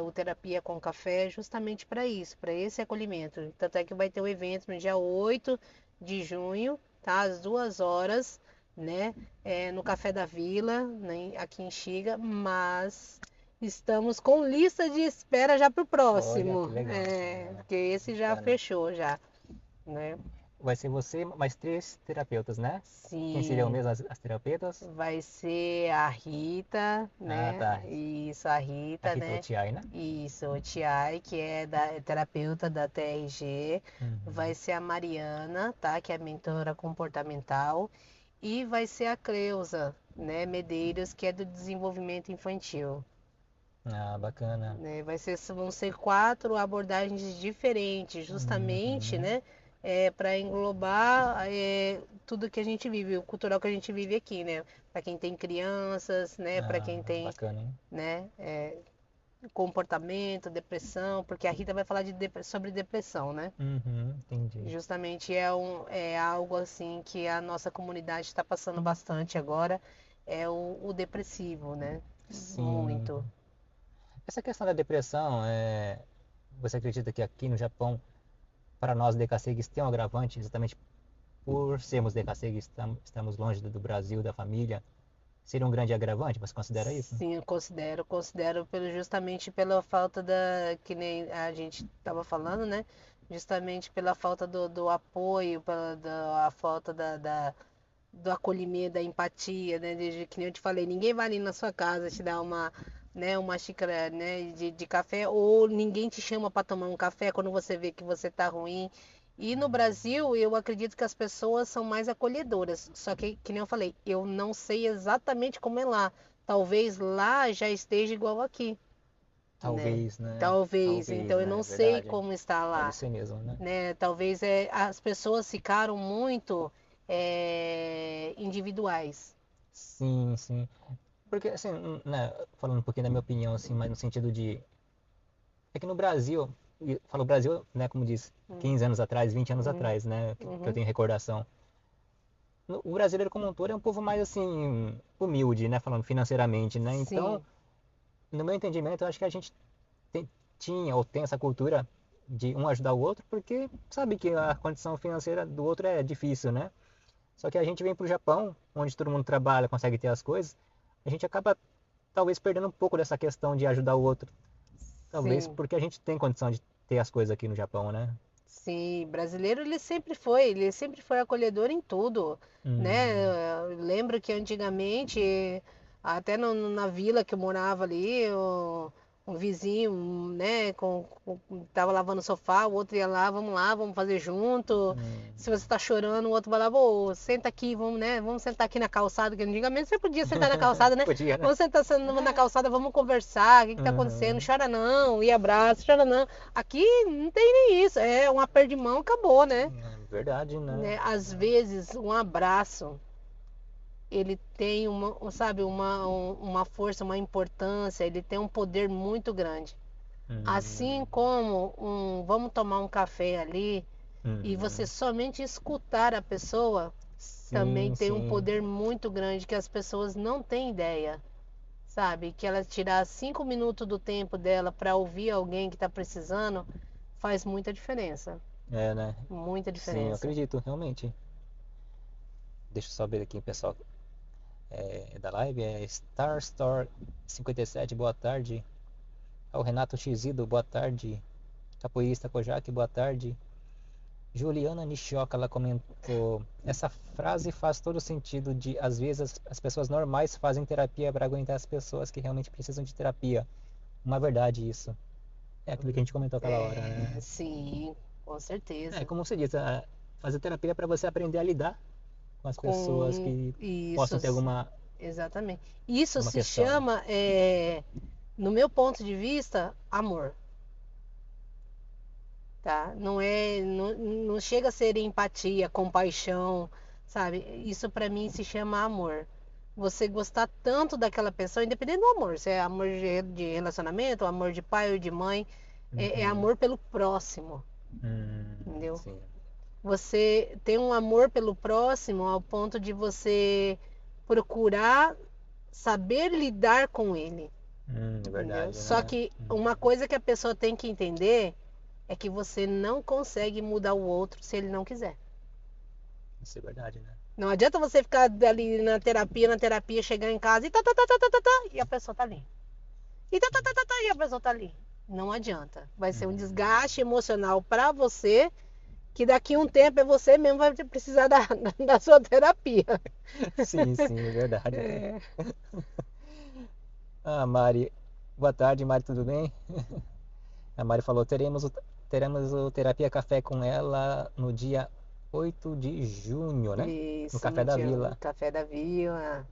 [SPEAKER 2] o Terapia com Café justamente para isso, para esse acolhimento. Tanto é que vai ter um evento no dia 8 de junho, tá? Às 2 horas, né? No Café da Vila, né, aqui em Xiga, mas estamos com lista de espera já para o
[SPEAKER 1] Olha,
[SPEAKER 2] próximo.
[SPEAKER 1] que legal.
[SPEAKER 2] Porque esse já
[SPEAKER 1] Bacana.
[SPEAKER 2] fechou já, né?
[SPEAKER 1] Vai ser você mais 3 terapeutas, né? Quem seriam
[SPEAKER 2] Sim,
[SPEAKER 1] mesmo as terapeutas?
[SPEAKER 2] vai ser a Rita,
[SPEAKER 1] Ah,
[SPEAKER 2] né?
[SPEAKER 1] tá.
[SPEAKER 2] Isso, a
[SPEAKER 1] A
[SPEAKER 2] Rita,
[SPEAKER 1] Rita
[SPEAKER 2] né?
[SPEAKER 1] Otiai, né?
[SPEAKER 2] Isso, o Tiai, que é terapeuta da TRG. Vai
[SPEAKER 1] Uhum.
[SPEAKER 2] ser a Mariana, tá? Que é mentora comportamental. E vai ser a Creuza, né? Medeiros, que é do desenvolvimento infantil.
[SPEAKER 1] Ah, bacana.
[SPEAKER 2] Né? Vão ser quatro abordagens diferentes, justamente,
[SPEAKER 1] Uhum.
[SPEAKER 2] né? Para englobar tudo que a gente vive, o cultural que a gente vive aqui, né? Para quem tem crianças, né? Para
[SPEAKER 1] Ah,
[SPEAKER 2] quem tem,
[SPEAKER 1] bacana, hein?
[SPEAKER 2] né? Comportamento, depressão, porque a Rita vai falar sobre depressão, né?
[SPEAKER 1] Uhum, entendi.
[SPEAKER 2] Justamente é algo assim que a nossa comunidade está passando bastante agora, é o depressivo, né?
[SPEAKER 1] Sim.
[SPEAKER 2] Muito.
[SPEAKER 1] Essa questão da depressão, você acredita que aqui no Japão, para nós decassegues, tem um agravante exatamente por sermos decassegues, estamos longe do Brasil, da família? Seria um grande agravante? Você considera isso?
[SPEAKER 2] Sim, eu considero justamente pela falta que nem a gente estava falando, né? Justamente pela falta do apoio, a falta do acolhimento, da empatia, né? Que nem eu te falei, ninguém vai ali na sua casa te dar uma xícara, né, de café, ou ninguém te chama para tomar um café quando você vê que você tá ruim. E no Brasil, eu acredito que as pessoas são mais acolhedoras. Só que nem eu falei, eu não sei exatamente como é lá. Talvez lá já esteja igual aqui, né?
[SPEAKER 1] Talvez, né?
[SPEAKER 2] Talvez.
[SPEAKER 1] Talvez,
[SPEAKER 2] Então eu
[SPEAKER 1] né?
[SPEAKER 2] não
[SPEAKER 1] É
[SPEAKER 2] sei
[SPEAKER 1] verdade.
[SPEAKER 2] como está
[SPEAKER 1] Pode
[SPEAKER 2] lá,
[SPEAKER 1] ser mesmo, né?
[SPEAKER 2] né? Talvez as pessoas ficaram muito individuais.
[SPEAKER 1] Sim, sim. Porque, assim, né, falando um pouquinho da minha opinião, assim, mas no sentido de... É que no Brasil, e falo Brasil, né, como diz,
[SPEAKER 2] Uhum,
[SPEAKER 1] 15 anos atrás, 20 anos
[SPEAKER 2] uhum,
[SPEAKER 1] atrás, né, que eu
[SPEAKER 2] uhum.
[SPEAKER 1] tenho recordação. O brasileiro como um todo é um povo mais, assim, humilde, né, falando financeiramente, né? Então,
[SPEAKER 2] Sim,
[SPEAKER 1] no meu entendimento, eu acho que a gente tem- tinha ou tem essa cultura de um ajudar o outro, porque sabe que a condição financeira do outro é difícil, né? Só que a gente vem pro Japão, onde todo mundo trabalha, consegue ter as coisas, a gente acaba talvez perdendo um pouco dessa questão de ajudar o outro. Talvez
[SPEAKER 2] sim.
[SPEAKER 1] porque a gente tem condição de ter as coisas aqui no Japão, né?
[SPEAKER 2] Sim, brasileiro ele sempre foi acolhedor em tudo, né?
[SPEAKER 1] Hum,
[SPEAKER 2] Eu lembro que antigamente, até na vila que eu morava ali, um vizinho, né, tava lavando o sofá, o outro ia lá, vamos fazer junto. Se você
[SPEAKER 1] hum.
[SPEAKER 2] tá chorando, o outro vai lá, ô, senta aqui, vamos, né? Vamos sentar aqui na calçada, que antigamente você podia sentar na calçada, né?
[SPEAKER 1] Podia, né?
[SPEAKER 2] Vamos sentar na calçada, vamos conversar, o que que tá acontecendo?
[SPEAKER 1] Uhum.
[SPEAKER 2] Chora não, e abraça, chora não. Aqui não tem nem isso, é um aperto de mão, acabou, né?
[SPEAKER 1] Verdade, né?
[SPEAKER 2] Às vezes, um abraço, ele tem sabe, uma força, uma importância, ele tem um poder muito grande. Assim
[SPEAKER 1] Hum,
[SPEAKER 2] como vamos tomar um café ali e você
[SPEAKER 1] uhum.
[SPEAKER 2] somente escutar a pessoa, também
[SPEAKER 1] Sim,
[SPEAKER 2] tem um
[SPEAKER 1] sim.
[SPEAKER 2] poder muito grande que as pessoas não têm ideia. Sabe, que ela tirar 5 minutos do tempo dela para ouvir alguém que está precisando faz muita diferença.
[SPEAKER 1] É, né?
[SPEAKER 2] Muita
[SPEAKER 1] Sim, eu
[SPEAKER 2] diferença.
[SPEAKER 1] acredito, realmente. Deixa eu só ver aqui, pessoal, da live. É Star Store 57, boa tarde. O Renato Xizido, boa tarde. Capoeirista Kojak, boa tarde. Juliana Nishioka, ela comentou: essa frase faz todo sentido de, às vezes, as pessoas normais fazem terapia para aguentar as pessoas que realmente precisam de terapia. Uma verdade isso. É aquilo que a gente comentou aquela hora, né?
[SPEAKER 2] Sim, com
[SPEAKER 1] É,
[SPEAKER 2] certeza.
[SPEAKER 1] como você disse, fazer terapia é para você aprender a lidar com as pessoas
[SPEAKER 2] Com
[SPEAKER 1] que
[SPEAKER 2] isso,
[SPEAKER 1] possam ter
[SPEAKER 2] exatamente. Isso
[SPEAKER 1] alguma
[SPEAKER 2] se
[SPEAKER 1] questão.
[SPEAKER 2] chama, no meu ponto de vista, amor, tá? Não chega a ser empatia, compaixão, sabe? Isso pra mim se chama amor. Você gostar tanto daquela pessoa, independente do amor, se é amor de relacionamento, amor de pai ou de mãe, é
[SPEAKER 1] Uhum.
[SPEAKER 2] amor pelo próximo, entendeu?
[SPEAKER 1] Sim.
[SPEAKER 2] Você tem um amor pelo próximo ao ponto de você procurar saber lidar com ele,
[SPEAKER 1] É
[SPEAKER 2] entendeu?
[SPEAKER 1] verdade,
[SPEAKER 2] Só
[SPEAKER 1] né?
[SPEAKER 2] que uma coisa que a pessoa tem que entender é que você não consegue mudar o outro se ele não quiser.
[SPEAKER 1] Isso é verdade, né?
[SPEAKER 2] Não adianta você ficar ali na terapia, chegar em casa e e a pessoa tá ali. E e a pessoa tá ali. Não adianta. Vai ser um desgaste emocional para você, que daqui a um tempo é você mesmo vai precisar da sua terapia.
[SPEAKER 1] Sim, sim, é verdade. Ah, Mari. Boa tarde, Mari, tudo bem? A Mari falou, teremos o Terapia Café com ela no dia 8 de junho, né? No
[SPEAKER 2] Isso,
[SPEAKER 1] Café
[SPEAKER 2] no
[SPEAKER 1] da
[SPEAKER 2] dia
[SPEAKER 1] Vila.
[SPEAKER 2] Café da Vila.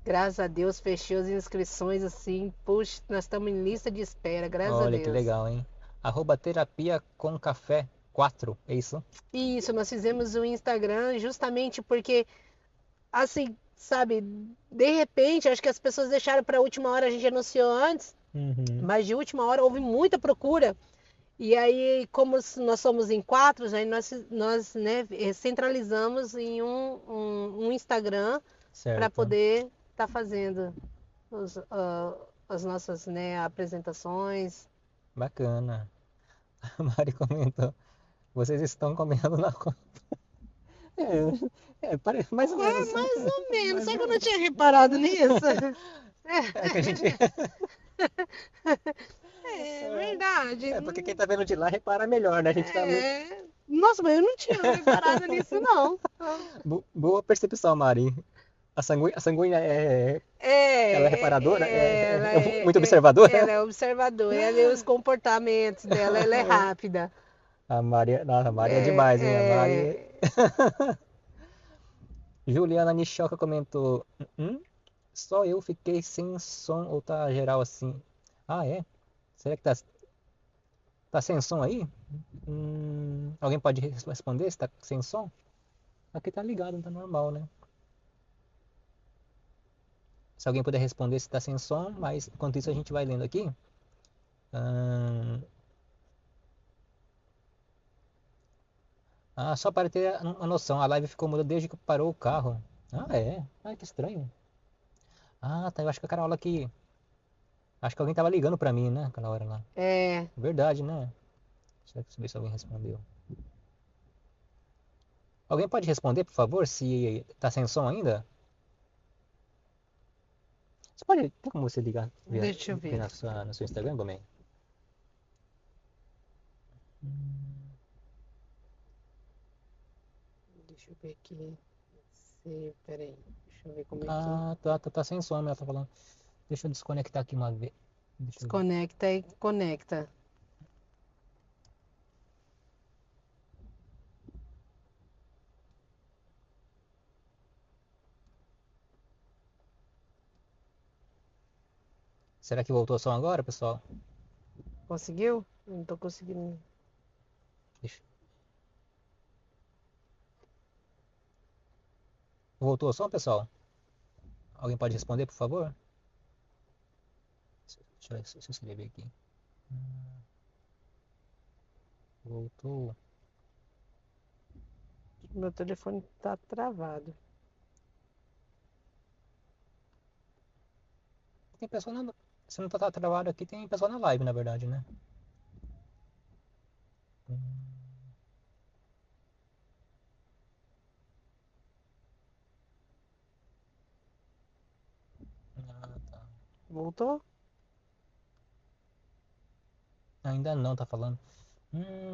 [SPEAKER 2] Graças a Deus, fechou as inscrições assim. Puxa, nós estamos em lista de espera, graças a
[SPEAKER 1] Olha que
[SPEAKER 2] Deus.
[SPEAKER 1] legal, hein? Arroba Terapia com Café 4, é isso?
[SPEAKER 2] Isso, nós fizemos o Instagram justamente porque, assim, sabe, de repente, acho que as pessoas deixaram para a última hora, a gente anunciou antes,
[SPEAKER 1] Uhum.
[SPEAKER 2] mas de última hora houve muita procura. E aí, como nós somos em quatro, aí nós né, centralizamos em um Instagram para
[SPEAKER 1] Certo.
[SPEAKER 2] poder estar fazendo as nossas né, apresentações.
[SPEAKER 1] Bacana. A Mari comentou, vocês estão comendo na conta. Parece mais ou menos.
[SPEAKER 2] Mais ou menos,
[SPEAKER 1] Mais
[SPEAKER 2] só
[SPEAKER 1] ou
[SPEAKER 2] que eu não
[SPEAKER 1] menos.
[SPEAKER 2] tinha reparado nisso.
[SPEAKER 1] É que a gente.
[SPEAKER 2] É verdade.
[SPEAKER 1] É porque quem tá vendo de lá repara melhor, né? A gente tá muito.
[SPEAKER 2] Nossa, mas eu não tinha reparado nisso, não.
[SPEAKER 1] Boa percepção, Mari. A sanguínea ela é reparadora? Muito
[SPEAKER 2] Ela
[SPEAKER 1] observadora?
[SPEAKER 2] é observadora, ela é os comportamentos dela, ela é rápida.
[SPEAKER 1] Nossa, a Mari é
[SPEAKER 2] É,
[SPEAKER 1] demais, hein? A Mari.
[SPEAKER 2] é,
[SPEAKER 1] Juliana Nishoka comentou: Só eu fiquei sem som ou tá geral assim? Ah, é? Será que tá sem som aí? Alguém pode responder se tá sem som? Aqui tá ligado, tá normal, né? Se alguém puder responder se tá sem som, mas enquanto isso a gente vai lendo aqui. Só para ter a noção, a live ficou muda desde que parou o carro. Ah, é? Ah, que estranho. Ah, tá, eu acho que a Carola aqui. Acho que alguém tava ligando pra mim, né? Aquela hora lá.
[SPEAKER 2] é.
[SPEAKER 1] Verdade, né? Deixa eu ver se alguém respondeu. Alguém pode responder, por favor, se tá sem som ainda? Você pode. Tem como você ligar,
[SPEAKER 2] Deixa eu
[SPEAKER 1] ver
[SPEAKER 2] ver.
[SPEAKER 1] no seu Instagram, Gomes?
[SPEAKER 2] Deixa eu ver aqui. Peraí. Deixa eu ver como é que.
[SPEAKER 1] Ah, tá sem som, ela tá falando. Deixa eu desconectar aqui uma vez. Deixa eu ver.
[SPEAKER 2] Desconecta e conecta.
[SPEAKER 1] Será que voltou o som agora, pessoal?
[SPEAKER 2] Conseguiu? Não tô conseguindo.
[SPEAKER 1] Deixa- Voltou o som, pessoal? Alguém pode responder, por favor? Deixa eu escrever aqui. Voltou.
[SPEAKER 2] Meu telefone tá travado.
[SPEAKER 1] Tem pessoa na. Se não tá travado aqui, tem pessoa na live, na verdade, né? Ah, tá.
[SPEAKER 2] Voltou?
[SPEAKER 1] Ainda não, tá falando.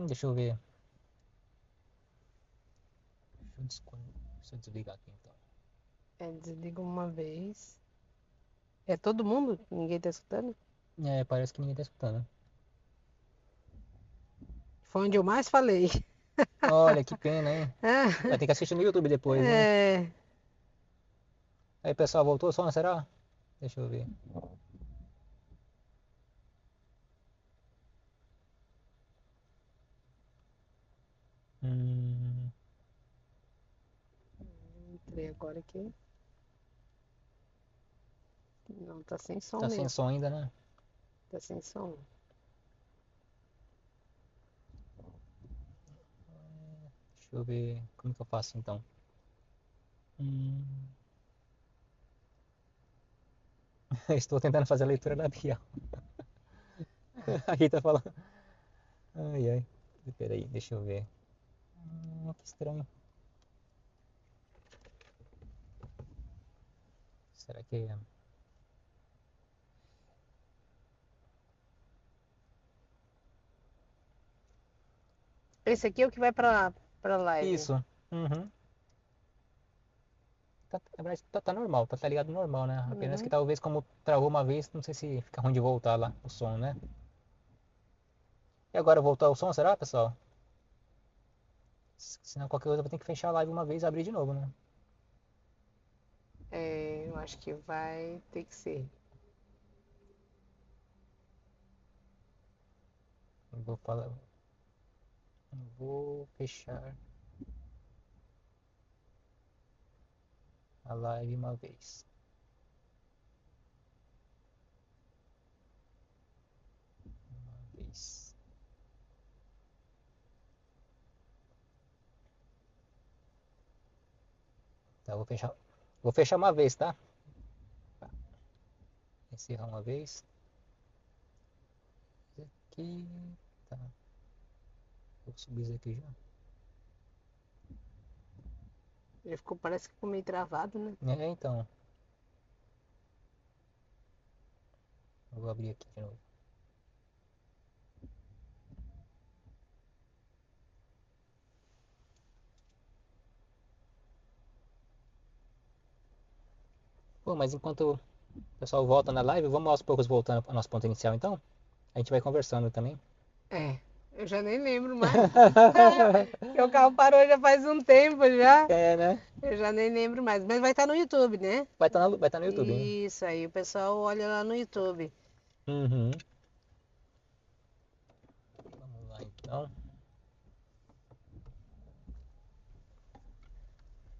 [SPEAKER 1] Deixa eu ver. Deixa eu desligar aqui então.
[SPEAKER 2] Desliga uma vez. É todo mundo? Ninguém tá escutando?
[SPEAKER 1] Parece que ninguém tá escutando.
[SPEAKER 2] Foi onde eu mais falei.
[SPEAKER 1] Olha, que pena, hein? Vai ter que assistir no YouTube depois, hein?
[SPEAKER 2] É,
[SPEAKER 1] Aí, pessoal, voltou o som, será? Deixa eu ver. Hum,
[SPEAKER 2] entrei agora aqui. Não, tá sem som
[SPEAKER 1] tá sem
[SPEAKER 2] mesmo.
[SPEAKER 1] som ainda, né?
[SPEAKER 2] Tá sem som.
[SPEAKER 1] Deixa eu ver como que eu faço então. Hum, estou tentando fazer a leitura labial. A Rita falando. Ai, ai. Peraí, deixa eu ver. Que estranho. Será que é?
[SPEAKER 2] Esse aqui é o que vai pra live.
[SPEAKER 1] Isso. Uhum. Na verdade, tá normal, tá ligado normal, né? Apenas que
[SPEAKER 2] Uhum.
[SPEAKER 1] talvez como travou uma vez, não sei se fica ruim de voltar lá o som, né? E agora voltar o som, será, pessoal? Senão qualquer coisa eu vou ter que fechar a live uma vez e abrir de novo, né?
[SPEAKER 2] É, eu acho que vai ter que ser.
[SPEAKER 1] Eu vou falar. Vou fechar a live uma vez. Uma vez. Tá, vou fechar. Vou fechar uma vez, tá? Encerrar uma vez. Aqui. Tá. Vou subir isso aqui já.
[SPEAKER 2] Ele ficou, parece que ficou meio travado, né?
[SPEAKER 1] É, então. Eu vou abrir aqui de novo. Pô, mas enquanto o pessoal volta na live, vamos aos poucos voltando para o nosso ponto inicial, então? A gente vai conversando também.
[SPEAKER 2] É, eu já nem lembro mais. Porque o carro parou já faz um tempo já.
[SPEAKER 1] É, né?
[SPEAKER 2] Eu já nem lembro mais. Mas vai estar no YouTube, né?
[SPEAKER 1] Vai tá no YouTube, hein?
[SPEAKER 2] Isso aí, o pessoal olha lá no YouTube.
[SPEAKER 1] Uhum. Vamos lá, então.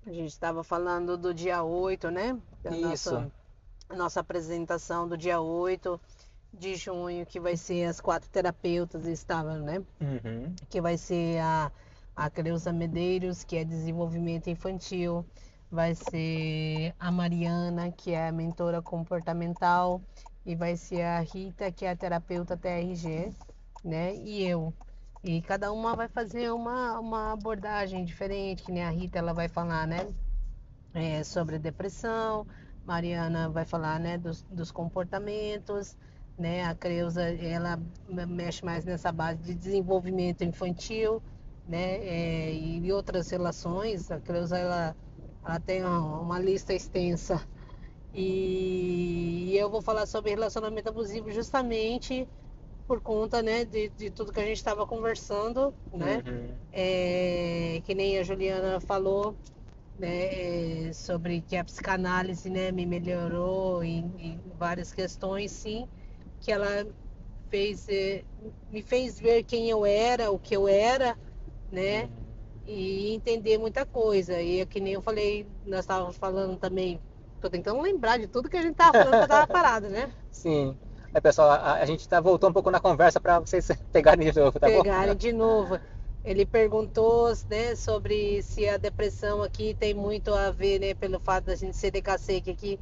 [SPEAKER 2] A gente estava falando do dia 8, né? Da
[SPEAKER 1] Isso.
[SPEAKER 2] nossa apresentação do dia 8 de junho, que vai ser as 4 terapeutas estavam, né?
[SPEAKER 1] Uhum.
[SPEAKER 2] Que vai ser a Creuza Medeiros, que é desenvolvimento infantil, vai ser a Mariana, que é a mentora comportamental, e vai ser a Rita, que é a terapeuta TRG, né? E eu. E cada uma vai fazer uma abordagem diferente, que nem a Rita, ela vai falar, né? Sobre depressão, Mariana vai falar, né, dos comportamentos, né, a Creuza, ela mexe mais nessa base de desenvolvimento infantil, né, e outras relações, a Creuza, ela tem uma lista extensa, e eu vou falar sobre relacionamento abusivo justamente por conta, né, de tudo que a gente estava conversando, né,
[SPEAKER 1] Uhum.
[SPEAKER 2] que nem a Juliana falou, né, sobre que a psicanálise, né, me melhorou em várias questões, sim, que ela fez, me fez ver quem eu era, o que eu era, né, e entender muita coisa. E é que nem eu falei, nós estávamos falando também, tô tentando lembrar de tudo que a gente tava falando, que eu tava parada, né?
[SPEAKER 1] Sim. Aí, pessoal, a gente voltou um pouco na conversa para vocês pegarem de novo, tá bom?
[SPEAKER 2] Pegarem de novo. Ele perguntou, né, sobre se a depressão aqui tem muito a ver, né, pelo fato da gente ser DKC aqui.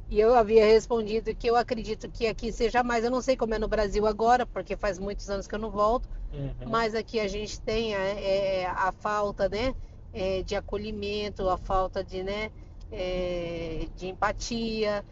[SPEAKER 2] E eu havia respondido que eu acredito que aqui seja mais. Eu não sei como é no Brasil agora, porque faz muitos anos que eu não volto.
[SPEAKER 1] Uhum.
[SPEAKER 2] Mas aqui a gente tem a falta, né, de acolhimento, a falta de, né, de empatia.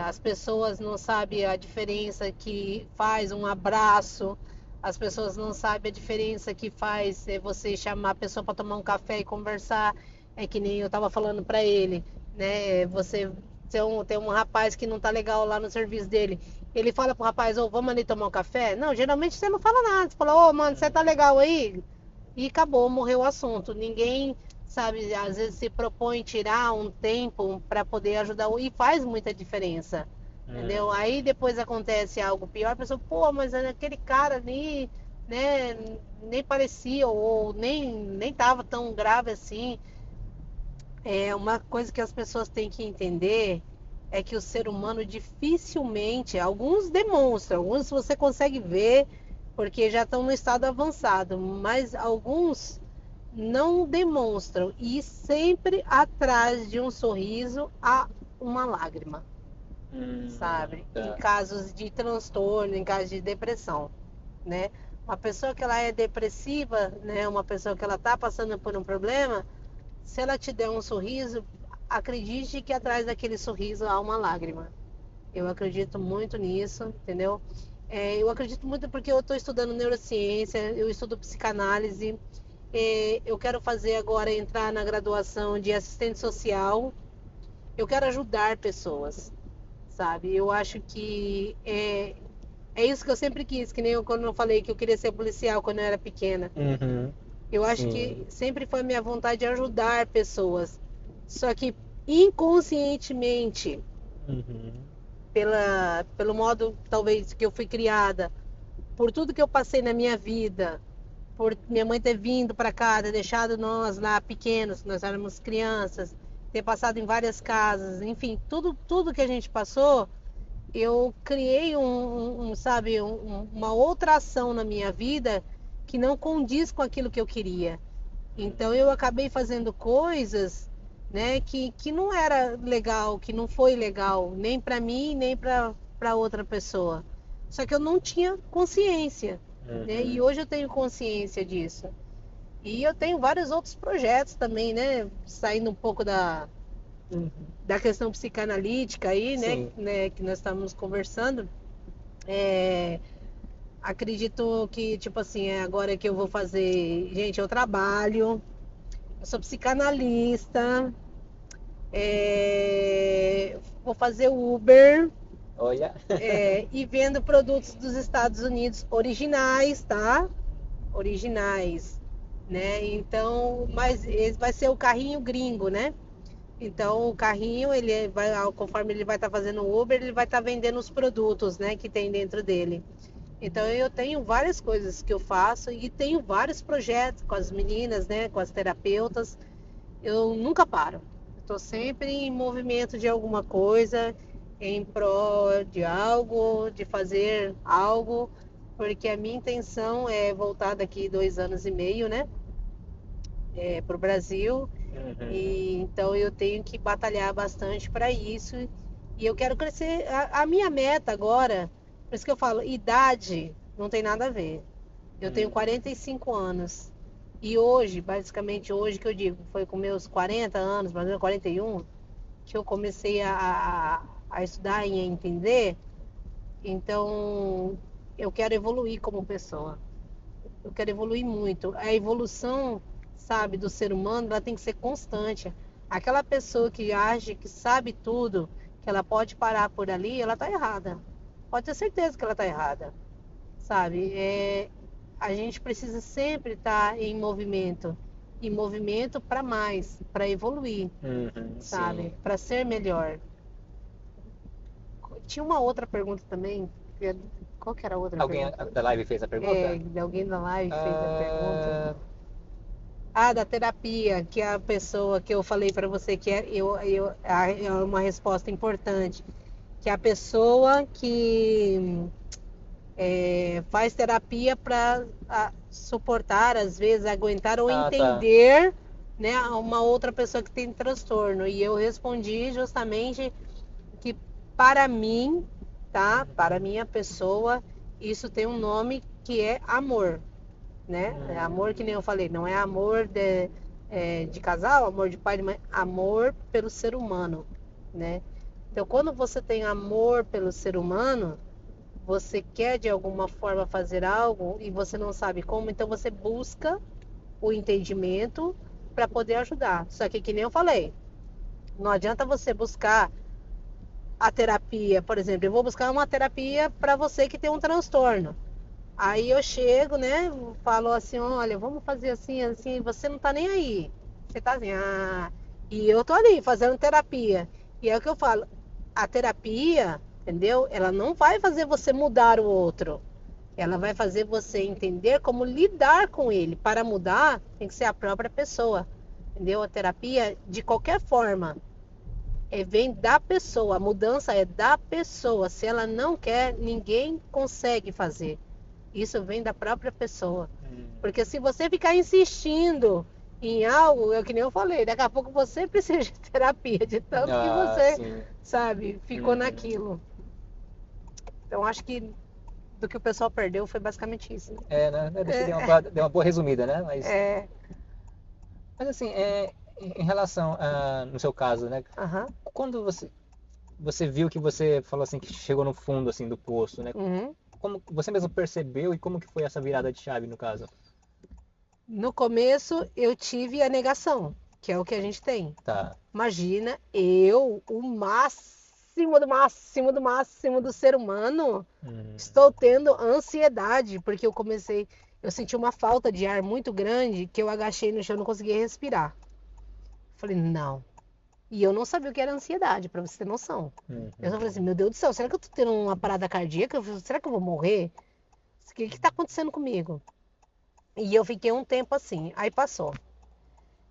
[SPEAKER 2] As pessoas não sabem a diferença que faz um abraço. As pessoas não sabem a diferença que faz você chamar a pessoa para tomar um café e conversar. É que nem eu estava falando para ele, né? Você tem um rapaz que não tá legal lá no serviço dele. Ele fala pro rapaz, ô, vamos ali tomar um café? Não, geralmente você não fala nada. Você fala, ô, mano, você tá legal aí? E acabou, morreu o assunto. Ninguém, sabe, às vezes se propõe tirar um tempo para poder ajudar e faz muita diferença. Entendeu? Aí depois acontece algo pior, a pessoa, pô, mas aquele cara ali, né, nem parecia, ou nem tava tão grave assim. É uma coisa que as pessoas têm que entender é que o ser humano dificilmente, alguns demonstram, alguns você consegue ver porque já estão no estado avançado, mas alguns não demonstram e sempre atrás de um sorriso há uma lágrima, sabe? Em
[SPEAKER 1] Tá.
[SPEAKER 2] casos de transtorno, em casos de depressão, né? Uma pessoa que ela é depressiva, né? Uma pessoa que ela está passando por um problema, se ela te der um sorriso, acredite que atrás daquele sorriso há uma lágrima. Eu acredito muito nisso, entendeu? Eu acredito muito porque eu estou estudando neurociência, eu estudo psicanálise, eu quero fazer agora entrar na graduação de assistente social. Eu quero ajudar pessoas, sabe? Eu acho que é isso que eu sempre quis, que nem eu, quando eu falei que eu queria ser policial quando eu era pequena.
[SPEAKER 1] Uhum.
[SPEAKER 2] Eu acho que sempre foi minha vontade de ajudar pessoas. Só que inconscientemente, pelo modo talvez que eu fui criada, por tudo que eu passei na minha vida, por minha mãe ter vindo para cá, ter deixado nós lá pequenos, nós éramos crianças, ter passado em várias casas, enfim, tudo que a gente passou, eu criei sabe, uma outra ação na minha vida que não condiz com aquilo que eu queria. Então eu acabei fazendo coisas, né, que não era legal, que não foi legal, nem para mim, nem para outra pessoa. Só que eu não tinha consciência, né? E hoje eu tenho consciência disso. E eu tenho vários outros projetos também, né, saindo um pouco da questão psicanalítica aí, né, que nós estamos conversando. Acredito que, tipo assim, agora que eu vou fazer, gente, eu trabalho, eu sou psicanalista, vou fazer Uber,
[SPEAKER 1] Olha.
[SPEAKER 2] e vendo produtos dos Estados Unidos originais, tá? Originais, né? Então, mas esse vai ser o carrinho gringo, né? Então, o carrinho, ele vai, conforme ele vai estar fazendo o Uber, ele vai estar vendendo os produtos, né, que tem dentro dele. Então, eu tenho várias coisas que eu faço e tenho vários projetos com as meninas, né, com as terapeutas. Eu nunca paro. Estou sempre em movimento de alguma coisa, em prol de algo, de fazer algo, porque a minha intenção é voltar daqui 2 anos e meio, né, para o Brasil. E então eu tenho que batalhar bastante para isso. E eu quero crescer. A minha meta agora, por isso que eu falo, idade não tem nada a ver. Eu tenho 45 anos. E hoje, basicamente hoje que eu digo, foi com meus 40 anos, mais ou menos 41, que eu comecei a estudar e a entender. Então, eu quero evoluir como pessoa. Eu quero evoluir muito. A evolução, sabe, do ser humano, ela tem que ser constante. Aquela pessoa que age, que sabe tudo, que ela pode parar por ali, ela tá errada. Pode ter certeza que ela tá errada, sabe? A gente precisa sempre estar em movimento para mais, para evoluir, sabe? Para ser melhor. Tinha uma outra pergunta também. Qual que era a outra
[SPEAKER 1] Alguém
[SPEAKER 2] pergunta?
[SPEAKER 1] da live fez a pergunta?
[SPEAKER 2] Alguém da live fez a pergunta. Da terapia, que é a pessoa que eu falei para você que é uma resposta importante, que é a pessoa que faz terapia para suportar, às vezes, aguentar ou
[SPEAKER 1] Ah, tá.
[SPEAKER 2] entender, né, uma outra pessoa que tem transtorno. E eu respondi justamente que para mim, tá? Para minha pessoa, isso tem um nome que é amor, né? É amor que nem eu falei, não é amor de casal, amor de pai e de mãe, amor pelo ser humano, né? Então, quando você tem amor pelo ser humano, você quer de alguma forma fazer algo e você não sabe como, então você busca o entendimento para poder ajudar. Só que nem eu falei, não adianta você buscar a terapia, por exemplo, eu vou buscar uma terapia para você que tem um transtorno. Aí eu chego, né? Falo assim, olha, vamos fazer assim, assim, você não tá nem aí. Você tá assim, e eu tô ali fazendo terapia. E é o que eu falo, a terapia, entendeu? Ela não vai fazer você mudar o outro. Ela vai fazer você entender como lidar com ele. Para mudar, tem que ser a própria pessoa. Entendeu? A terapia, de qualquer forma, vem da pessoa. A mudança é da pessoa. Se ela não quer, ninguém consegue fazer. Isso vem da própria pessoa. Porque se você ficar insistindo em algo, é que nem eu falei, daqui a pouco você precisa de terapia, de tanto que você,
[SPEAKER 1] sim.
[SPEAKER 2] sabe, ficou naquilo. Então acho que do que o pessoal perdeu foi basicamente isso.
[SPEAKER 1] Né? Você deu uma boa resumida, né? Mas assim, em relação no seu caso, né? Quando você viu que você falou assim que chegou no fundo assim do poço, né? Como você mesmo percebeu e como que foi essa virada de chave no caso?
[SPEAKER 2] No começo eu tive a negação, que é o que a gente tem.
[SPEAKER 1] Tá.
[SPEAKER 2] Imagina eu, o máximo do máximo do máximo do ser humano, estou tendo ansiedade, porque eu senti uma falta de ar muito grande, que eu agachei no chão e não conseguia respirar. Falei, não. E eu não sabia o que era ansiedade, pra você ter noção. Eu só falei assim, meu Deus do céu, será que eu tô tendo uma parada cardíaca? Será que eu vou morrer? O que tá acontecendo comigo? E eu fiquei um tempo assim, aí passou.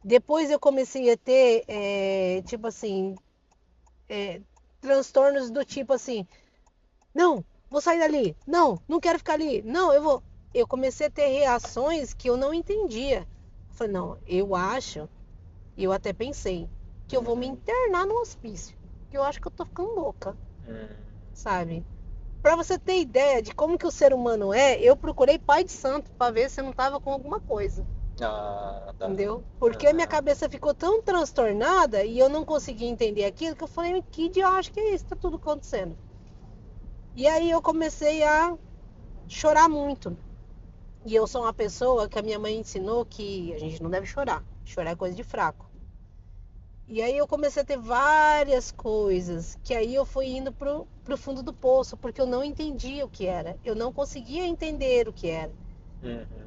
[SPEAKER 2] Depois eu comecei a ter, tipo assim, transtornos do tipo assim, não, vou sair dali, não, não quero ficar ali, não, eu vou. Eu comecei a ter reações que eu não entendia. Eu falei, não, eu acho, e eu até pensei, que eu vou me internar no hospício, que eu acho que eu tô ficando louca, sabe? Pra você ter ideia de como que o ser humano é, eu procurei pai de santo pra ver se eu não tava com alguma coisa.
[SPEAKER 1] Tá.
[SPEAKER 2] Entendeu? Porque a minha cabeça ficou tão transtornada e eu não conseguia entender aquilo que eu falei, que diacho que é isso? Tá tudo acontecendo. E aí eu comecei a chorar muito. E eu sou uma pessoa que a minha mãe ensinou que a gente não deve chorar. Chorar é coisa de fraco. E aí eu comecei a ter várias coisas, que aí eu fui indo pro fundo do poço, porque eu não entendia o que era. Eu não conseguia entender o que era.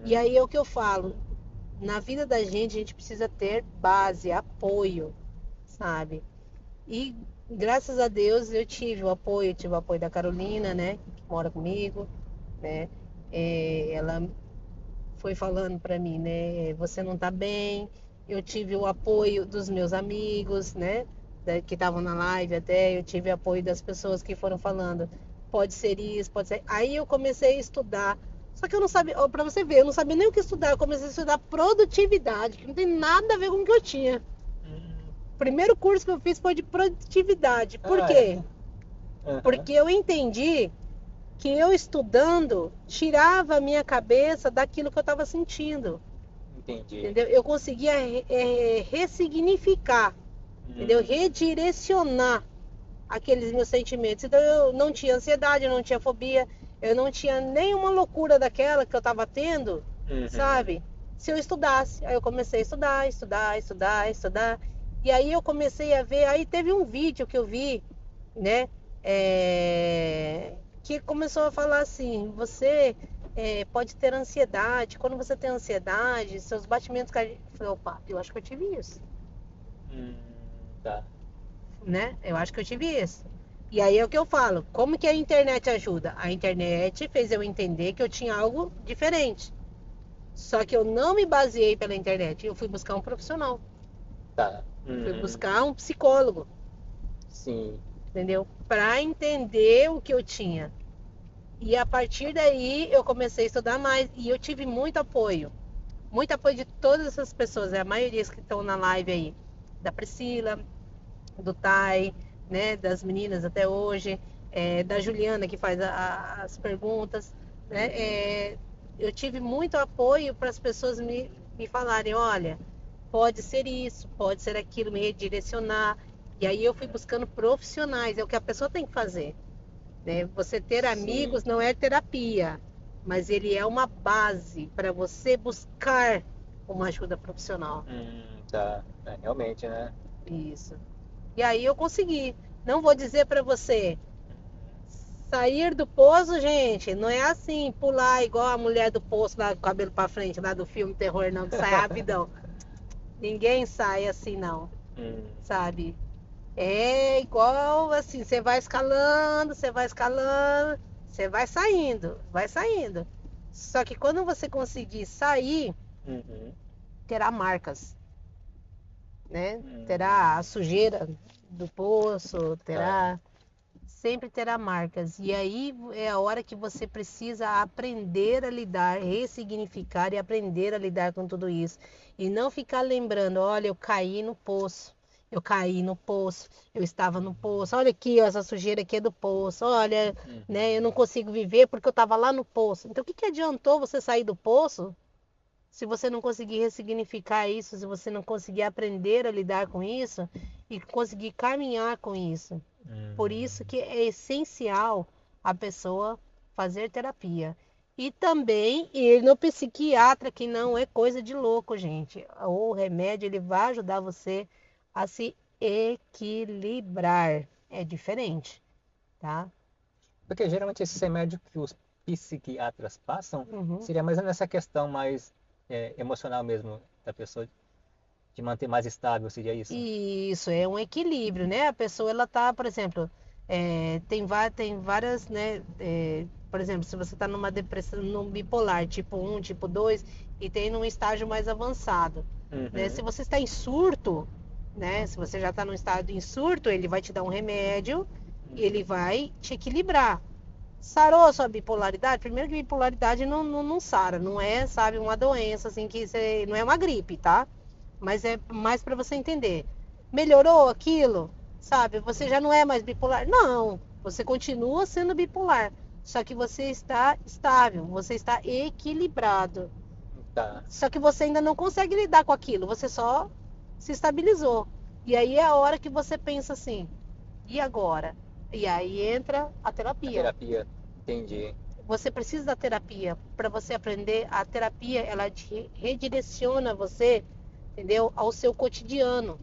[SPEAKER 2] E aí é o que eu falo, na vida da gente, a gente precisa ter base, apoio, sabe? E graças a Deus eu tive o apoio da Carolina, né? Que mora comigo, né? Ela foi falando pra mim, né? Você não tá bem. Eu tive o apoio dos meus amigos, né? Que estavam na live até. Eu tive apoio das pessoas que foram falando. Pode ser isso, pode ser. Aí eu comecei a estudar. Só que eu não sabia, pra você ver, eu não sabia nem o que estudar. Eu comecei a estudar produtividade, que não tem nada a ver com o que eu tinha. O primeiro curso que eu fiz foi de produtividade. Por quê? Porque eu entendi que eu estudando tirava a minha cabeça daquilo que eu estava sentindo.
[SPEAKER 1] Entendi.
[SPEAKER 2] Entendeu? Eu conseguia ressignificar, entendeu? Redirecionar aqueles meus sentimentos. Então eu não tinha ansiedade, eu não tinha fobia, eu não tinha nenhuma loucura daquela que eu estava tendo, sabe? Se eu estudasse. Aí eu comecei a estudar. E aí eu comecei a ver, aí teve um vídeo que eu vi, né? Que começou a falar assim, você pode ter ansiedade. Quando você tem ansiedade, seus batimentos cardíacos. Eu falei, opa, eu acho que eu tive isso.
[SPEAKER 1] Tá.
[SPEAKER 2] Né? Eu acho que eu tive isso. E aí é o que eu falo, como que a internet ajuda? A internet fez eu entender que eu tinha algo diferente. Só que eu não me baseei pela internet, eu fui buscar um profissional.
[SPEAKER 1] Tá.
[SPEAKER 2] Fui buscar um psicólogo.
[SPEAKER 1] Sim.
[SPEAKER 2] Entendeu? Para entender o que eu tinha. E a partir daí eu comecei a estudar mais e eu tive muito apoio. Muito apoio de todas essas pessoas, a maioria que estão na live aí. Da Priscila, do Tai, né, das meninas até hoje, da Juliana que faz as perguntas, né, eu tive muito apoio para as pessoas me falarem, olha, pode ser isso, pode ser aquilo, me redirecionar. E aí eu fui buscando profissionais, é o que a pessoa tem que fazer. Né? Você ter amigos não é terapia, mas ele é uma base para você buscar uma ajuda profissional.
[SPEAKER 1] Tá. Realmente, né?
[SPEAKER 2] Isso. E aí eu consegui. Não vou dizer para você sair do poço, gente, não é assim, pular igual a mulher do poço lá com o cabelo para frente, lá do filme terror, não, que sai rapidão. Ninguém sai assim, não, sabe? É igual assim, você vai escalando, você vai escalando, você vai saindo, vai saindo. Só que quando você conseguir sair, terá marcas, né? Terá a sujeira do poço, terá, sempre terá marcas. E aí é a hora que você precisa aprender a lidar, ressignificar e aprender a lidar com tudo isso. E não ficar lembrando, olha, eu caí no poço. Eu caí no poço, eu estava no poço. Olha aqui, ó, essa sujeira aqui é do poço. Olha, né, eu não consigo viver porque eu estava lá no poço. Então, o que que adiantou você sair do poço se você não conseguir ressignificar isso, se você não conseguir aprender a lidar com isso e conseguir caminhar com isso? Por isso que é essencial a pessoa fazer terapia. E também ir no psiquiatra, que não é coisa de louco, gente. O remédio ele vai ajudar você a se equilibrar. É diferente, tá?
[SPEAKER 1] Porque geralmente esse remédio que os psiquiatras passam
[SPEAKER 2] Uhum.
[SPEAKER 1] seria mais nessa questão mais emocional mesmo da pessoa, de manter mais estável, seria isso?
[SPEAKER 2] Isso é um equilíbrio, né? A pessoa ela tá, por exemplo, tem várias, né? Por exemplo, se você está numa depressão, num bipolar tipo um, tipo 2 e tem num estágio mais avançado, né? Se você está em surto, né? Se você já está num estado em surto, ele vai te dar um remédio e ele vai te equilibrar. Sarou a sua bipolaridade? Primeiro que bipolaridade não sara, não é, sabe, uma doença assim que você, não é uma gripe, tá? Mas é mais para você entender. Melhorou aquilo? Sabe? Você já não é mais bipolar? Não, você continua sendo bipolar. Só que você está estável, você está equilibrado.
[SPEAKER 1] Tá.
[SPEAKER 2] Só que você ainda não consegue lidar com aquilo, você só se estabilizou. E aí é a hora que você pensa assim: e agora? E aí entra a
[SPEAKER 1] A
[SPEAKER 2] terapia.
[SPEAKER 1] terapia, entendi.
[SPEAKER 2] Você precisa da terapia para você aprender. A terapia ela te redireciona você, entendeu? Ao seu cotidiano,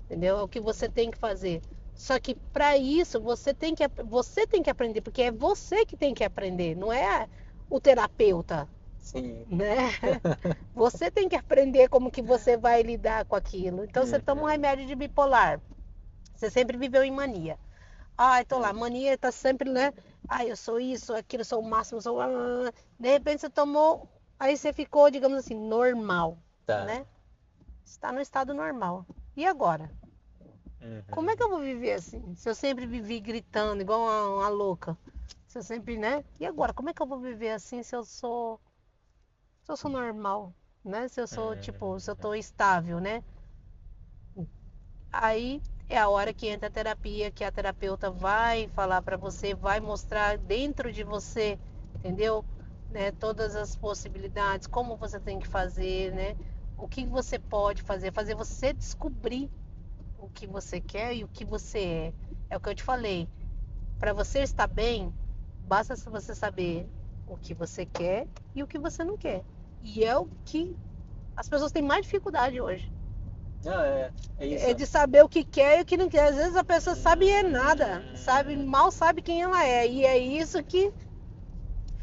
[SPEAKER 2] entendeu? Ao que você tem que fazer. Só que para isso você tem que aprender, porque é você que tem que aprender, não é o terapeuta,
[SPEAKER 1] Sim.
[SPEAKER 2] né? Você tem que aprender como que você vai lidar com aquilo. Então você toma um
[SPEAKER 1] Uhum.
[SPEAKER 2] remédio de bipolar. Você sempre viveu em mania. Ai, tô lá, mania tá sempre, né? Ai, eu sou isso, aquilo, eu sou o máximo, eu sou. De repente você tomou, aí você ficou, digamos assim, normal,
[SPEAKER 1] Tá.
[SPEAKER 2] né? Está no estado normal. E agora? Como é que eu vou viver assim? Se eu sempre vivi gritando, igual uma louca. Se eu sempre, né? E agora? Como é que eu vou viver assim se eu sou normal, né? Se eu sou, tipo, se eu tô estável, né? Aí é a hora que entra a terapia, que a terapeuta vai falar para você, vai mostrar dentro de você, entendeu? Né, todas as possibilidades, como você tem que fazer, né? O que você pode fazer, fazer você descobrir o que você quer e o que você é. É o que eu te falei. Para você estar bem, basta você saber o que você quer e o que você não quer. E é o que as pessoas têm mais dificuldade hoje.
[SPEAKER 1] Não, é
[SPEAKER 2] É
[SPEAKER 1] isso.
[SPEAKER 2] de saber o que quer e o que não quer. Às vezes a pessoa sabe é nada, sabe, mal sabe quem ela é. E é isso que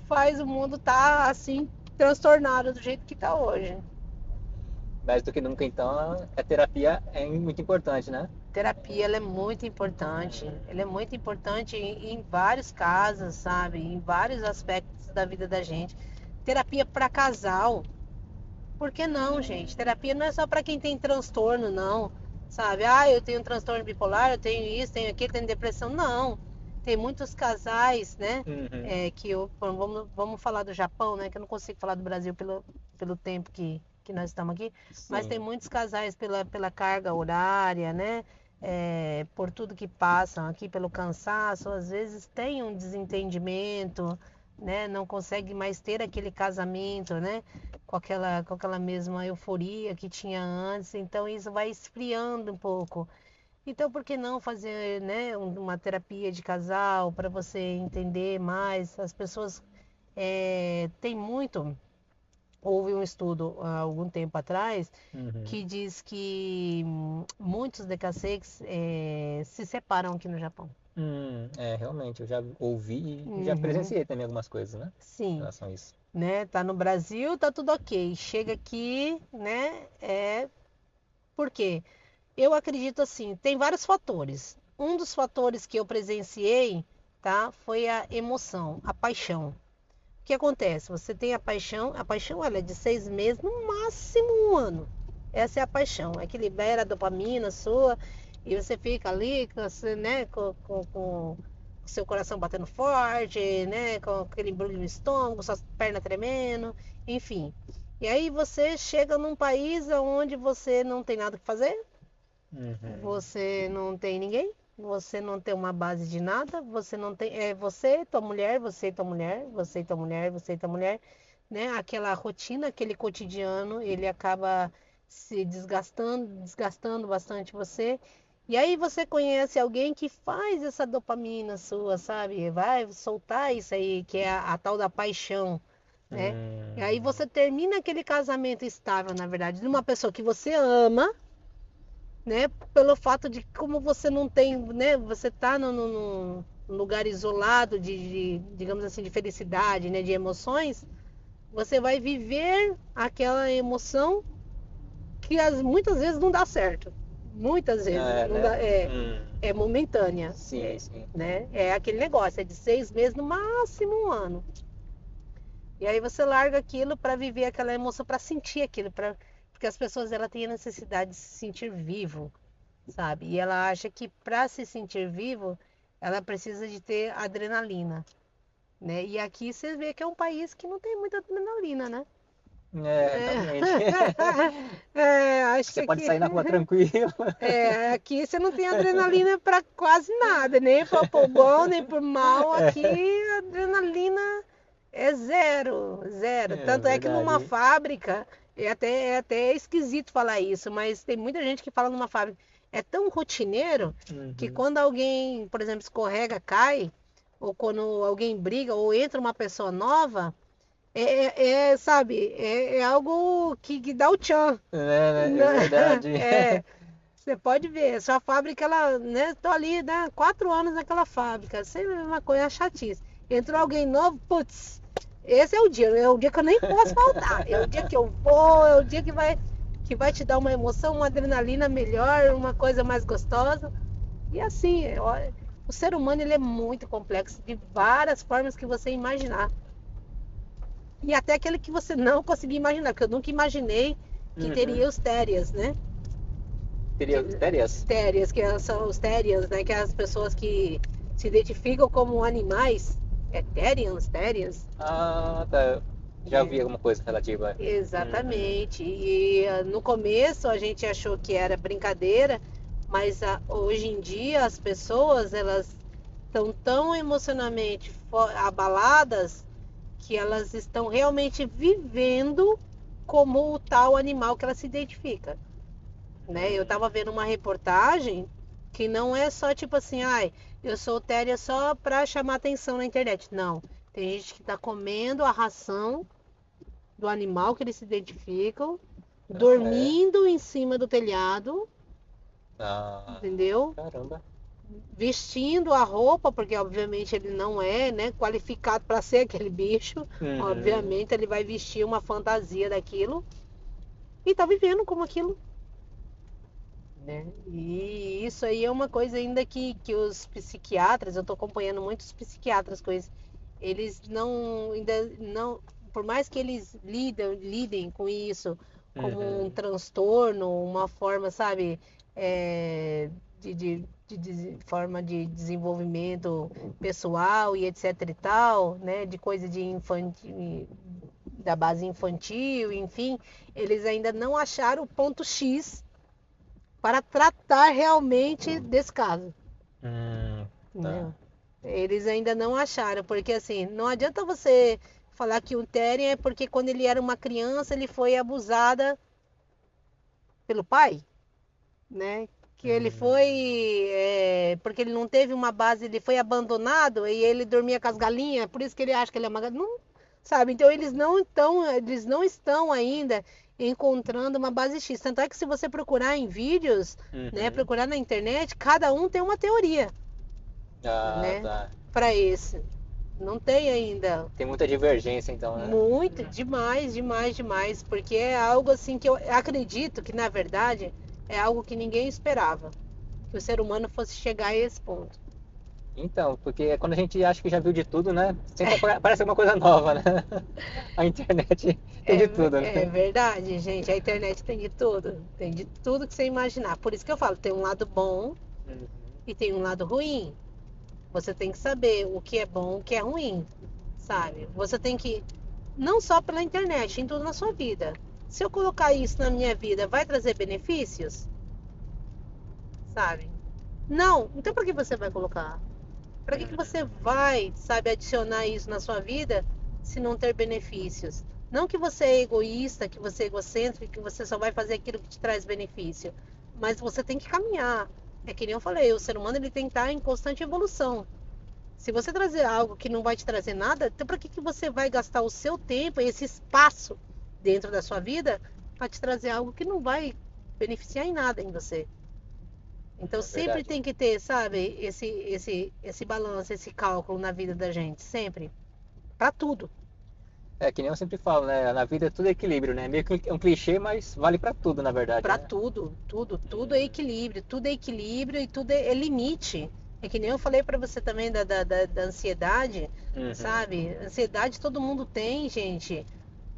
[SPEAKER 2] faz o mundo estar assim transtornado do jeito que está hoje.
[SPEAKER 1] Mais do que nunca, então, a terapia é muito importante, né?
[SPEAKER 2] Terapia ela é muito importante. Ela é muito importante em vários casos, sabe? Em vários aspectos da vida da gente. Terapia para casal. Por que não, gente? Terapia não é só para quem tem transtorno, não. Sabe? Ah, eu tenho transtorno bipolar, eu tenho isso, tenho aquilo, tenho depressão. Não. Tem muitos casais, né?
[SPEAKER 1] Uhum.
[SPEAKER 2] Vamos falar do Japão, né? Que eu não consigo falar do Brasil pelo tempo que nós estamos aqui. Mas tem
[SPEAKER 1] Sim.
[SPEAKER 2] muitos casais pela carga horária, né? Por tudo que passam aqui, pelo cansaço, às vezes tem um desentendimento, né? Não consegue mais ter aquele casamento, né? Com aquela mesma euforia que tinha antes, então isso vai esfriando um pouco. Então, por que não fazer, né, uma terapia de casal para você entender mais? As pessoas têm muito houve um estudo há algum tempo atrás
[SPEAKER 1] Uhum.
[SPEAKER 2] que diz que muitos decaceques se separam aqui no Japão.
[SPEAKER 1] Realmente, eu já ouvi e já
[SPEAKER 2] Uhum.
[SPEAKER 1] presenciei também algumas coisas, né? Em
[SPEAKER 2] Sim,
[SPEAKER 1] relação a isso.
[SPEAKER 2] né? Tá no Brasil, tá tudo ok. Chega aqui, né? Por quê? Eu acredito assim, tem vários fatores. Um dos fatores que eu presenciei, tá, foi a emoção, a paixão. O que acontece? Você tem a paixão ela é de 6 meses, no máximo um ano. Essa é a paixão, é que libera a dopamina sua e você fica ali, né, com o seu coração batendo forte, né, com aquele embrulho no estômago, suas pernas tremendo, enfim. E aí você chega num país onde você não tem nada que fazer,
[SPEAKER 1] Uhum.
[SPEAKER 2] você não tem ninguém, você não tem uma base de nada, você não tem. É você, tua mulher, você e tua mulher, você e tua mulher, você e tua mulher, né? Aquela rotina, aquele cotidiano, ele acaba se desgastando bastante você. E aí você conhece alguém que faz essa dopamina sua, sabe? Vai soltar isso aí, que é a tal da paixão, né? E aí
[SPEAKER 1] Hum,
[SPEAKER 2] você termina aquele casamento estável, na verdade, de uma pessoa que você ama, né? Pelo fato de como você não tem, né? Você tá num lugar isolado digamos assim, de felicidade, né? De emoções, você vai viver aquela emoção que muitas vezes não dá certo. Muitas vezes não
[SPEAKER 1] né?
[SPEAKER 2] dá, é momentânea,
[SPEAKER 1] Sim, sim.
[SPEAKER 2] né? É aquele negócio, é de 6 meses, no máximo um ano. E aí você larga aquilo para viver aquela emoção, para sentir aquilo, porque as pessoas ela têm a necessidade de se sentir vivo, sabe? E ela acha que para se sentir vivo, ela precisa de ter adrenalina, né? E aqui você vê que é um país que não tem muita adrenalina, né?
[SPEAKER 1] Realmente.
[SPEAKER 2] Acho que
[SPEAKER 1] Você pode sair na rua tranquilo.
[SPEAKER 2] aqui você não tem adrenalina para quase nada, nem para o bom, nem para o mal. Aqui a adrenalina é zero, zero.
[SPEAKER 1] É
[SPEAKER 2] Tanto é que numa
[SPEAKER 1] verdade.
[SPEAKER 2] fábrica, é até esquisito falar isso, mas tem muita gente que fala numa fábrica. É tão rotineiro que
[SPEAKER 1] Uhum.
[SPEAKER 2] quando alguém, por exemplo, escorrega, cai, ou quando alguém briga, ou entra uma pessoa nova, sabe, é algo que dá o tchan.
[SPEAKER 1] É verdade.
[SPEAKER 2] Você pode ver, sua fábrica, ela, né, tô ali, né, 4 anos naquela fábrica, sempre a mesma coisa, chatice. Entrou alguém novo, putz, esse é o dia que eu nem posso faltar, é o dia que eu vou, é o dia que vai te dar uma emoção, uma adrenalina melhor, uma coisa mais gostosa. E assim, o ser humano ele é muito complexo, de várias formas que você imaginar. E até aquele que você não conseguia imaginar, porque eu nunca imaginei que
[SPEAKER 1] Uhum.
[SPEAKER 2] teria os térias, né?
[SPEAKER 1] Teria férias?
[SPEAKER 2] Térias, que são os terians, né? Que é as pessoas que se identificam como animais. É terians, terians.
[SPEAKER 1] Ah, tá. Já vi
[SPEAKER 2] É,
[SPEAKER 1] alguma coisa relativa. Uhum.
[SPEAKER 2] exatamente. E no começo a gente achou que era brincadeira, mas hoje em dia as pessoas elas estão tão emocionalmente abaladas que elas estão realmente vivendo como o tal animal que ela se identifica, né? Eu tava vendo uma reportagem que não é só tipo assim, ai, eu sou téria só pra chamar atenção na internet. Não. Tem gente que tá comendo a ração do animal que eles se identificam,
[SPEAKER 1] Ah, é.
[SPEAKER 2] dormindo em cima do telhado,
[SPEAKER 1] Ah,
[SPEAKER 2] entendeu?
[SPEAKER 1] caramba.
[SPEAKER 2] Vestindo a roupa, porque obviamente ele não é, né, qualificado para ser aquele bicho.
[SPEAKER 1] Uhum.
[SPEAKER 2] Obviamente ele vai vestir uma fantasia daquilo e tá vivendo como aquilo, né? E isso aí é uma coisa ainda que os psiquiatras, eu estou acompanhando muitos psiquiatras com isso, eles não, ainda não, por mais que eles lidem com isso como um
[SPEAKER 1] Uhum.
[SPEAKER 2] transtorno, uma forma, sabe, é, forma de desenvolvimento pessoal e etc e tal, né, de coisa de infantil, da base infantil, enfim, eles ainda não acharam o ponto X para tratar realmente desse caso,
[SPEAKER 1] Tá.
[SPEAKER 2] entendeu? Eles ainda não acharam, porque assim, não adianta você falar que o Therian é porque quando ele era uma criança ele foi abusada pelo pai, né? Que ele foi, porque ele não teve uma base, ele foi abandonado e ele dormia com as galinhas, por isso que ele acha que ele é uma galinha. Não, sabe? Então eles não estão ainda encontrando uma base X. Tanto é que se você procurar em vídeos, né,
[SPEAKER 1] Uhum.
[SPEAKER 2] procurar na internet, cada um tem uma teoria,
[SPEAKER 1] Ah,
[SPEAKER 2] né,
[SPEAKER 1] tá.
[SPEAKER 2] para esse. Não tem ainda.
[SPEAKER 1] Tem muita divergência então, né?
[SPEAKER 2] Muito, demais, demais, demais, porque é algo assim que eu acredito que na verdade é algo que ninguém esperava, que o ser humano fosse chegar a esse ponto.
[SPEAKER 1] Então, porque quando a gente acha que já viu de tudo, né? Sempre aparece alguma coisa nova, né? A internet tem de tudo, né?
[SPEAKER 2] É verdade, gente. A internet tem de tudo que você imaginar. Por isso que eu falo, tem um lado bom
[SPEAKER 1] Uhum.
[SPEAKER 2] e tem um lado ruim. Você tem que saber o que é bom, o que é ruim, sabe? Você tem que, não só pela internet, em tudo na sua vida. Se eu colocar isso na minha vida, vai trazer benefícios, sabe? Não. Então, para que você vai colocar? Para que você vai, sabe, adicionar isso na sua vida se não ter benefícios? Não que você é egoísta, que você é egocêntrico, que você só vai fazer aquilo que te traz benefício, mas você tem que caminhar. É que nem eu falei, o ser humano ele tem que estar em constante evolução. Se você trazer algo que não vai te trazer nada, então para que você vai gastar o seu tempo, esse espaço dentro da sua vida, para te trazer algo que não vai beneficiar em nada em você? Então
[SPEAKER 1] É
[SPEAKER 2] sempre
[SPEAKER 1] verdade.
[SPEAKER 2] tem que ter, sabe, esse balanço, esse cálculo na vida da gente, sempre. Pra tudo.
[SPEAKER 1] É que nem eu sempre falo, né? Na vida é tudo equilíbrio, né? Meio que é um clichê, mas vale pra tudo, na verdade,
[SPEAKER 2] Pra
[SPEAKER 1] né?
[SPEAKER 2] tudo, tudo é equilíbrio e tudo é limite. É que nem eu falei pra você também da ansiedade,
[SPEAKER 1] Uhum.
[SPEAKER 2] sabe? Ansiedade todo mundo tem, gente.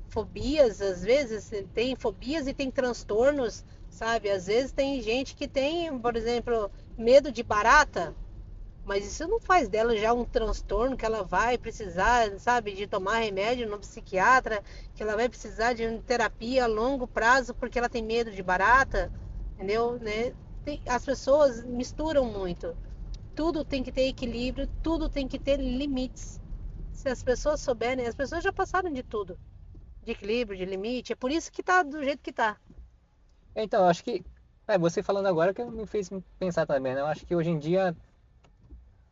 [SPEAKER 2] Fobias, às vezes tem fobias e tem transtornos, sabe? Às vezes tem gente que tem, por exemplo, medo de barata. Mas isso não faz dela já um transtorno que ela vai precisar, sabe, de tomar remédio no psiquiatra, que ela vai precisar de uma terapia a longo prazo porque ela tem medo de barata, entendeu? Né? As pessoas misturam muito. Tudo tem que ter equilíbrio, tudo tem que ter limites. Se as pessoas souberem, as pessoas já passaram de tudo, de equilíbrio, de limite. É por isso que tá do jeito que tá.
[SPEAKER 1] Então, eu acho que. Você falando agora que me fez pensar também, né? Eu acho que hoje em dia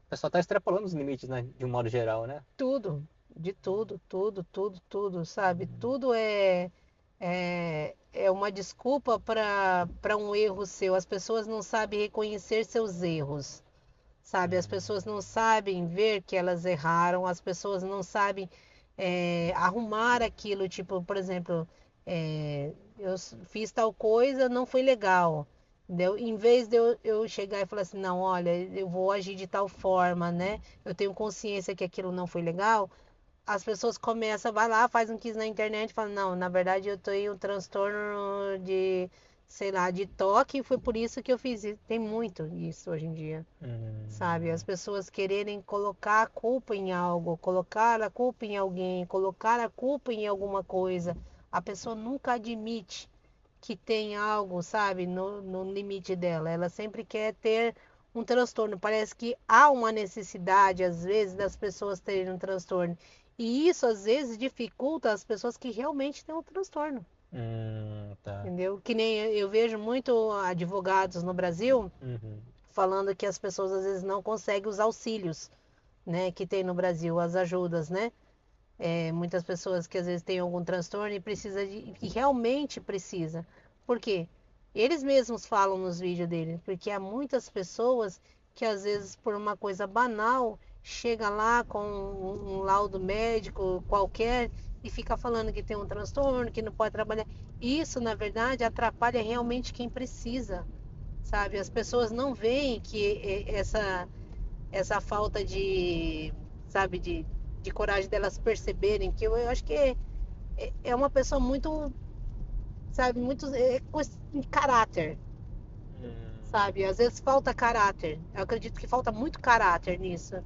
[SPEAKER 1] o pessoal tá extrapolando os limites, né? De um modo geral, né?
[SPEAKER 2] Tudo, de tudo, sabe? Tudo é uma desculpa para um erro seu. As pessoas não sabem reconhecer seus erros, sabe? As pessoas não sabem ver que elas erraram, as pessoas não sabem arrumar aquilo. Tipo, por exemplo, eu fiz tal coisa, não foi legal. Entendeu? Em vez de eu chegar e falar assim, não, olha, eu vou agir de tal forma, né? Eu tenho consciência que aquilo não foi legal. As pessoas começam, vai lá, faz um quiz na internet e fala, não, na verdade eu tenho um transtorno de, sei lá, de toque e foi por isso que eu fiz isso. Tem muito isso hoje em dia, sabe? As pessoas quererem colocar a culpa em algo, colocar a culpa em alguém, colocar a culpa em alguma coisa. A pessoa nunca admite que tem algo, sabe, no limite dela. Ela sempre quer ter um transtorno. Parece que há uma necessidade, às vezes, das pessoas terem um transtorno. E isso, às vezes, dificulta as pessoas que realmente têm um transtorno.
[SPEAKER 1] Tá.
[SPEAKER 2] Entendeu? Que nem eu vejo muito advogados no Brasil
[SPEAKER 1] Uhum.
[SPEAKER 2] falando que as pessoas às vezes não conseguem os auxílios, né, que tem no Brasil, as ajudas, né? Muitas pessoas que às vezes têm algum transtorno e precisa de, que realmente precisa. Por quê? Eles mesmos falam nos vídeos deles, porque há muitas pessoas que às vezes por uma coisa banal chega lá com um laudo médico qualquer e fica falando que tem um transtorno, que não pode trabalhar. Isso, na verdade, atrapalha realmente quem precisa, sabe? As pessoas não veem que essa falta de, sabe, de coragem delas perceberem que eu acho que é uma pessoa muito, sabe, muito com caráter,
[SPEAKER 1] Hum.
[SPEAKER 2] sabe? Às vezes falta caráter. Eu acredito que falta muito caráter nisso,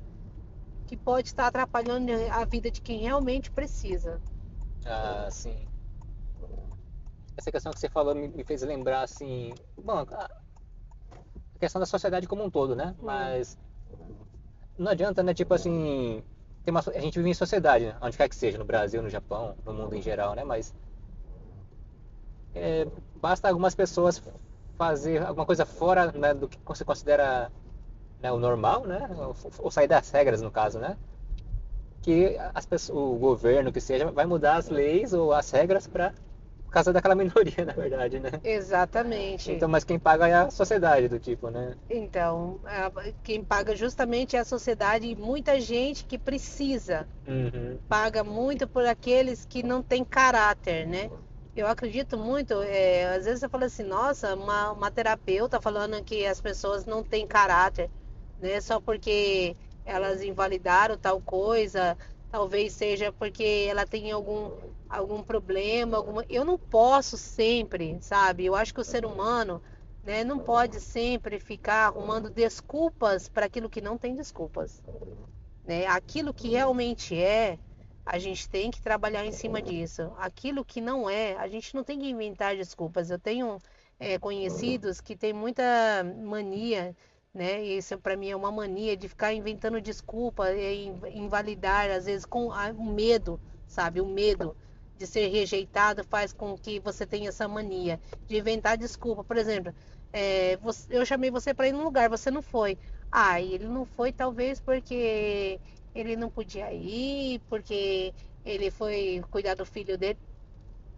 [SPEAKER 2] que pode estar atrapalhando a vida de quem realmente precisa.
[SPEAKER 1] Ah, sim. Essa questão que você falou me fez lembrar, assim, bom, a questão da sociedade como um todo, né?
[SPEAKER 2] Hum,
[SPEAKER 1] Mas não adianta, né? Tipo assim, a gente vive em sociedade, né? Onde quer que seja, no Brasil, no Japão, no mundo em geral, né? Mas basta algumas pessoas fazer alguma coisa fora, né, do que você considera, né, o normal, né? Ou sair das regras, no caso, né? que o governo, que seja, vai mudar as leis ou as regras por causa daquela minoria, na verdade, né?
[SPEAKER 2] Exatamente.
[SPEAKER 1] Então, mas quem paga é a sociedade do tipo, né?
[SPEAKER 2] Então, quem paga justamente é a sociedade e muita gente que precisa.
[SPEAKER 1] Uhum.
[SPEAKER 2] Paga muito por aqueles que não têm caráter, né? Eu acredito muito, às vezes eu falo assim, nossa, uma terapeuta falando que as pessoas não têm caráter, né? Só porque elas invalidaram tal coisa, talvez seja porque ela tem algum problema, alguma. Eu não posso sempre, sabe? Eu acho que o ser humano, né, não pode sempre ficar arrumando desculpas para aquilo que não tem desculpas, né? Aquilo que realmente é, a gente tem que trabalhar em cima disso. Aquilo que não é, a gente não tem que inventar desculpas. Eu tenho conhecidos que têm muita mania, né? Isso para mim é uma mania de ficar inventando desculpa, invalidar, às vezes com o medo, sabe? O medo de ser rejeitado faz com que você tenha essa mania de inventar desculpa. Por exemplo, eu chamei você para ir num lugar, você não foi. Ah, e ele não foi talvez porque ele não podia ir, porque ele foi cuidar do filho dele.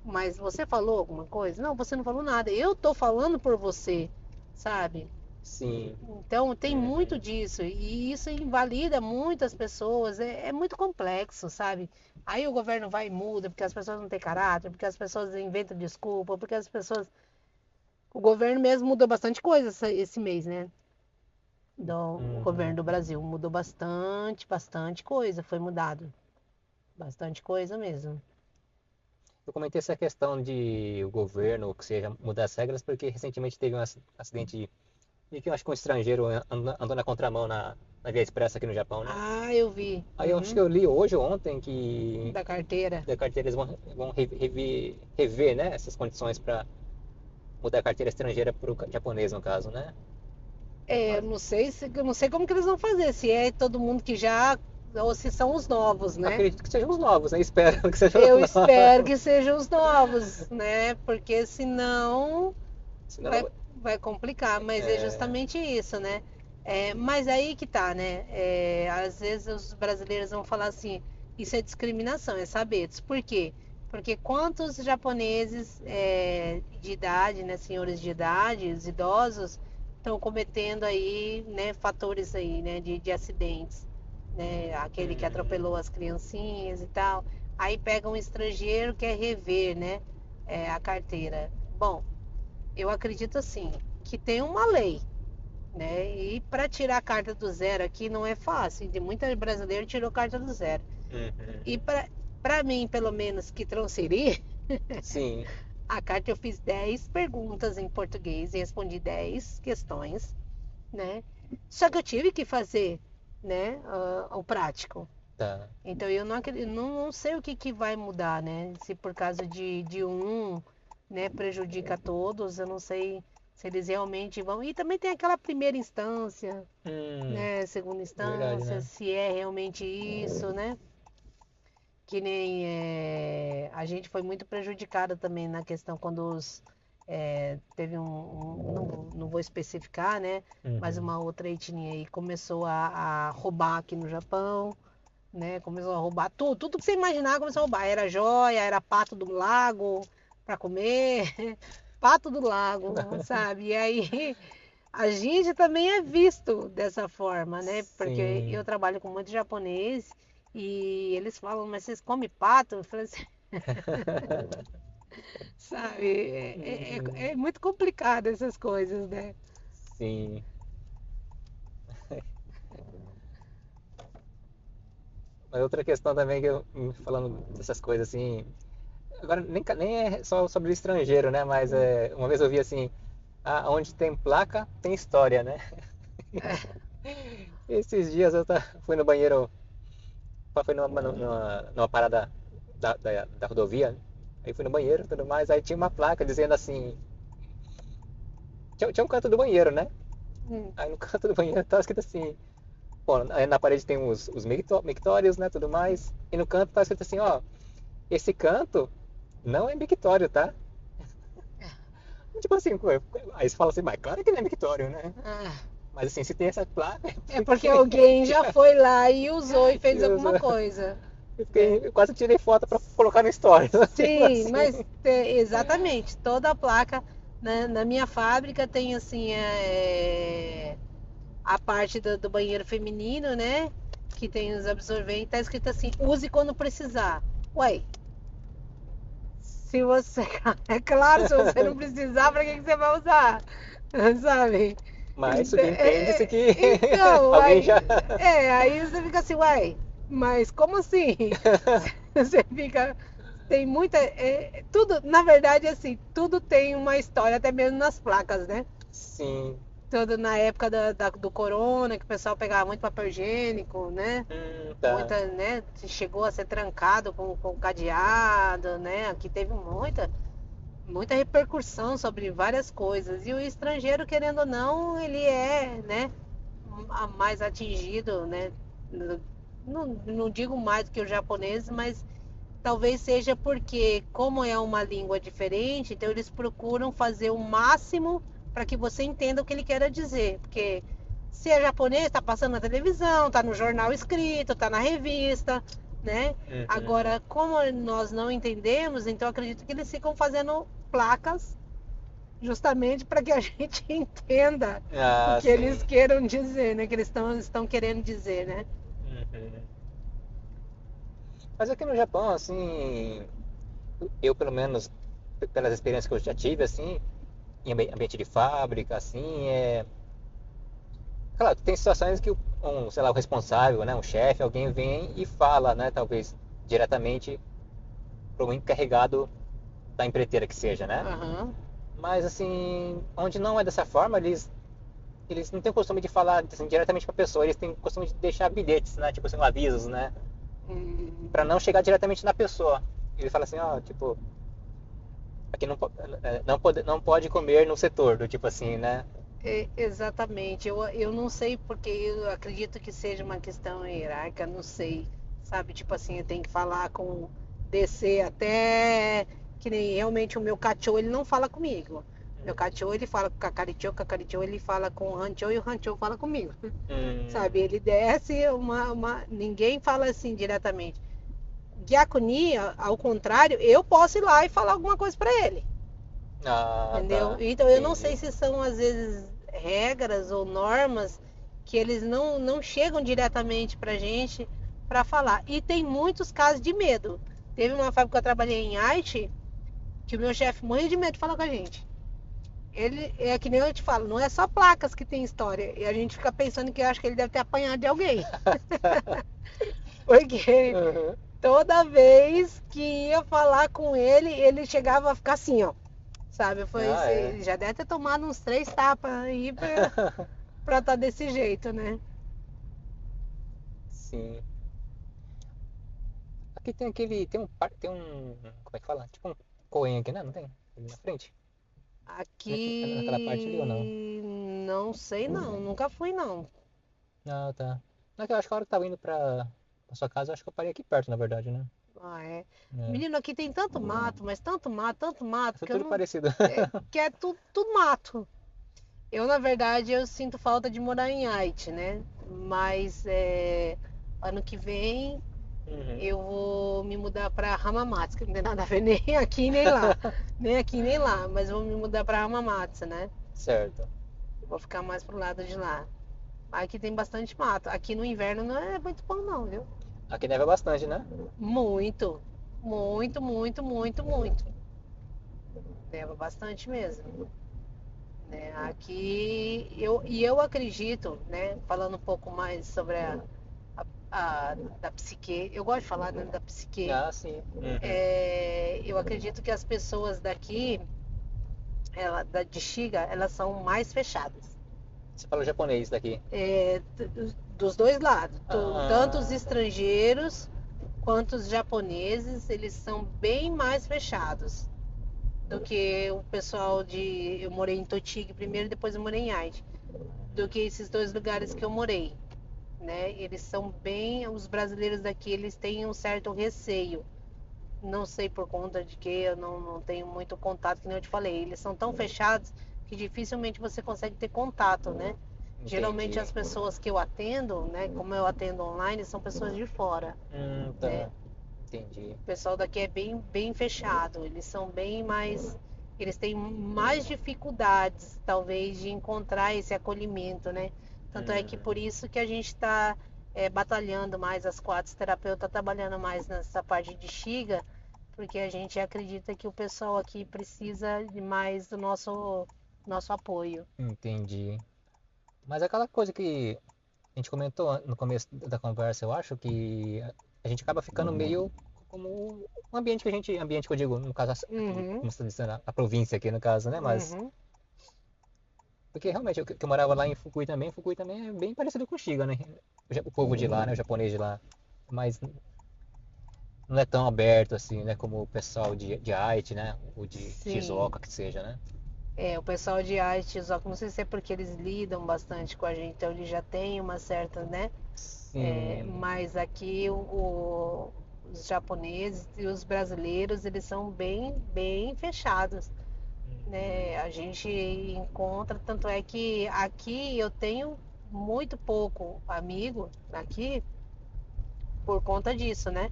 [SPEAKER 2] Mas você falou alguma coisa? Não, você não falou nada. Eu tô falando por você, sabe?
[SPEAKER 1] Sim.
[SPEAKER 2] Então tem muito
[SPEAKER 1] Uhum.
[SPEAKER 2] disso e isso invalida muitas pessoas. É muito complexo, sabe? Aí o governo vai e muda porque as pessoas não têm caráter, porque as pessoas inventam desculpa, porque as pessoas. O governo mesmo mudou bastante coisa esse mês, né? Do governo
[SPEAKER 1] Uhum.
[SPEAKER 2] do Brasil. Mudou bastante coisa, foi mudado. Bastante coisa mesmo.
[SPEAKER 1] Eu comentei essa questão de o governo, ou que seja, mudar as regras, porque recentemente teve um acidente de que eu acho que um estrangeiro andou na contramão na Via Expressa aqui no Japão, né?
[SPEAKER 2] Ah, eu vi.
[SPEAKER 1] Aí eu acho que eu li hoje ou ontem que
[SPEAKER 2] Da carteira.
[SPEAKER 1] da carteira eles vão rever, né, essas condições para mudar a carteira estrangeira para o japonês, no caso, né?
[SPEAKER 2] Eu não sei como que eles vão fazer, se é todo mundo que já ou se são os novos, né?
[SPEAKER 1] Acredito que sejam os novos, né? Espero que sejam
[SPEAKER 2] Eu
[SPEAKER 1] os
[SPEAKER 2] espero que
[SPEAKER 1] novos.
[SPEAKER 2] sejam os novos, né? Porque senão vai,
[SPEAKER 1] Senão,
[SPEAKER 2] vai complicar, mas é
[SPEAKER 1] é,
[SPEAKER 2] justamente isso, né? Mas aí que tá, né? Às vezes os brasileiros vão falar assim, isso é discriminação, é saber. Por quê? Porque quantos japoneses de idade, né, senhores de idade, os idosos, estão cometendo aí, né, fatores aí, né, de acidentes, né? Aquele que
[SPEAKER 1] uhum,
[SPEAKER 2] atropelou as criancinhas e tal. Aí pega um estrangeiro que quer rever, né, a carteira. Bom, eu acredito assim, que tem uma lei, né? E para tirar a carta do zero aqui não é fácil. De muita brasileiro tirou carta do zero. E
[SPEAKER 1] uhum.
[SPEAKER 2] para mim, pelo menos, que transferi,
[SPEAKER 1] Sim,
[SPEAKER 2] a carta eu fiz 10 perguntas em português e respondi 10 questões, né? Só que eu tive que fazer, né, o prático.
[SPEAKER 1] tá.
[SPEAKER 2] Então eu não sei o que vai mudar, né? Se por causa de um, né, prejudica todos, eu não sei se eles realmente vão. E também tem aquela primeira instância,
[SPEAKER 1] Hum,
[SPEAKER 2] né, segunda
[SPEAKER 1] verdade,
[SPEAKER 2] instância,
[SPEAKER 1] né?
[SPEAKER 2] se é realmente isso, né? Que nem a gente foi muito prejudicado também na questão quando teve não vou especificar, né? Mas
[SPEAKER 1] Uhum.
[SPEAKER 2] uma outra etnia aí começou a roubar aqui no Japão, né? Começou a roubar tudo que você imaginar começou a roubar. Era joia, era pato do lago para comer, pato do lago, sabe? E aí a gente também é visto dessa forma, né? Porque eu
[SPEAKER 1] Sim.
[SPEAKER 2] trabalho com muito japonês e eles falam, mas vocês comem pato? Eu falei assim, sabe?
[SPEAKER 1] Uhum.
[SPEAKER 2] É muito complicado essas coisas, né?
[SPEAKER 1] Sim. Mas outra questão também que eu, falando dessas coisas assim, agora nem é só sobre o estrangeiro, né? Mas uma vez eu vi assim, onde tem placa, tem história, né? Esses dias fui no banheiro, fui numa parada da rodovia, né? Aí fui no banheiro e tudo mais, aí tinha uma placa dizendo assim, tinha um canto do banheiro, né?
[SPEAKER 2] Hum.
[SPEAKER 1] Aí no canto do banheiro tava escrito assim, bom, aí na parede tem os mictórios, né, tudo mais, e no canto tava escrito assim, ó, esse canto não é mictório, tá? Tipo assim, aí você fala assim, mas claro que não é mictório, né?
[SPEAKER 2] Ah.
[SPEAKER 1] Mas assim, se tem essa placa,
[SPEAKER 2] É porque alguém já foi lá e usou e fez
[SPEAKER 1] eu,
[SPEAKER 2] alguma coisa, né?
[SPEAKER 1] eu quase tirei foto para colocar no story.
[SPEAKER 2] Sim,
[SPEAKER 1] Assim.
[SPEAKER 2] mas exatamente, toda a placa na minha fábrica tem assim a parte do banheiro feminino, né? Que tem os absorventes, tá escrito assim, use quando precisar. Ué, se você. É claro, se você não precisar, pra que você vai usar? Sabe?
[SPEAKER 1] Mas
[SPEAKER 2] Então,
[SPEAKER 1] subentende-se que
[SPEAKER 2] então,
[SPEAKER 1] alguém
[SPEAKER 2] aí,
[SPEAKER 1] já.
[SPEAKER 2] aí você fica assim, uai, mas como assim? Você fica. Tem muita. Tudo, na verdade, assim, tudo tem uma história, até mesmo nas placas, né?
[SPEAKER 1] Sim.
[SPEAKER 2] Tudo na época do corona, que o pessoal pegava muito papel higiênico, né?
[SPEAKER 1] Tá.
[SPEAKER 2] Muita, né? Chegou a ser trancado com cadeado, né? Aqui teve muita repercussão sobre várias coisas. E o estrangeiro, querendo ou não, ele é, né, mais atingido, né? Não digo mais do que o japonês, mas talvez seja porque, como é uma língua diferente, então eles procuram fazer o máximo para que você entenda o que ele quer dizer. Porque se é japonês, está passando na televisão, está no jornal escrito, está na revista, né? Agora, como nós não entendemos, então acredito que eles ficam fazendo placas justamente para que a gente entenda o
[SPEAKER 1] Ah,
[SPEAKER 2] que eles
[SPEAKER 1] sim.
[SPEAKER 2] queiram dizer, né? Que eles estão querendo dizer, né?
[SPEAKER 1] Uhum. Mas aqui no Japão, assim, eu pelo menos, pelas experiências que eu já tive, assim, em ambiente de fábrica, assim, claro, tem situações que sei lá, o responsável, né, um chefe, alguém vem e fala, né, talvez diretamente para o encarregado da empreiteira que seja, né?
[SPEAKER 2] Aham.
[SPEAKER 1] Mas assim, onde não é dessa forma, eles não têm o costume de falar assim, diretamente para a pessoa, eles têm o costume de deixar bilhetes, né, tipo assim, avisos, né,
[SPEAKER 2] Hum.
[SPEAKER 1] para não chegar diretamente na pessoa. Ele fala assim, ó, tipo, aqui não pode comer no setor, do tipo assim, né?
[SPEAKER 2] Exatamente. Eu não sei porque eu acredito que seja uma questão hierárquica, não sei. Sabe, tipo assim, eu tenho que falar com descer até que nem realmente o meu cachorro, ele não fala comigo. Meu cachorro, ele fala com o Cacarichou ele fala com o Ranchou e o Ranchou fala comigo. Sabe,
[SPEAKER 1] Hum,
[SPEAKER 2] ele desce ninguém fala assim diretamente. Gyakuni, ao contrário, eu posso ir lá e falar alguma coisa para ele.
[SPEAKER 1] ah,
[SPEAKER 2] Entendeu?
[SPEAKER 1] tá,
[SPEAKER 2] Então eu não sei
[SPEAKER 1] entendi.
[SPEAKER 2] se são às vezes regras ou normas que eles não chegam diretamente pra gente para falar. E tem muitos casos de medo. Teve uma fábrica que eu trabalhei em Haiti que o meu chefe morria de medo de falar com a gente. Ele é que nem eu te falo, não é só placas que tem história. E a gente fica pensando que eu acho que ele deve ter apanhado de alguém. Porque
[SPEAKER 1] Uhum.
[SPEAKER 2] toda vez que ia falar com ele, ele chegava a ficar assim, ó. Sabe?
[SPEAKER 1] Ah, é.
[SPEAKER 2] Já deve ter tomado uns 3 tapas aí pra tá desse jeito, né?
[SPEAKER 1] Sim. Aqui tem um, como é que fala? Tipo um coen aqui, né? Não tem? Ali na frente? Naquela parte ali ou não?
[SPEAKER 2] Aqui não sei não, nunca fui não.
[SPEAKER 1] Ah, tá. Não, é que eu acho que a hora que eu tava indo pra sua casa, eu acho que eu parei aqui perto, na verdade, né?
[SPEAKER 2] Ah, é.
[SPEAKER 1] É.
[SPEAKER 2] Menino, aqui tem tanto mato,
[SPEAKER 1] É
[SPEAKER 2] que eu
[SPEAKER 1] tudo
[SPEAKER 2] não.
[SPEAKER 1] parecido.
[SPEAKER 2] Que é tudo mato. Eu, na verdade, eu sinto falta de morar em Haiti, né? Mas ano que vem
[SPEAKER 1] Uhum.
[SPEAKER 2] eu vou me mudar para Hamamatsu, que não tem nada a ver nem aqui nem lá. Nem aqui nem lá, mas vou me mudar para Hamamatsu, né?
[SPEAKER 1] Certo.
[SPEAKER 2] Vou ficar mais pro lado de lá. Aqui tem bastante mato. Aqui no inverno não é muito bom não, viu?
[SPEAKER 1] Aqui neva bastante, né?
[SPEAKER 2] Muito. Muito, muito, muito, muito. Neva bastante mesmo. Né? Aqui eu acredito, né? Falando um pouco mais sobre da psique, eu gosto de falar, né, da psique.
[SPEAKER 1] Ah, sim. Uhum.
[SPEAKER 2] Eu acredito que as pessoas daqui, de Xiga, elas são mais fechadas.
[SPEAKER 1] Você falou japonês daqui.
[SPEAKER 2] Dos dois lados. Tanto os
[SPEAKER 1] Ah,
[SPEAKER 2] estrangeiros quanto os japoneses, eles são bem mais fechados do que o pessoal de. Eu morei em Totig primeiro, depois eu morei em Haiti. Do que esses dois lugares que eu morei. Né? Eles são bem. Os brasileiros daqui, eles têm um certo receio. Não sei por conta de que eu não tenho muito contato, que nem eu te falei. Eles são tão fechados que dificilmente você consegue ter contato, né? Geralmente
[SPEAKER 1] Entendi.
[SPEAKER 2] as pessoas que eu atendo, né, como eu atendo online, são pessoas de fora, né?
[SPEAKER 1] Tá. Entendi.
[SPEAKER 2] O pessoal daqui é bem fechado, eles são bem mais, eles têm mais dificuldades, talvez, de encontrar esse acolhimento, né? Tanto é que por
[SPEAKER 1] Hum,
[SPEAKER 2] isso que a gente está batalhando mais, as quatro terapeutas trabalhando mais nessa parte de Xiga, porque a gente acredita que o pessoal aqui precisa de mais do nosso apoio.
[SPEAKER 1] entendi. Mas aquela coisa que a gente comentou no começo da conversa, eu acho que a gente acaba ficando meio como um ambiente que a gente, ambiente que eu digo, no caso aqui,
[SPEAKER 2] Uhum,
[SPEAKER 1] como você está dizendo, a província aqui no caso, né? Mas
[SPEAKER 2] uhum.
[SPEAKER 1] porque realmente eu morava lá em Fukui também é bem parecido com Shiga, né? O povo de lá, né? O japonês de lá, mas não é tão aberto assim, né? Como o pessoal de Aichi, né? O de
[SPEAKER 2] Sim.
[SPEAKER 1] Shizuoka que seja, né?
[SPEAKER 2] O pessoal de artes, ó, não sei se é porque eles lidam bastante com a gente, então eles já têm uma certa, né?
[SPEAKER 1] Sim.
[SPEAKER 2] Mas aqui os japoneses e os brasileiros, eles são bem fechados, né? A gente encontra, tanto é que aqui eu tenho muito pouco amigo aqui por conta disso, né?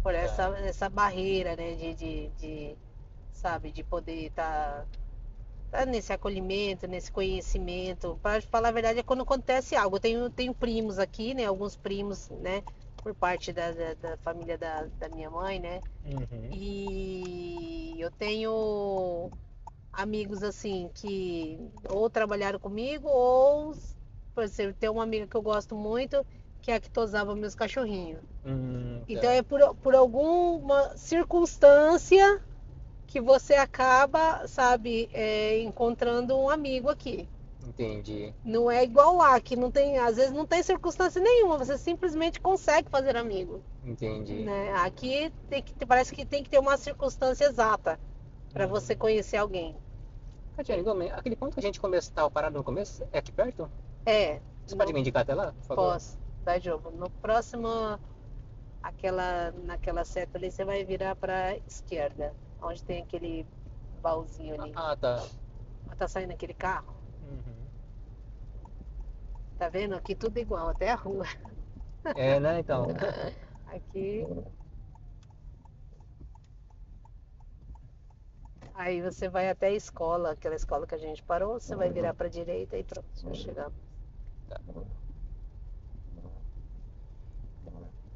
[SPEAKER 2] Por
[SPEAKER 1] Tá.
[SPEAKER 2] essa barreira, né? Sabe, de poder estar nesse acolhimento, nesse conhecimento. Para falar a verdade, é quando acontece algo. Eu tenho primos aqui, né? Alguns primos, né? Por parte da família da minha mãe, né?
[SPEAKER 1] Uhum.
[SPEAKER 2] E eu tenho amigos assim que ou trabalharam comigo ou, por exemplo, tem uma amiga que eu gosto muito que é a que tosava meus cachorrinhos. Então
[SPEAKER 1] Tá.
[SPEAKER 2] é por alguma circunstância que você acaba, sabe, encontrando um amigo aqui.
[SPEAKER 1] Entendi.
[SPEAKER 2] Não é igual lá, que não tem, às vezes não tem circunstância nenhuma, você simplesmente consegue fazer amigo,
[SPEAKER 1] Entendi.
[SPEAKER 2] né? Aqui parece que tem que ter uma circunstância exata para você
[SPEAKER 1] Uhum.
[SPEAKER 2] conhecer alguém.
[SPEAKER 1] Tatiana, igualmente, aquele ponto que a gente estava parado no começo, é aqui perto?
[SPEAKER 2] É,
[SPEAKER 1] Você pode
[SPEAKER 2] no
[SPEAKER 1] me indicar até lá, por favor?
[SPEAKER 2] pós da jogo. No próximo, naquela seta ali, você vai virar para esquerda, onde tem aquele baúzinho ali.
[SPEAKER 1] Tá.
[SPEAKER 2] Tá saindo aquele carro.
[SPEAKER 1] Uhum.
[SPEAKER 2] Tá vendo? Aqui tudo igual, até a rua.
[SPEAKER 1] É, né, então.
[SPEAKER 2] Aqui, aí você vai até a escola, aquela escola que a gente parou, você vai virar para a direita e pronto, já chegamos.
[SPEAKER 1] Tá.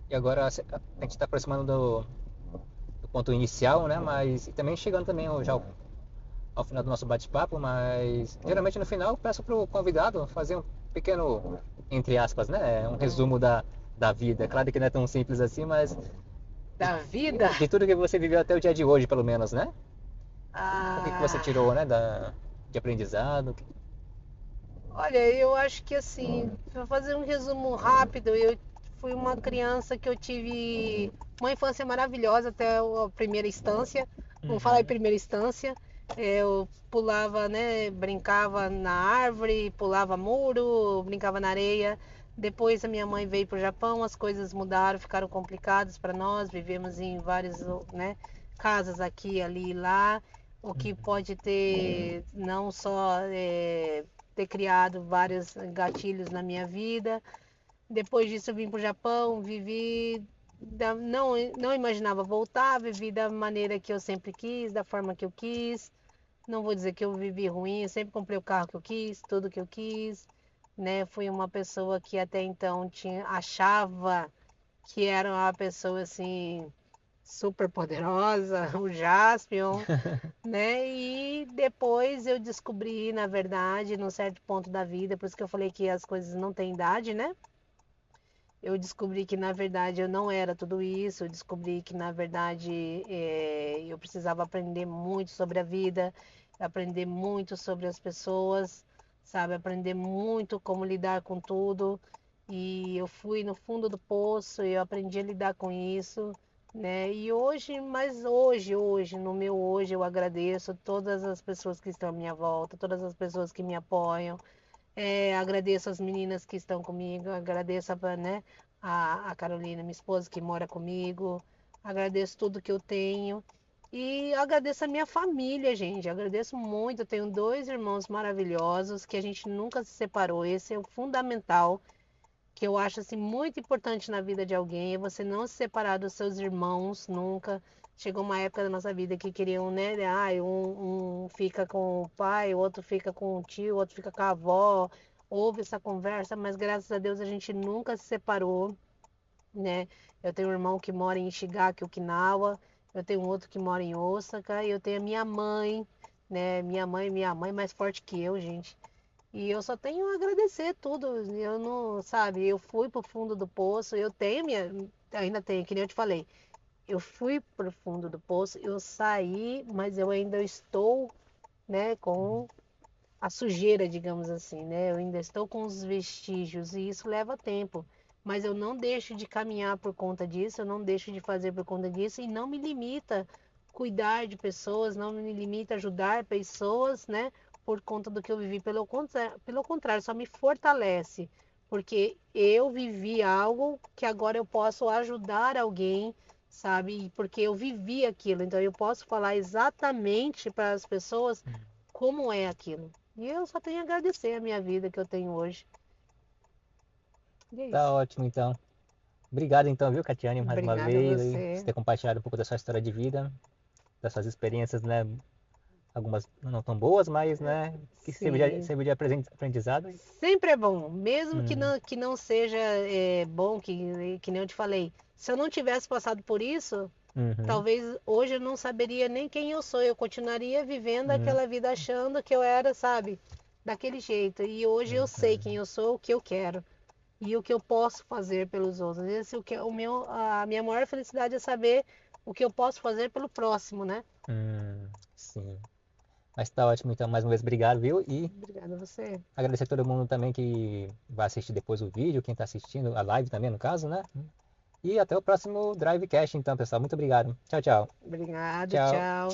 [SPEAKER 1] E agora a gente está aproximando do ponto inicial, né? Mas e também chegando também já ao final do nosso bate-papo, mas geralmente no final eu peço para o convidado fazer um pequeno, entre aspas, né? Um resumo da vida. Claro que não é tão simples assim, mas de,
[SPEAKER 2] Da vida?
[SPEAKER 1] de tudo que você viveu até o dia de hoje, pelo menos, né? O que você
[SPEAKER 2] Ah,
[SPEAKER 1] tirou, né? De aprendizado.
[SPEAKER 2] olha, eu acho que assim, para fazer um resumo rápido, eu fui uma criança que eu tive uma infância maravilhosa até a primeira instância. Vamos falar em
[SPEAKER 1] Uhum.
[SPEAKER 2] primeira instância. Eu pulava, né, brincava na árvore, pulava muro, brincava na areia. Depois a minha mãe veio para o Japão, as coisas mudaram, ficaram complicadas para nós. Vivemos em várias, né, casas aqui, ali e lá, o que
[SPEAKER 1] Uhum.
[SPEAKER 2] pode ter não só ter criado vários gatilhos na minha vida. Depois disso eu vim para o Japão, vivi, não imaginava voltar, vivi da maneira que eu sempre quis, da forma que eu quis. Não vou dizer que eu vivi ruim, eu sempre comprei o carro que eu quis, tudo que eu quis, né? Fui uma pessoa que até então achava que era uma pessoa assim super poderosa, o Jaspion, né? E depois eu descobri, na verdade, num certo ponto da vida, por isso que eu falei que as coisas não têm idade, né? Eu descobri que na verdade eu não era tudo isso, eu descobri que na verdade eu precisava aprender muito sobre a vida, aprender muito sobre as pessoas, sabe? Aprender muito como lidar com tudo. E eu fui no fundo do poço e eu aprendi a lidar com isso, né? E hoje, mas hoje, no meu hoje, eu agradeço todas as pessoas que estão à minha volta, todas as pessoas que me apoiam. Agradeço as meninas que estão comigo, agradeço né, a Carolina, minha esposa, que mora comigo, agradeço tudo que eu tenho E agradeço a minha família, gente. Agradeço muito. Eu tenho 2 irmãos maravilhosos que a gente nunca se separou. Esse é o fundamental, que eu acho assim muito importante na vida de alguém, é você não se separar dos seus irmãos nunca. Chegou uma época da nossa vida que queriam, né? Um fica com o pai, o outro fica com o tio, o outro fica com a avó. Houve essa conversa, mas graças a Deus a gente nunca se separou, né? Eu tenho um irmão que mora em Ishigaki, Okinawa. Eu tenho um outro que mora em Osaka. E eu tenho a minha mãe, né? Minha mãe mais forte que eu, gente. E eu só tenho a agradecer tudo. Eu não, sabe, eu fui pro fundo do poço, eu tenho ainda tenho, que nem eu te falei. Eu fui pro fundo do poço, eu saí, mas eu ainda estou, né, com a sujeira, digamos assim, né? Eu ainda estou com os vestígios e isso leva tempo. Mas eu não deixo de caminhar por conta disso, eu não deixo de fazer por conta disso e não me limita cuidar de pessoas, não me limita ajudar pessoas, né? Por conta do que eu vivi. Pelo contrário, só me fortalece. Porque eu vivi algo que agora eu posso ajudar alguém, sabe? Porque eu vivi aquilo. Então eu posso falar exatamente para as pessoas como é aquilo. E eu só tenho a agradecer a minha vida que eu tenho hoje. E é
[SPEAKER 1] Tá
[SPEAKER 2] isso.
[SPEAKER 1] ótimo, então. Obrigado, então, viu, Catiane, mais uma
[SPEAKER 2] Obrigada a
[SPEAKER 1] vez, aí, por
[SPEAKER 2] você.
[SPEAKER 1] ter compartilhado um pouco da sua história de vida, das suas experiências, né? Algumas não tão boas, mas, né, que
[SPEAKER 2] Sim.
[SPEAKER 1] serviu de aprendizado.
[SPEAKER 2] Sempre é bom, mesmo
[SPEAKER 1] Uhum,
[SPEAKER 2] que não seja bom, que nem eu te falei. Se eu não tivesse passado por isso,
[SPEAKER 1] uhum,
[SPEAKER 2] talvez hoje eu não saberia nem quem eu sou. Eu continuaria vivendo
[SPEAKER 1] uhum,
[SPEAKER 2] aquela vida achando que eu era, sabe, daquele jeito. E hoje eu sei quem
[SPEAKER 1] uhum.
[SPEAKER 2] eu sou, o que eu quero e o que eu posso fazer pelos outros. Esse é a minha maior felicidade é saber o que eu posso fazer pelo próximo, né?
[SPEAKER 1] Sim. Mas tá ótimo, então, mais uma vez, obrigado, viu? E
[SPEAKER 2] Obrigada a você.
[SPEAKER 1] agradecer a todo mundo também que vai assistir depois o vídeo, quem tá assistindo, a live também, no caso, né? E até o próximo Drivecast, então, pessoal. Muito obrigado. Tchau, tchau.
[SPEAKER 2] Obrigada,
[SPEAKER 1] Tchau.
[SPEAKER 2] tchau.